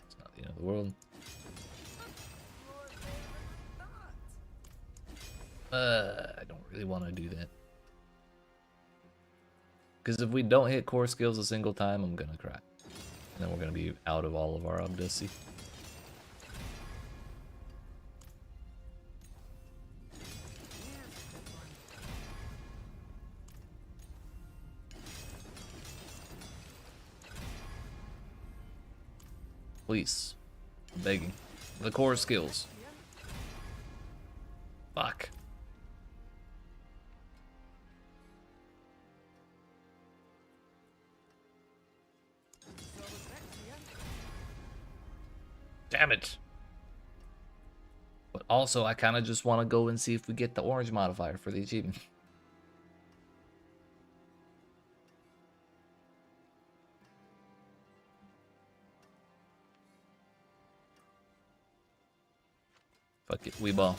It's not the end of the world. I don't really want to do that. Because if we don't hit core skills a single time, I'm gonna cry. And then we're gonna be out of all of our Obdussi. Please. I'm begging. The core skills. Fuck. Damn it. But also, I kind of just want to go and see if we get the orange modifier for the achievement. Fuck it, we ball.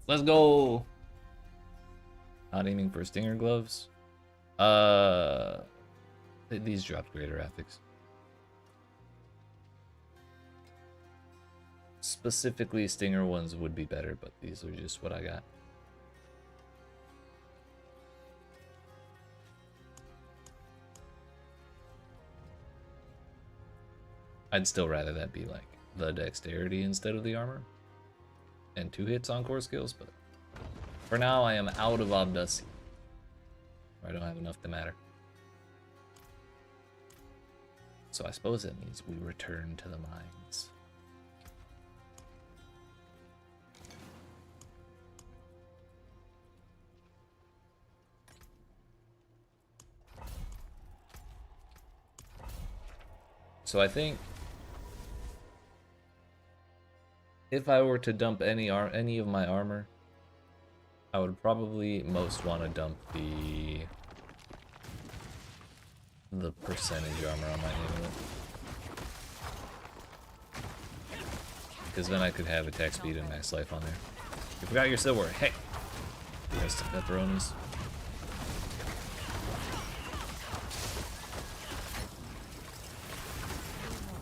Let's go. Not aiming for stinger gloves. These dropped greater affix. Specifically, stinger ones would be better, but these are just what I got. I'd still rather that be like the dexterity instead of the armor. And 2 hits on core skills, but for now I am out of Obdussi. I don't have enough to matter. So I suppose that means we return to the mines. So I think if I were to dump any of my armor, I would probably most want to dump the percentage armor on my amulet. Because then I could have attack speed and max life on there. You forgot your silver. Hey! Rest of pepperonis.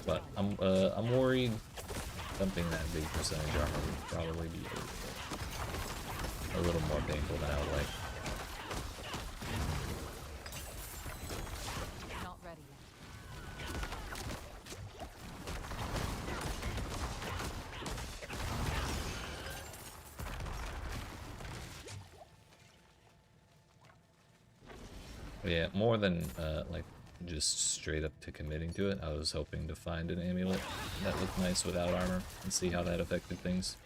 But I'm worried dumping that big percentage armor would probably be a little more painful than I would like. Not ready yet. But yeah, more than like just straight up to committing to it, I was hoping to find an amulet that looked nice without armor and see how that affected things.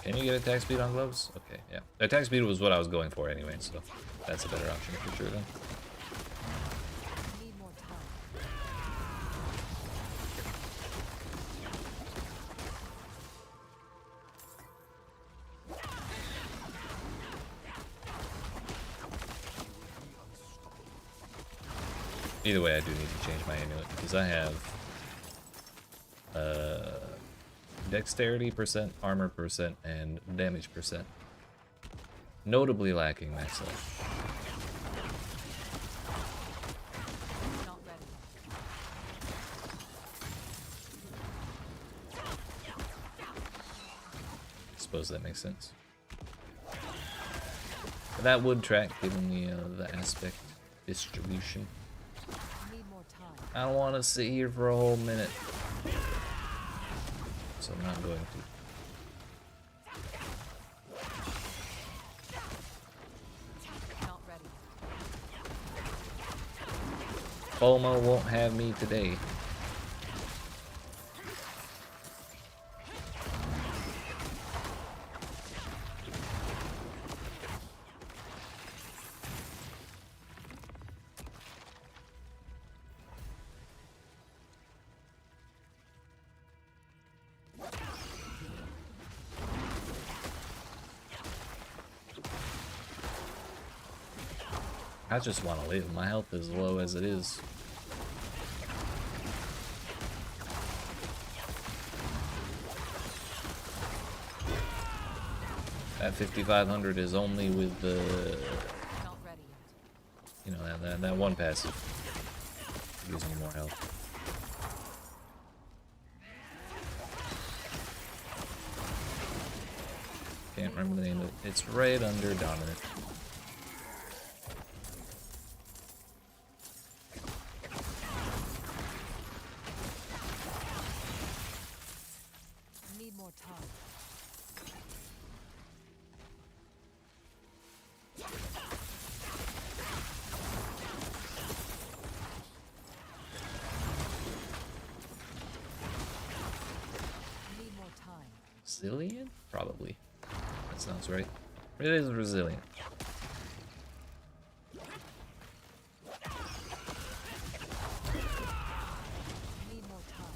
Can you get attack speed on gloves? Okay, yeah. Attack speed was what I was going for anyway, so that's a better option for sure then. Need more time. Either way, I do need to change my amulet because I have dexterity percent, armor percent, and damage percent. Notably lacking max life. Not ready I suppose that makes sense. But that would track given the aspect distribution. yet. Need more time. I don't want to sit here for a whole minute. So I'm not going to. Not ready yet. FOMO won't have me today. I just want to live. My health is low as it is. That 5,500 is only with the, Not ready yet. you know, that one passive. Gives me more health. Can't remember the name of it. It's right under Dominant. Need more time. Need more time. Resilient? Probably. That sounds right. It is resilient. Need more time.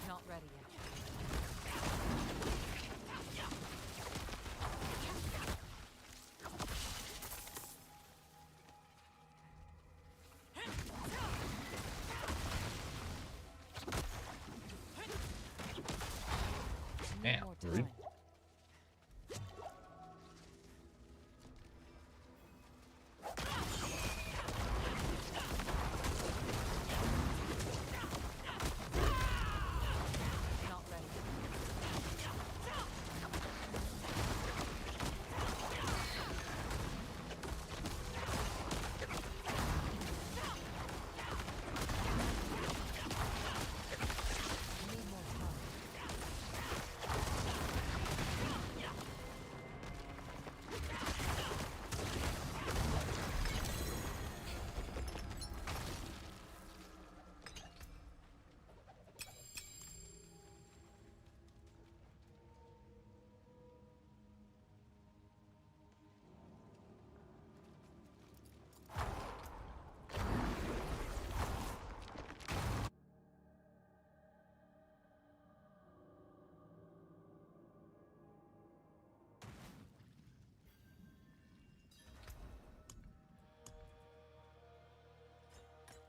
Not ready yet.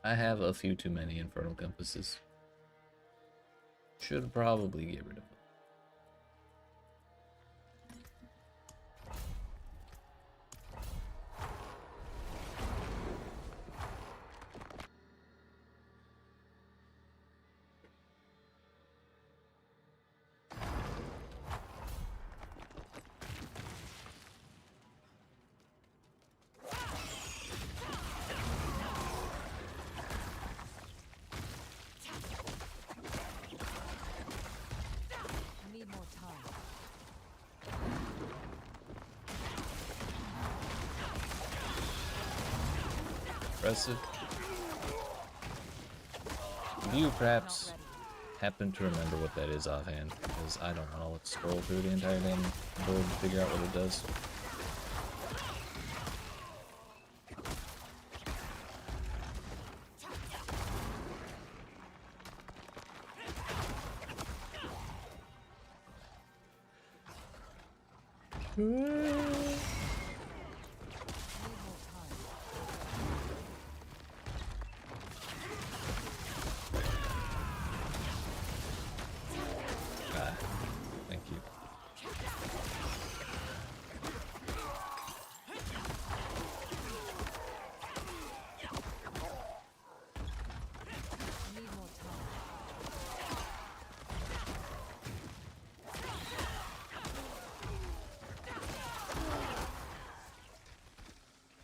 I have a few too many infernal compasses. Should probably get rid of them. I need more time. Impressive. Do you perhaps happen to remember what that is offhand? Because I don't know. Let's scroll through the entire damn board to figure out what it does. Ah, thank you. I need more time.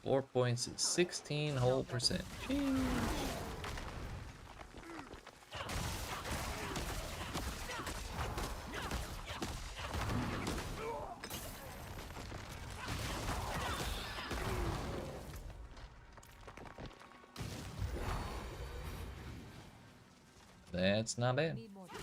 4 points is 16 whole percent. Jeez. That's not I bad. need more time.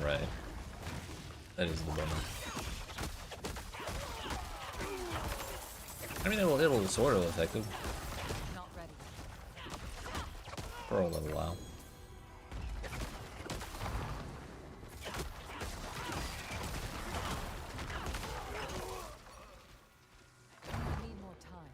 Right. That is the bummer. I mean, it'll sort of effective Not ready. for a little while. I need more time.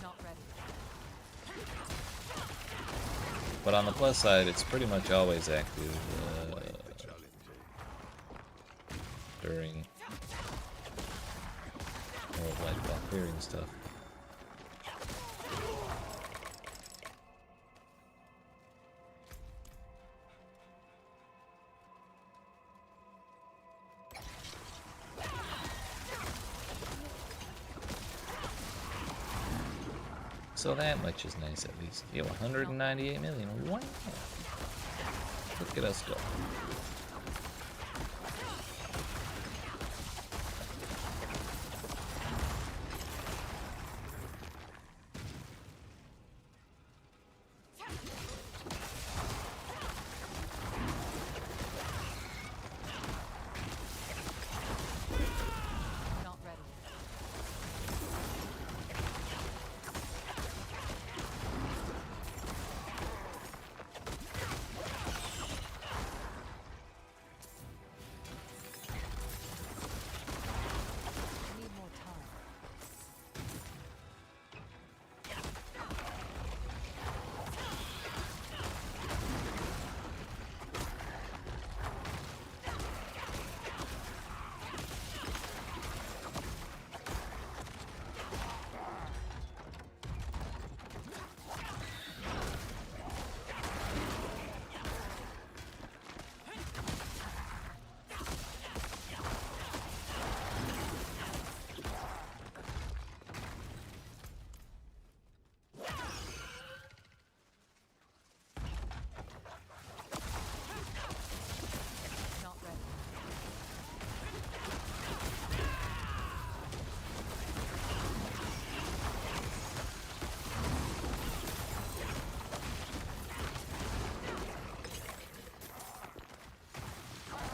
Not ready. But on the plus side, it's pretty much always active during while clearing stuff. So that much is nice at least. Yo, 198 million. Wow. Look at us go. Not ready.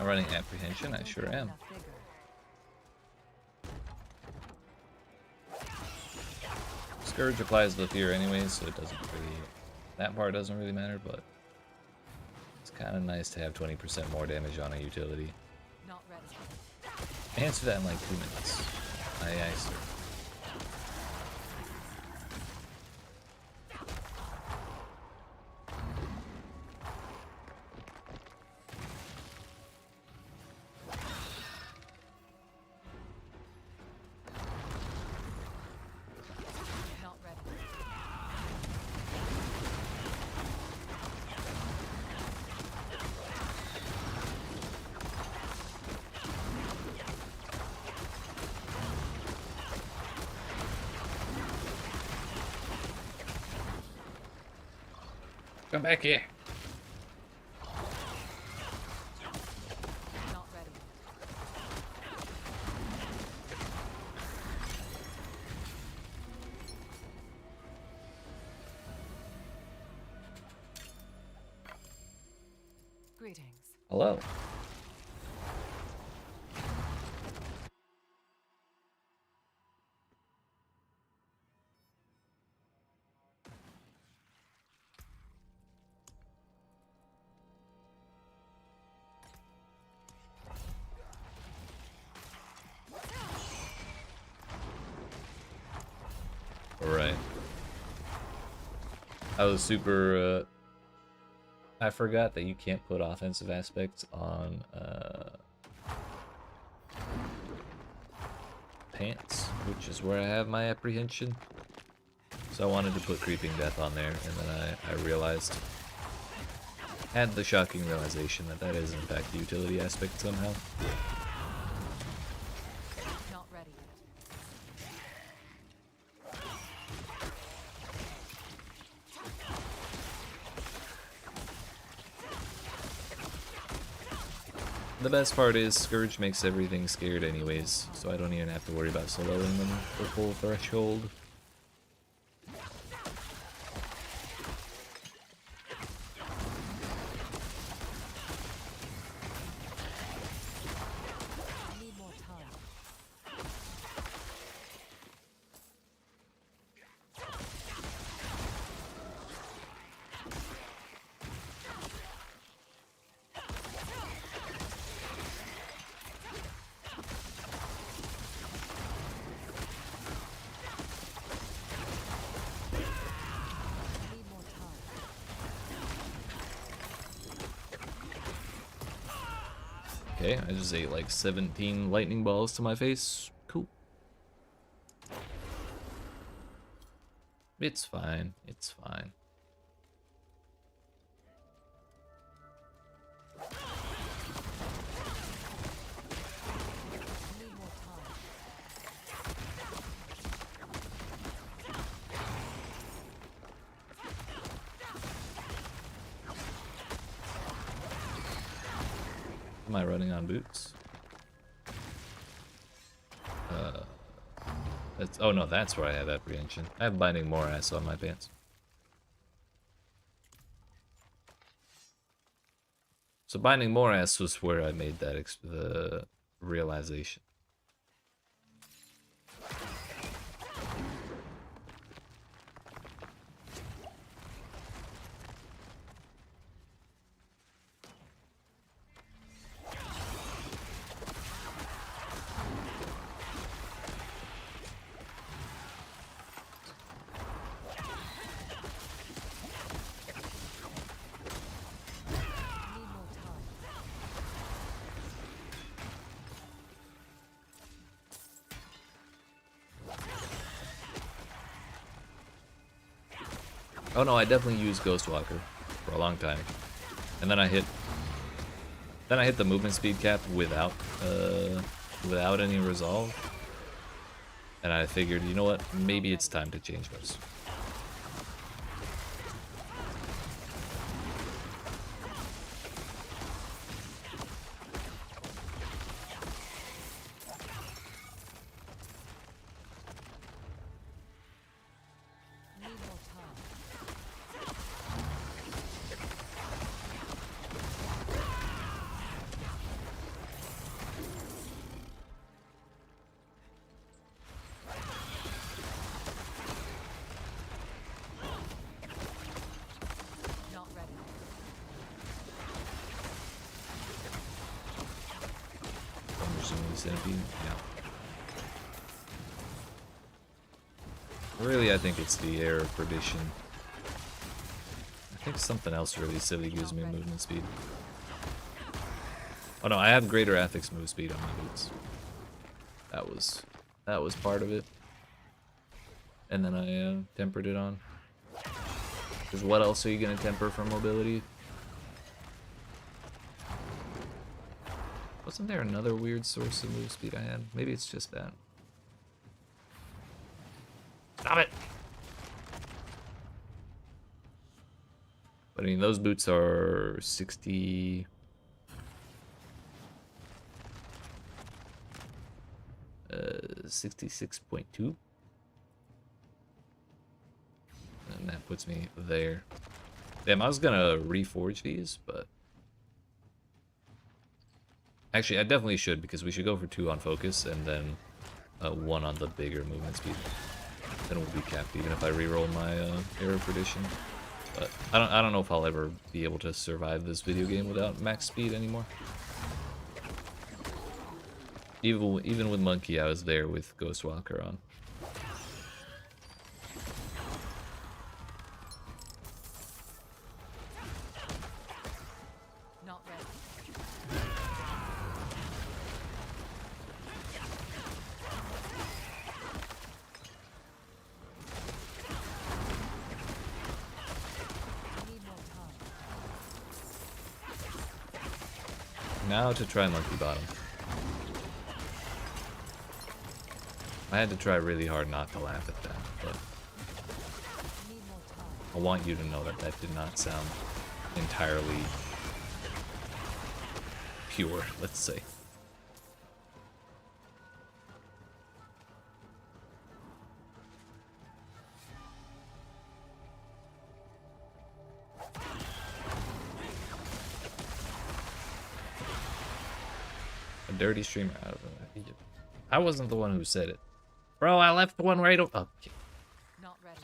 I'm running apprehension, I Don't sure have am. enough vigor. Scourge applies the fear anyways, so it doesn't really, that part doesn't really matter, but it's kind of nice to have 20% more damage on a utility. Not ready. Answer that in like 2 minutes. Aye, aye, sir. Not ready. Come back here. Not ready. Greetings. Hello. Alright. I was super, I forgot that you can't put offensive aspects on, pants, which is where I have my apprehension. So I wanted to put creeping death on there, and then I realized, had the shocking realization that that is in fact the utility aspect somehow. Not ready yet. The best part is Scourge makes everything scared anyways, so I don't even have to worry about soloing them for full threshold. I need more time. I need more time. Okay, I just ate like 17 lightning balls to my face. Cool. It's fine. It's fine. I need more time. Am I running on boots? That's, oh no, that's where I have apprehension. I have binding more ass on my pants. So binding more ass was where I made that the realization. I need more time. Oh no, I definitely used Ghostwalker for a long time, and then I hit the movement speed cap without any resolve, and I figured, you know what, maybe it's time to change those. I need more time. Centipede. Yeah. Really, I think it's the Air of Perdition. I think something else really silly gives me movement speed. Oh no, I have greater ethics move speed on my boots. That was part of it. And then I tempered it on. Because what else are you gonna temper for mobility? Wasn't there another weird source of move speed I had? Maybe it's just that. Stop it! But I mean, those boots are 60... 66.2. And that puts me there. Damn, I was gonna reforge these, but... Actually, I definitely should, because we should go for 2 on focus, and then 1 on the bigger movement speed. Then we'll be capped, even if I reroll my Air of Perdition. But I don't know if I'll ever be able to survive this video game without max speed anymore. Even with Monkey, I was there with Ghostwalker on. Not ready. Need more time. Now to try Monkey Bottom. I had to try really hard not to laugh at that, but Need more time. I want you to know that that did not sound entirely pure, let's say. A dirty streamer out of Egypt. I wasn't the one who said it. Bro, I left one right over. Oh, okay. Not ready.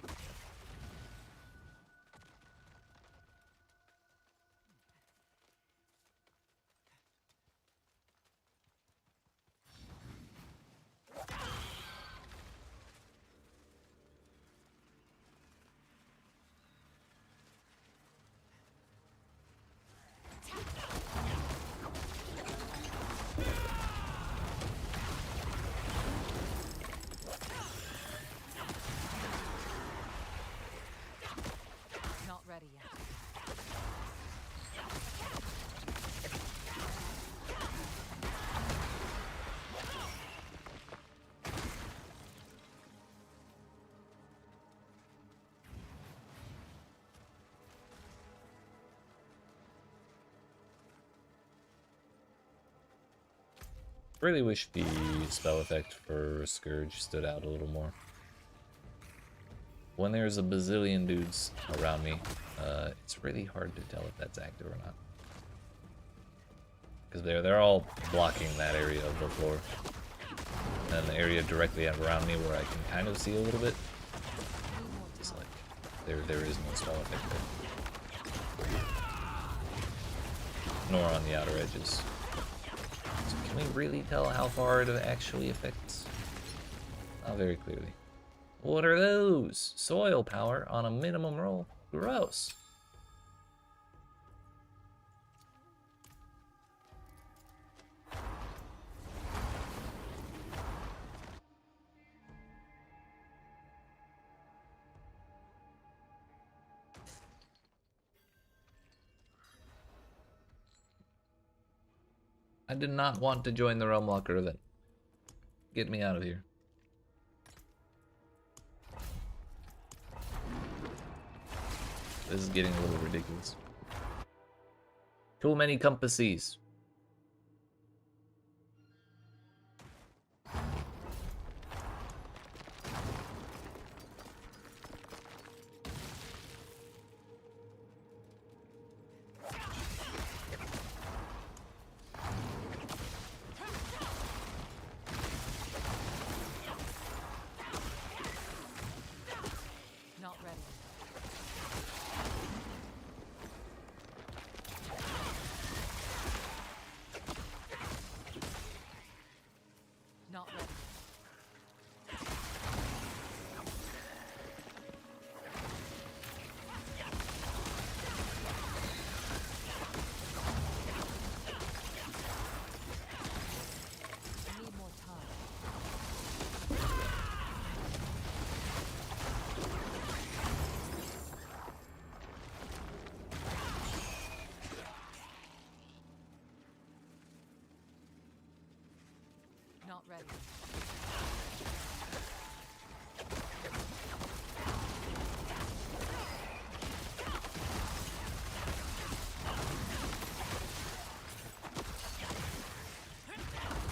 Not ready yet. Really wish the spell effect for Scourge stood out a little more. When there's a bazillion dudes around me, it's really hard to tell if that's active or not. Because they're all blocking that area of the floor. And then the area directly around me where I can kind of see a little bit, it's like, there is no spell effect there. Nor on the outer edges. So can we really tell how far it actually affects? Not very clearly. What are those? Soil power on a minimum roll? Gross. I did not want to join the Realmwalker event. Get me out of here. This is getting a little ridiculous. Too many compasses. Not ready. Not ready.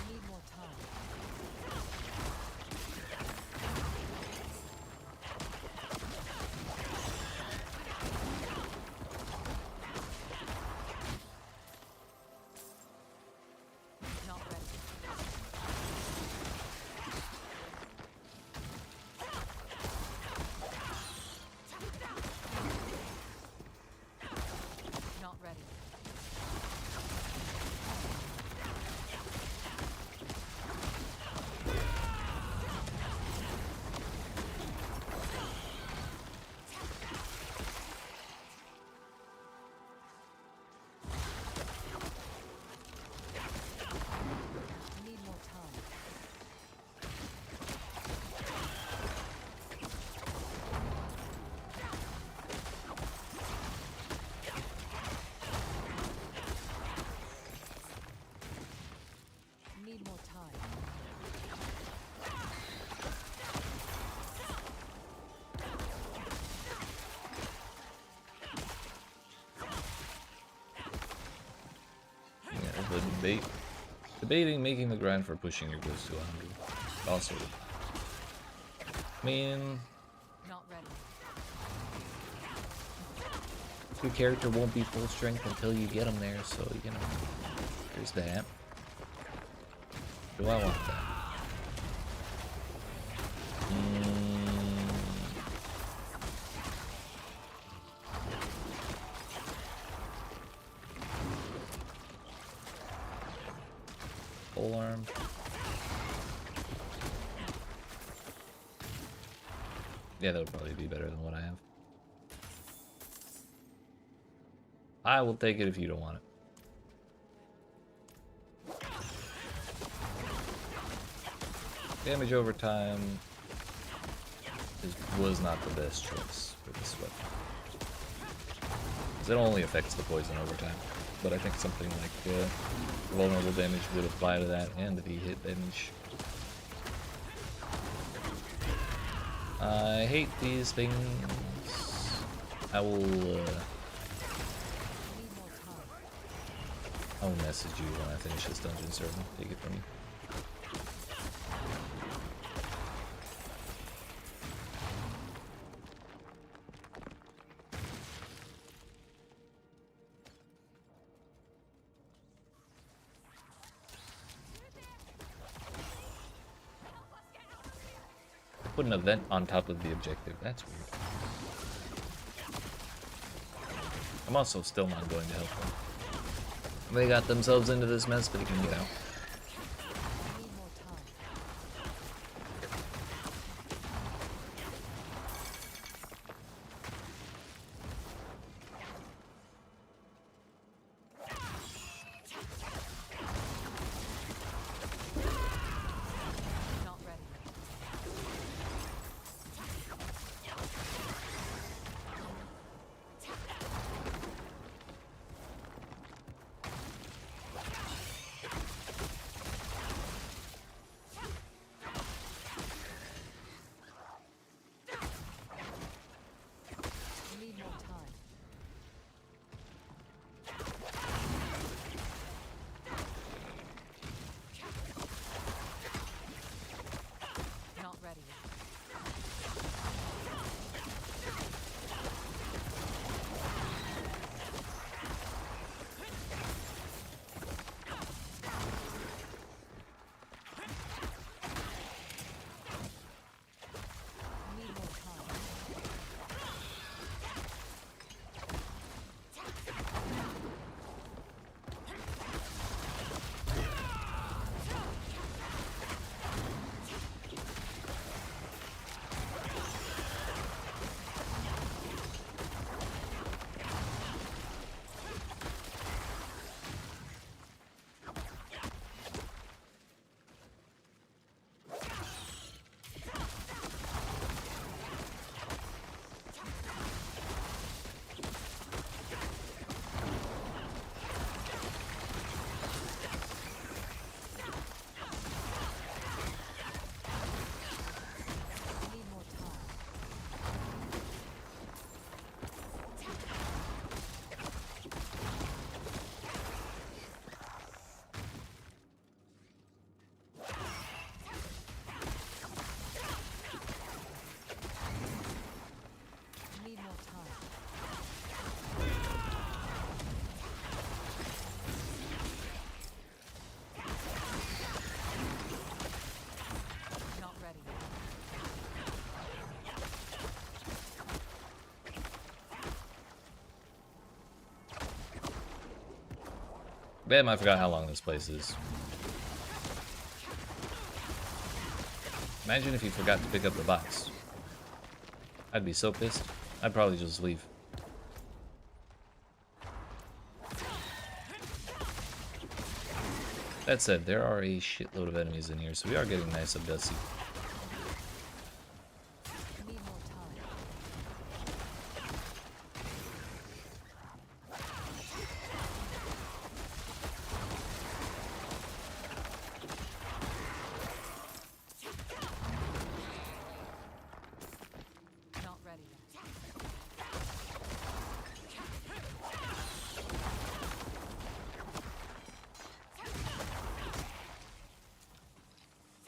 Need more time. Not ready. Not ready. Need more time. Need more time. Yeah, the debate. Debating making the grind for pushing your goes to 100. Also, I mean, Not ready. your character won't be full strength until you get him there, so, you know, there's that. Do I want that? Full arm. Yeah, that would probably be better than what I have. I will take it if you don't want it. Damage over time was not the best choice for this weapon. Because it only affects the poison over time. But I think something like vulnerable damage would apply to that, and the hit damage. I hate these things. I will Need more time. I'll message you when I finish this dungeon server. Take it from you. Put an event on top of the objective. That's weird. I'm also still not going to help them. They got themselves into this mess, but they can get out. Need more time. Not ready. Damn, I forgot how long this place is. Imagine if you forgot to pick up the box. I'd be so pissed. I'd probably just leave. That said, there are a shitload of enemies in here, so we are getting nice and dusty. I need more time. Not ready yet.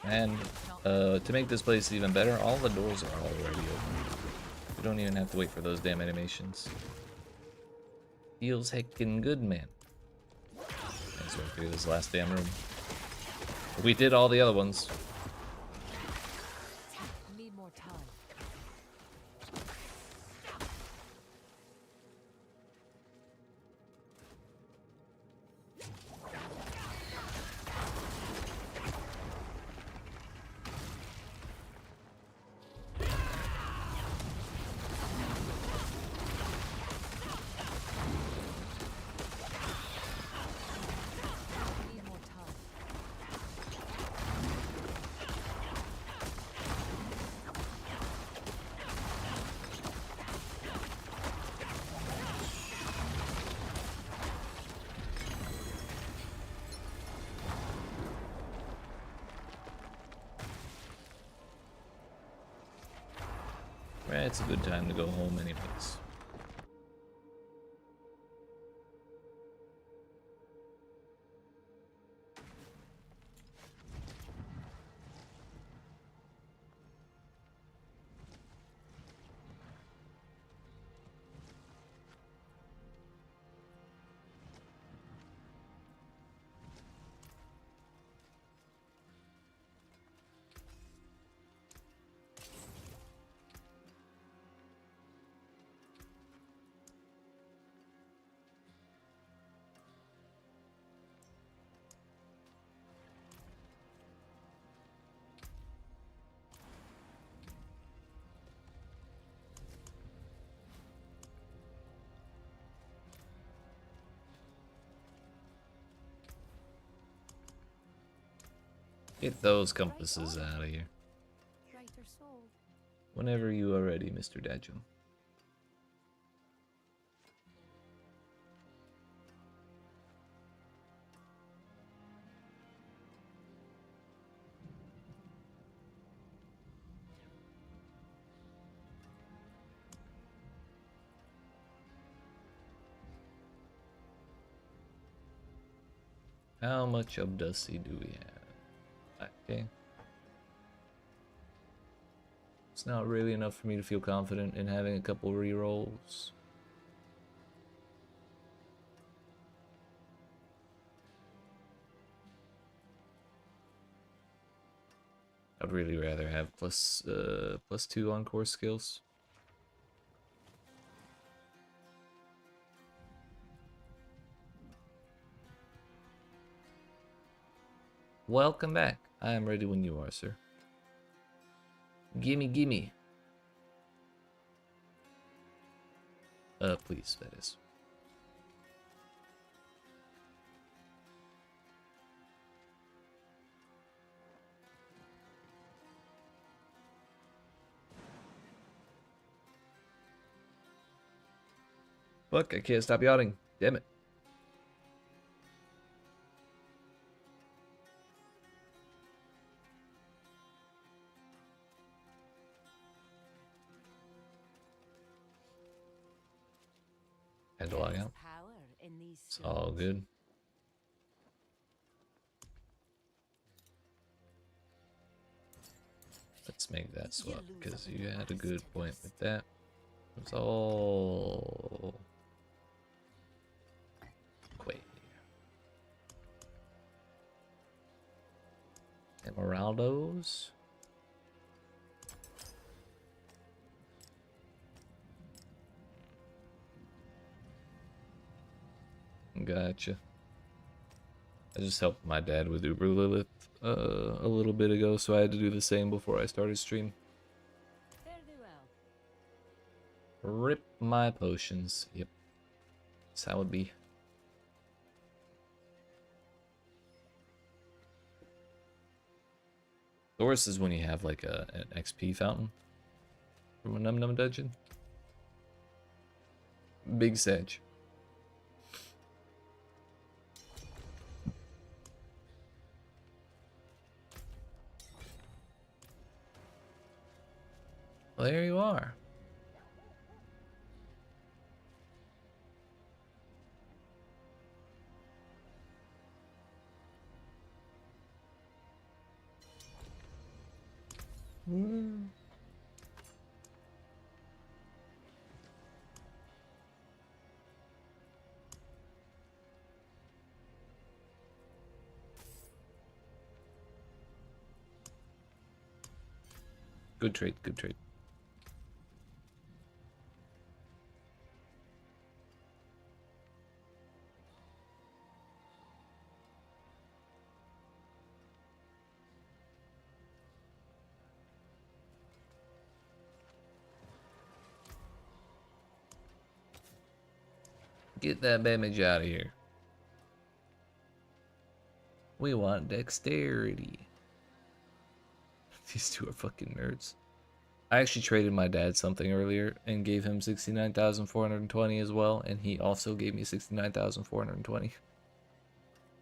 And to make this place even better, all the doors are already open. We don't even have to wait for those damn animations. Feels heckin' good, man. Let's work through this last damn room. We did all the other ones. Need more time. Need more time. Right, it's a good time to go home anyways. Get those compasses out of here. Writer soul. Whenever you are ready, Mr. Dadjo. How much of Dusty do we have? Okay. It's not really enough for me to feel confident in having a couple rerolls. I'd really rather have +2 on core skills. Welcome back. I am ready when you are, sir. Gimme, gimme. Please, that is. Fuck, I can't stop yawning. Damn it. Had to log out. Power in these It's all good. Let's make that swap because you had a good point with that. It's all wait. Emeraldos. Gotcha. I just helped my dad with Uber Lilith a little bit ago, so I had to do the same before I started stream. Fare thee well. Rip my potions. Yep. That's how it be. The worst is when you have like an XP fountain from a Num Num dungeon. Big sedge. Well, there you are. Good trade, good trade. Get that damage out of here. We want dexterity. These two are fucking nerds. I actually traded my dad something earlier and gave him 69,420 as well, and he also gave me 69,420.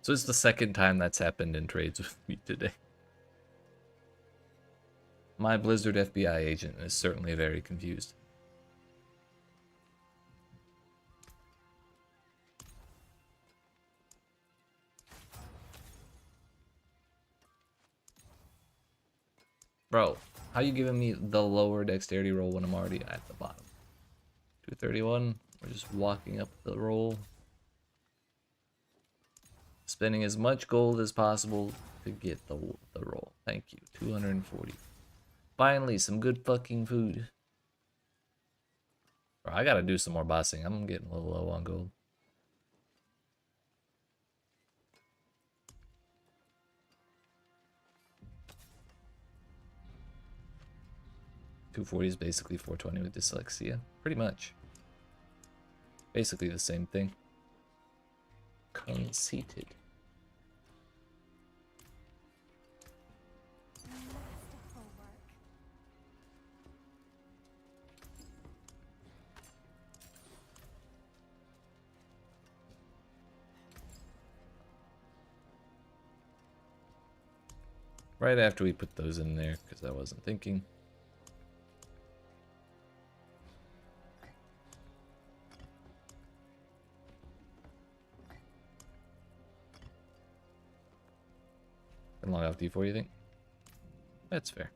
So it's the second time that's happened in trades with me today. My Blizzard FBI agent is certainly very confused. Bro, how you giving me the lower dexterity roll when I'm already at the bottom? 231. We're just walking up the roll. Spending as much gold as possible to get the roll. Thank you. 240. Finally, some good fucking food. Bro, I gotta do some more bossing. I'm getting a little low on gold. .240 is basically 420 with dyslexia. Pretty much. Basically the same thing. Conceited. Masterful work. Right after we put those in there, because I wasn't thinking. Log off D4, you think? That's fair.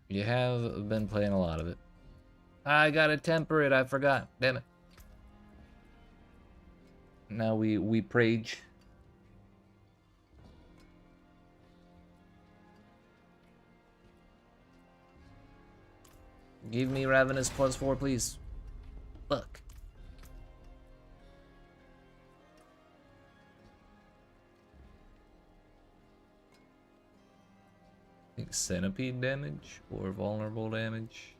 You have been playing a lot of it. I gotta temper it, I forgot. Damn it. Now we prage. Give me Ravenous +4, please. Fuck. I think Centipede damage or vulnerable damage.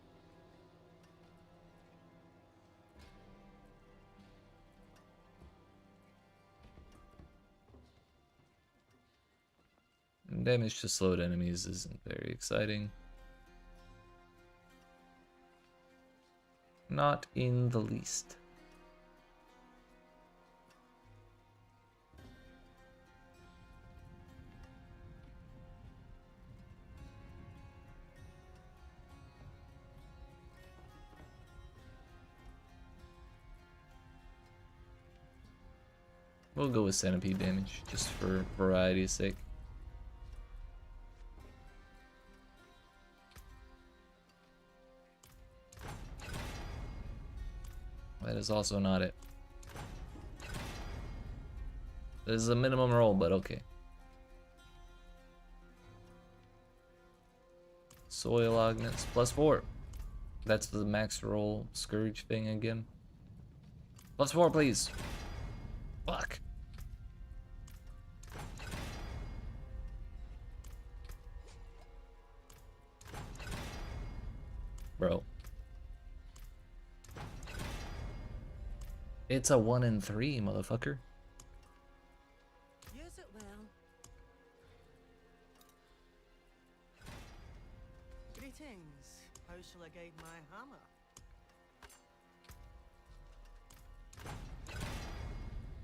And damage to slowed enemies isn't very exciting. Not in the least. We'll go with Centipede damage, just for variety's sake. That is also not it. This is a minimum roll, but okay. Soil Augments +4. That's the max roll Scourge thing again. +4, please. Fuck. Bro. It's a 1 in 3, motherfucker. Use it well. Greetings. How shall I guide my hammer?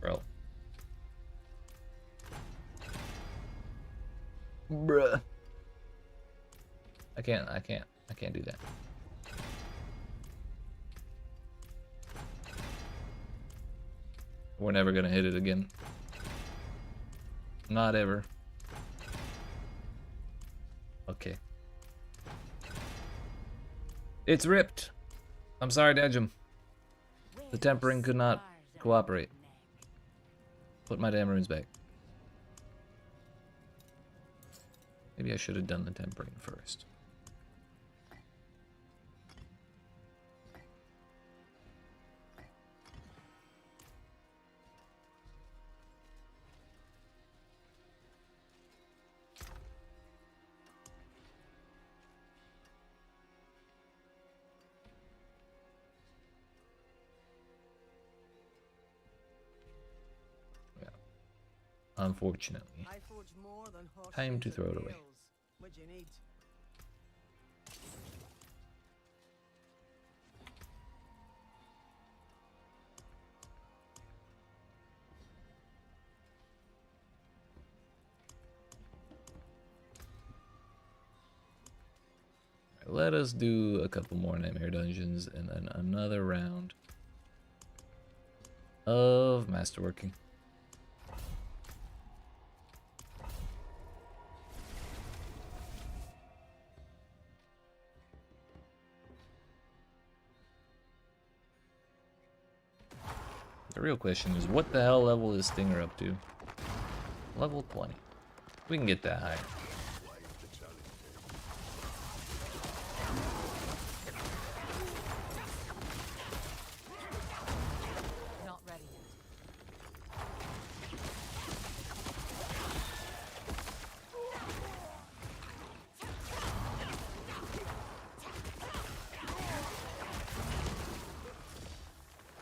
Bro. Bruh. I can't do that. We're never gonna hit it again. Not ever. Okay. It's ripped. I'm sorry, Dejum. The tempering could not cooperate. Put my damn runes back. Maybe I should have done the tempering first. Unfortunately. I forge more than Time to horseshoes throw and it away. nails. What do you need? Let us do a couple more Nightmare Dungeons and then another round of Masterworking. The real question is, what the hell level is Stinger up to? Level 20. We can get that high. Not ready yet.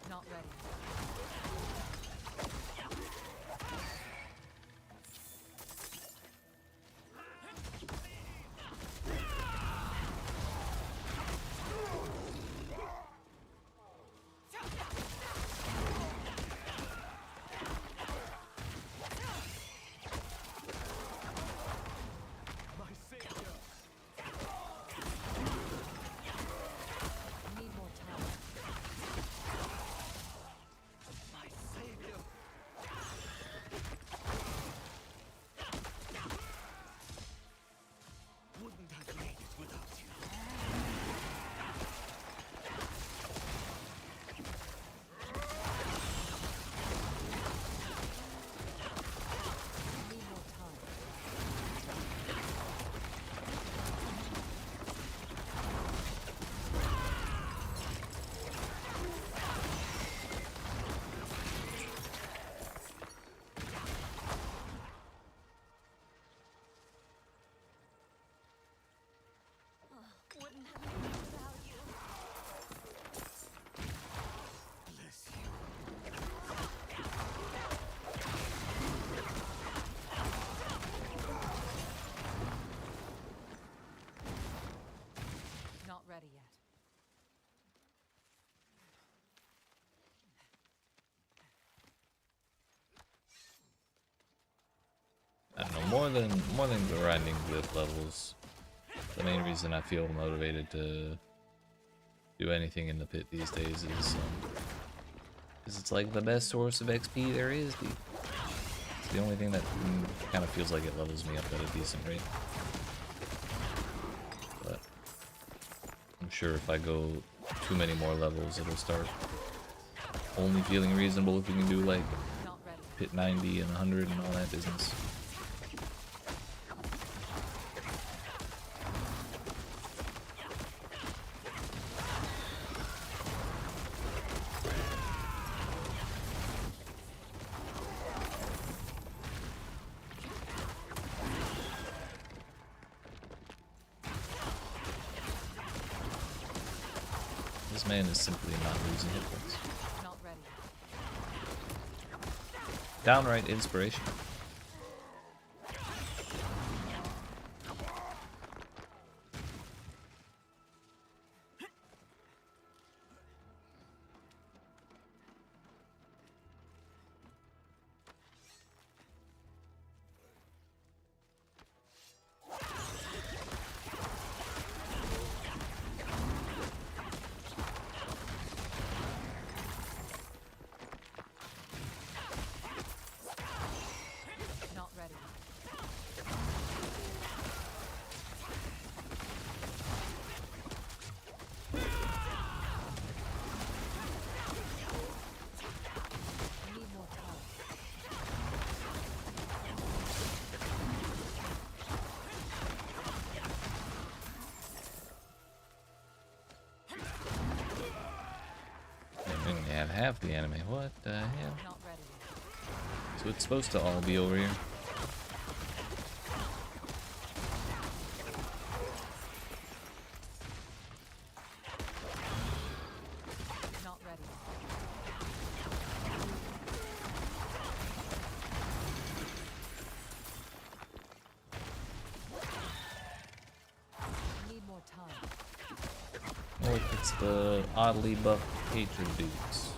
Not ready. My savior. Need more time. My savior. Wouldn't have made it without you. Need more time. Wouldn't have made it without you. Bless you. Not ready yet. I don't know, more than grinding glyph levels. The main reason I feel motivated to do anything in the pit these days is it's like the best source of XP there is, dude. It's the only thing that kind of feels like it levels me up at a decent rate. But I'm sure if I go too many more levels, it'll start only feeling reasonable if you can do like Not ready. pit 90 and 100 and all that business. This man is simply not losing hit points. Not ready. Downright inspiration. Not ready. I need more time. I only have half the anime. What the hell? Not ready. So it's supposed to all be over here. Not ready. I need more time. Well, it's the oddly buffed hatred dudes.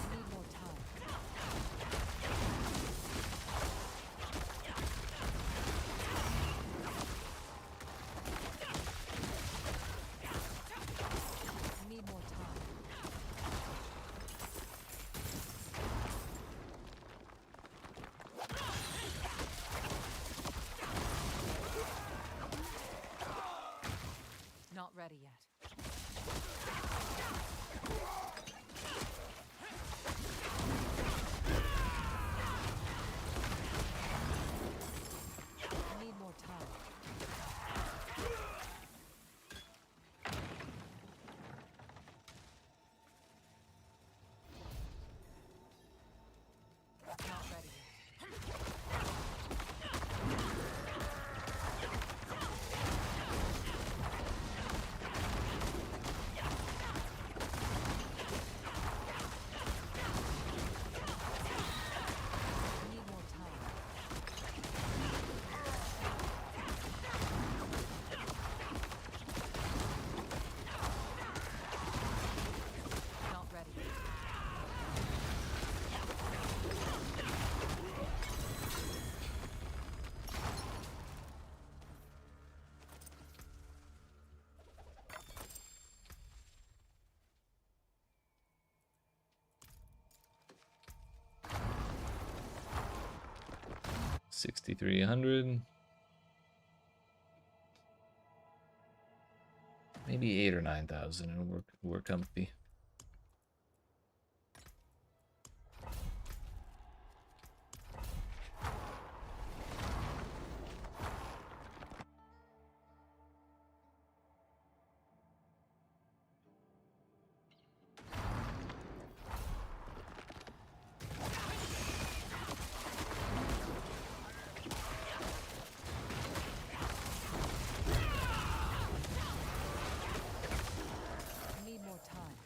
I need more time. I need more time. Not ready yet. I need more time. Not ready yet. I need more time. Not ready. $6,300. Maybe 8 or 9,000, and we're comfy. I need more time.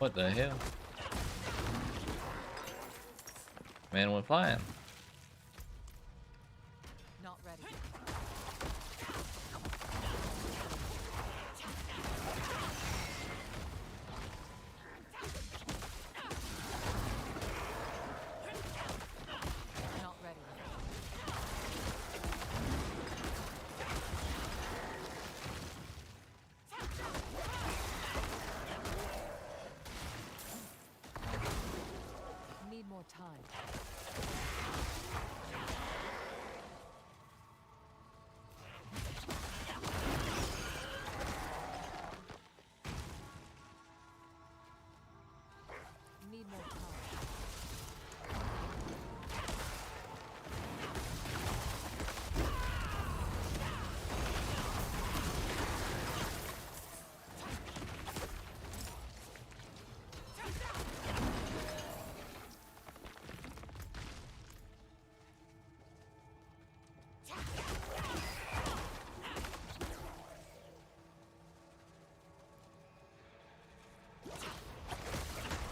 What the hell? Man went flying. Not ready. Not ready. Need more time. Need more time.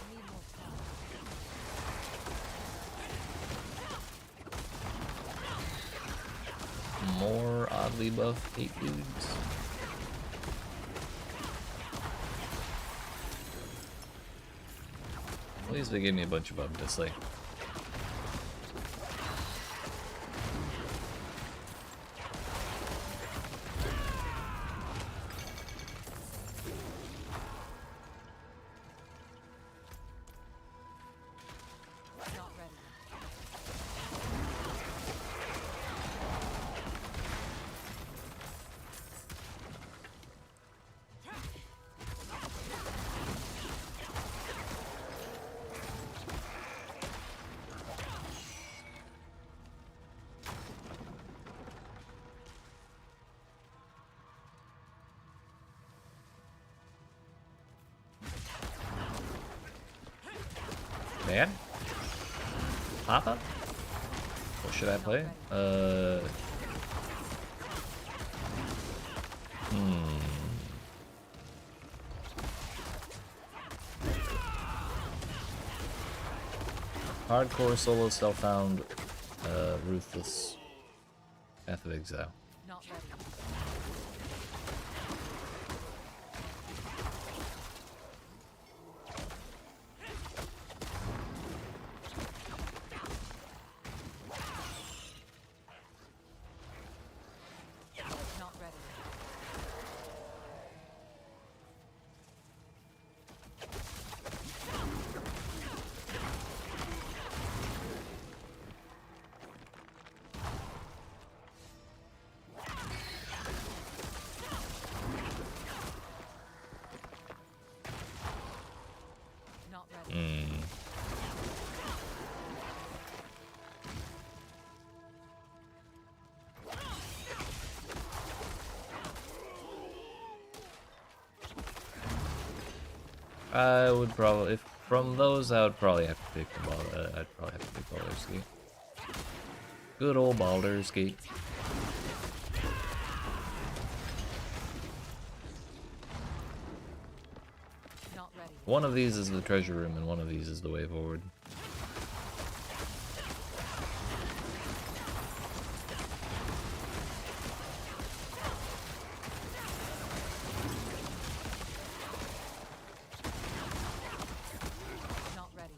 Need more time. More oddly buffed 8 dudes. At least they gave me a bunch of buff dislike. Not ready. Man? Papa? What should I play? Hardcore solo self-found, ruthless. Path of Exile. Not ready. Not ready. Not ready. I would probably, if from those, I would probably have to pick the ball. I'd probably have to pick Baldur's Gate. Good old Baldur's Gate. Not ready. One of these is the treasure room, and one of these is the way forward. Not ready.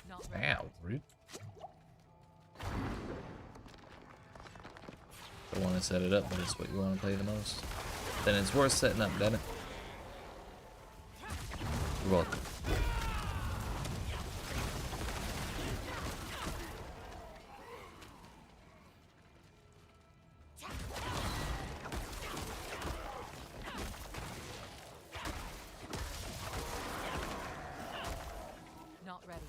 Not ready. Ow, rude. Don't want to set it up, but it's what you want to play the most. Then it's worth setting up, damn it. You're welcome. Not ready.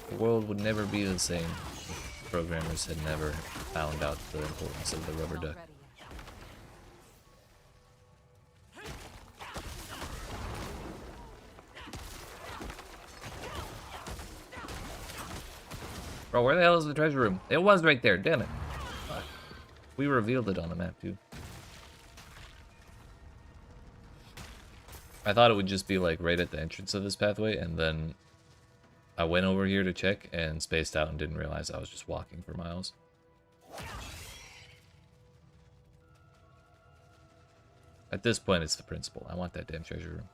The world would never be the same if programmers had never found out the importance of the rubber Not duck. ready. Bro, where the hell is the treasure room? It was right there, damn it. Fuck. We revealed it on the map, too. I thought it would just be like right at the entrance of this pathway, and then I went over here to check and spaced out and didn't realize I was just walking for miles. At this point, it's the principle. I want that damn treasure room.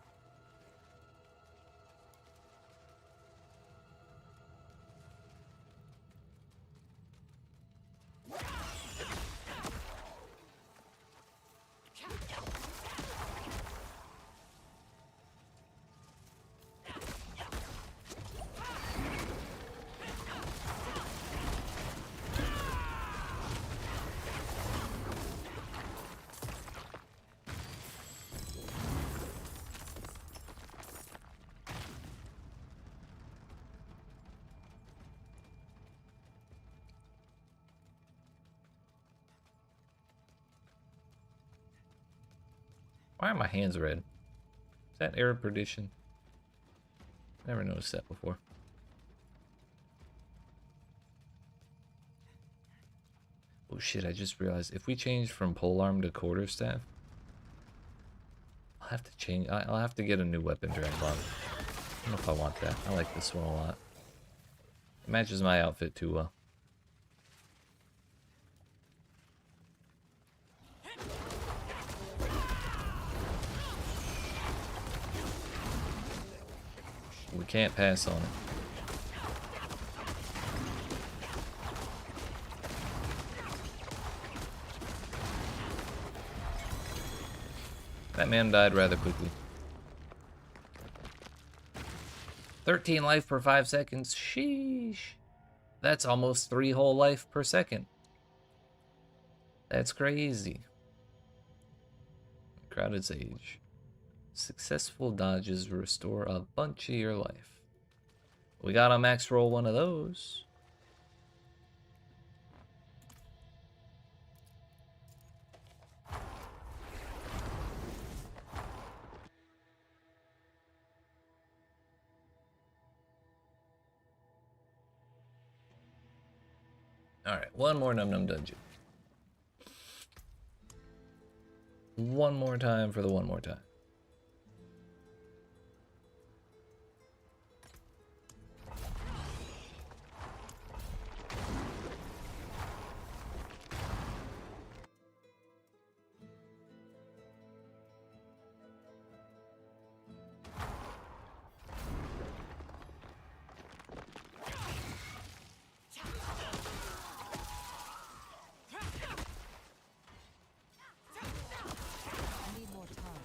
Why are my hands red? Is that Arab perdition? Never noticed that before. Oh shit, I just realized if we change from polearm to quarterstaff, I'll have to change. I'll have to get a new weapon drag on. I don't know if I want that. I like this one a lot. It matches my outfit too well. We can't pass on it. That man died rather quickly. 13 life per 5 seconds. Sheesh. That's almost 3 whole life per second. That's crazy. Crowded Sage. Successful dodges restore a bunch of your life. We got a max roll one of those. Alright, one more Num Num Dungeon. One more time for the one more time. I need more time.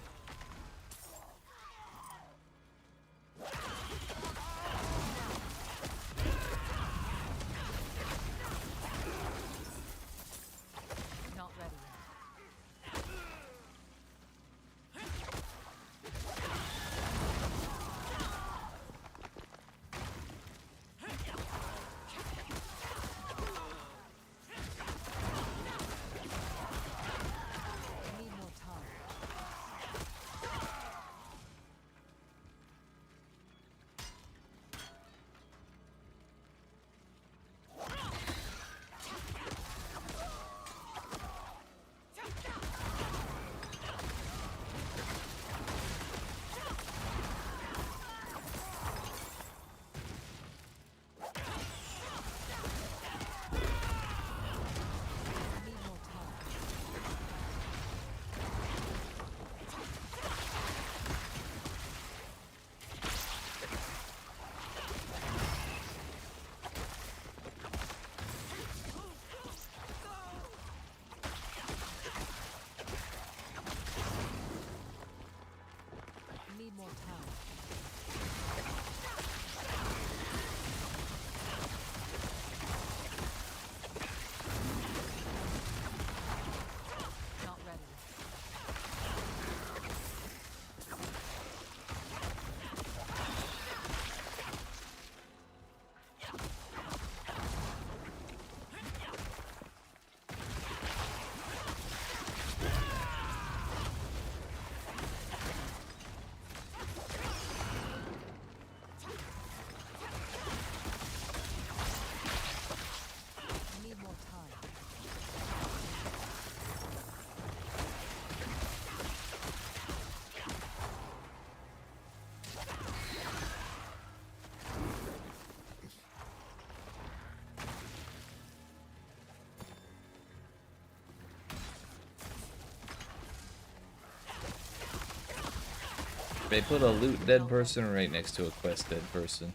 They put a loot dead person right next to a quest dead person.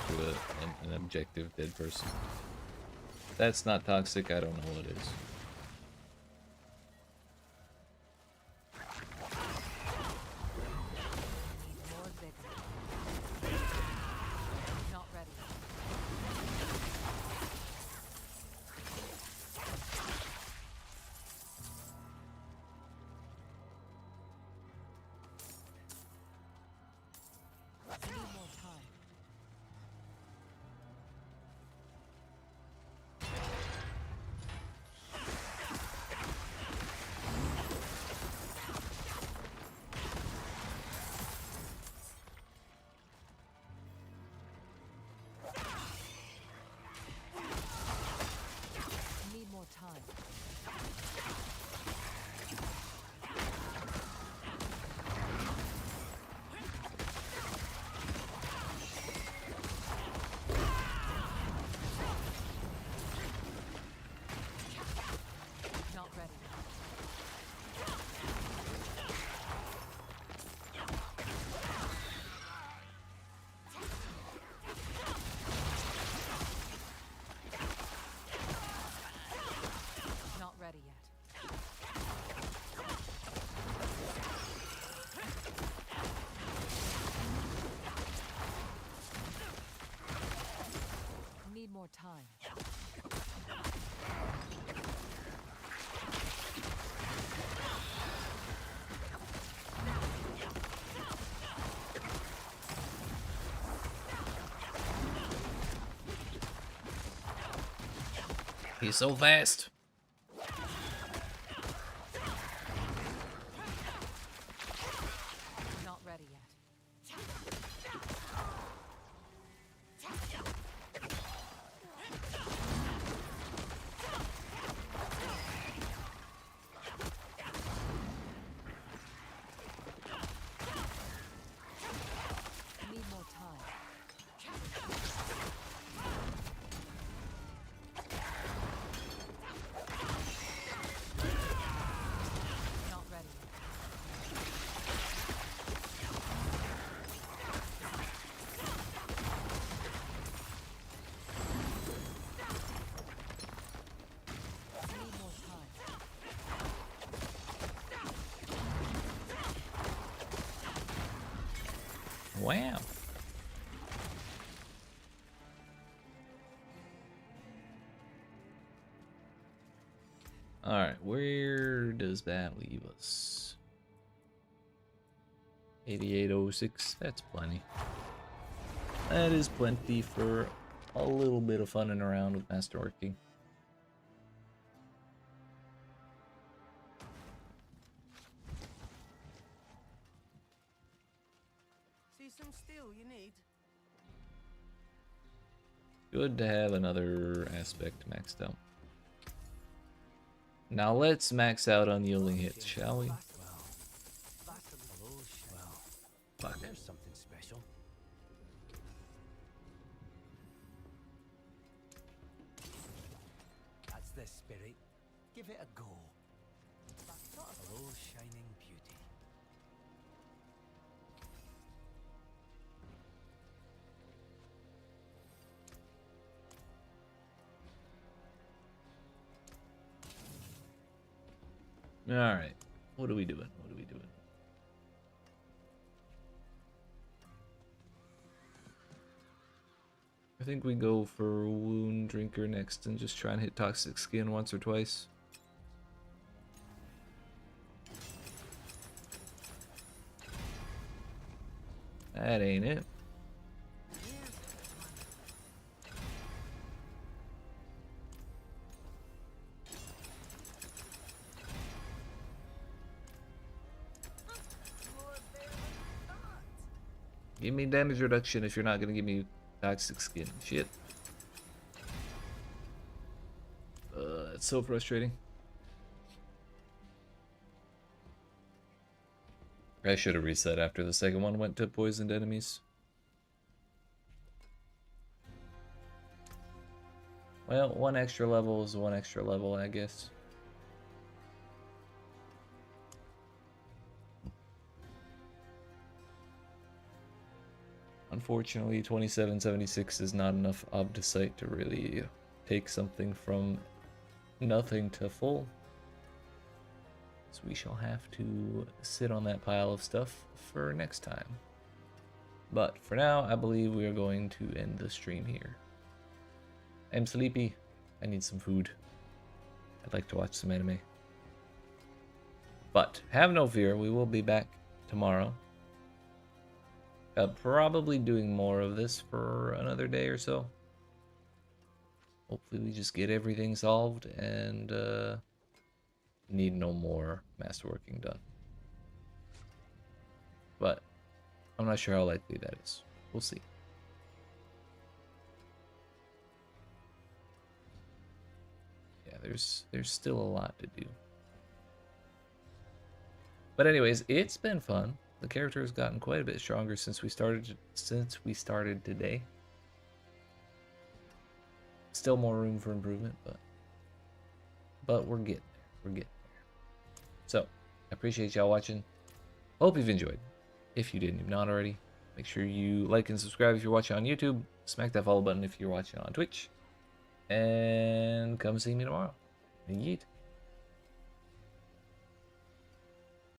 To an objective dead person. That's not toxic, I don't know what is. More vigor. Not ready. Need more time. Need more time. Not ready. Not ready yet. Need more time. He's so fast. Not ready yet. Need more time. Not ready. Need more time. Wow. Alright, where does that leave us? 8806, that's plenty. That is plenty for a little bit of funning around with masterworking. See some steel you need? Good to have another aspect maxed out. Now let's max out unyielding hits, shall we? Fuck. There's something special. That's the spirit. Give it a go. Hello, shining beauty. Alright. What are we doing? What are we doing? I think we go for Wound Drinker next and just try and hit Toxic Skin once or twice. That ain't it. Give me damage reduction if you're not gonna give me Toxic Skin. Shit. It's so frustrating. I should have reset after the second one went to poisoned enemies. Well, one extra level is one extra level, I guess. Unfortunately, 2776 is not enough obdicite to really take something from nothing to full. So we shall have to sit on that pile of stuff for next time. But for now, I believe we are going to end the stream here. I'm sleepy. I need some food. I'd like to watch some anime. But have no fear, we will be back tomorrow. Probably doing more of this for another day or so. Hopefully we just get everything solved and need no more masterworking done. But I'm not sure how likely that is. We'll see. Yeah, there's still a lot to do. But anyways, it's been fun. The character has gotten quite a bit stronger since we started today. Still more room for improvement, but we're getting there. We're getting there. So, I appreciate y'all watching. Hope you've enjoyed. If you didn't, if not already, make sure you like and subscribe if you're watching on YouTube. Smack that follow button if you're watching on Twitch. And come see me tomorrow. YEET.